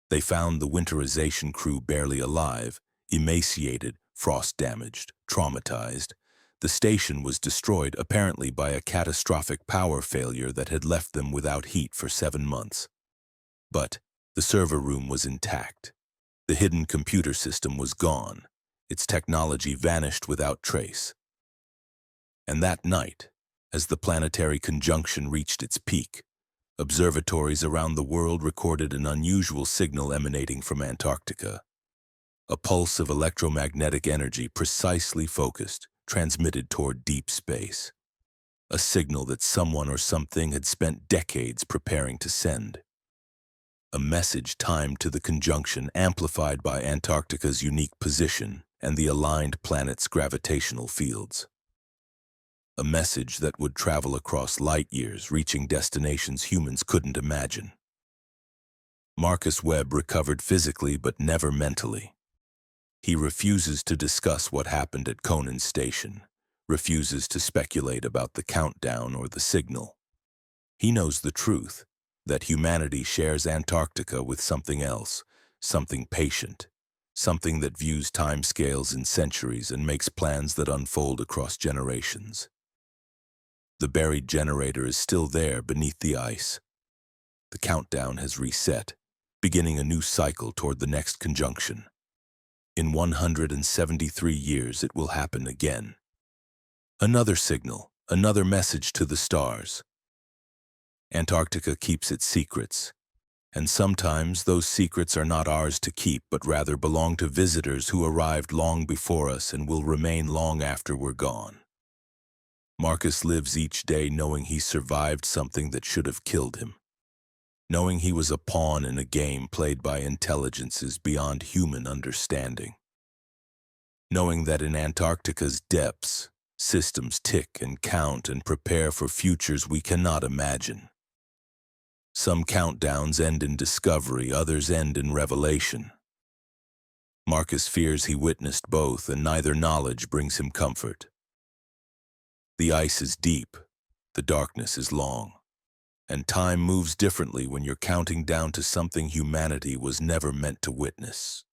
They found the winterization crew barely alive, emaciated, frost-damaged, traumatized. The station was destroyed apparently by a catastrophic power failure that had left them without heat for 7 months. But the server room was intact. The hidden computer system was gone. Its technology vanished without trace. And that night, as the planetary conjunction reached its peak, observatories around the world recorded an unusual signal emanating from Antarctica. A pulse of electromagnetic energy precisely focused, transmitted toward deep space. A signal that someone or something had spent decades preparing to send. A message timed to the conjunction amplified by Antarctica's unique position and the aligned planet's gravitational fields. A message that would travel across light years, reaching destinations humans couldn't imagine. Marcus Webb recovered physically but never mentally. He refuses to discuss what happened at Conan Station, refuses to speculate about the countdown or the signal. He knows the truth, that humanity shares Antarctica with something else, something patient, something that views timescales in centuries and makes plans that unfold across generations. The buried generator is still there beneath the ice. The countdown has reset, beginning a new cycle toward the next conjunction. In 173 years, it will happen again. Another signal, another message to the stars. Antarctica keeps its secrets, and sometimes those secrets are not ours to keep, but rather belong to visitors who arrived long before us and will remain long after we're gone. Marcus lives each day knowing he survived something that should have killed him, knowing he was a pawn in a game played by intelligences beyond human understanding, knowing that in Antarctica's depths, systems tick and count and prepare for futures we cannot imagine. Some countdowns end in discovery, others end in revelation. Marcus fears he witnessed both, and neither knowledge brings him comfort. The ice is deep, the darkness is long, and time moves differently when you're counting down to something humanity was never meant to witness.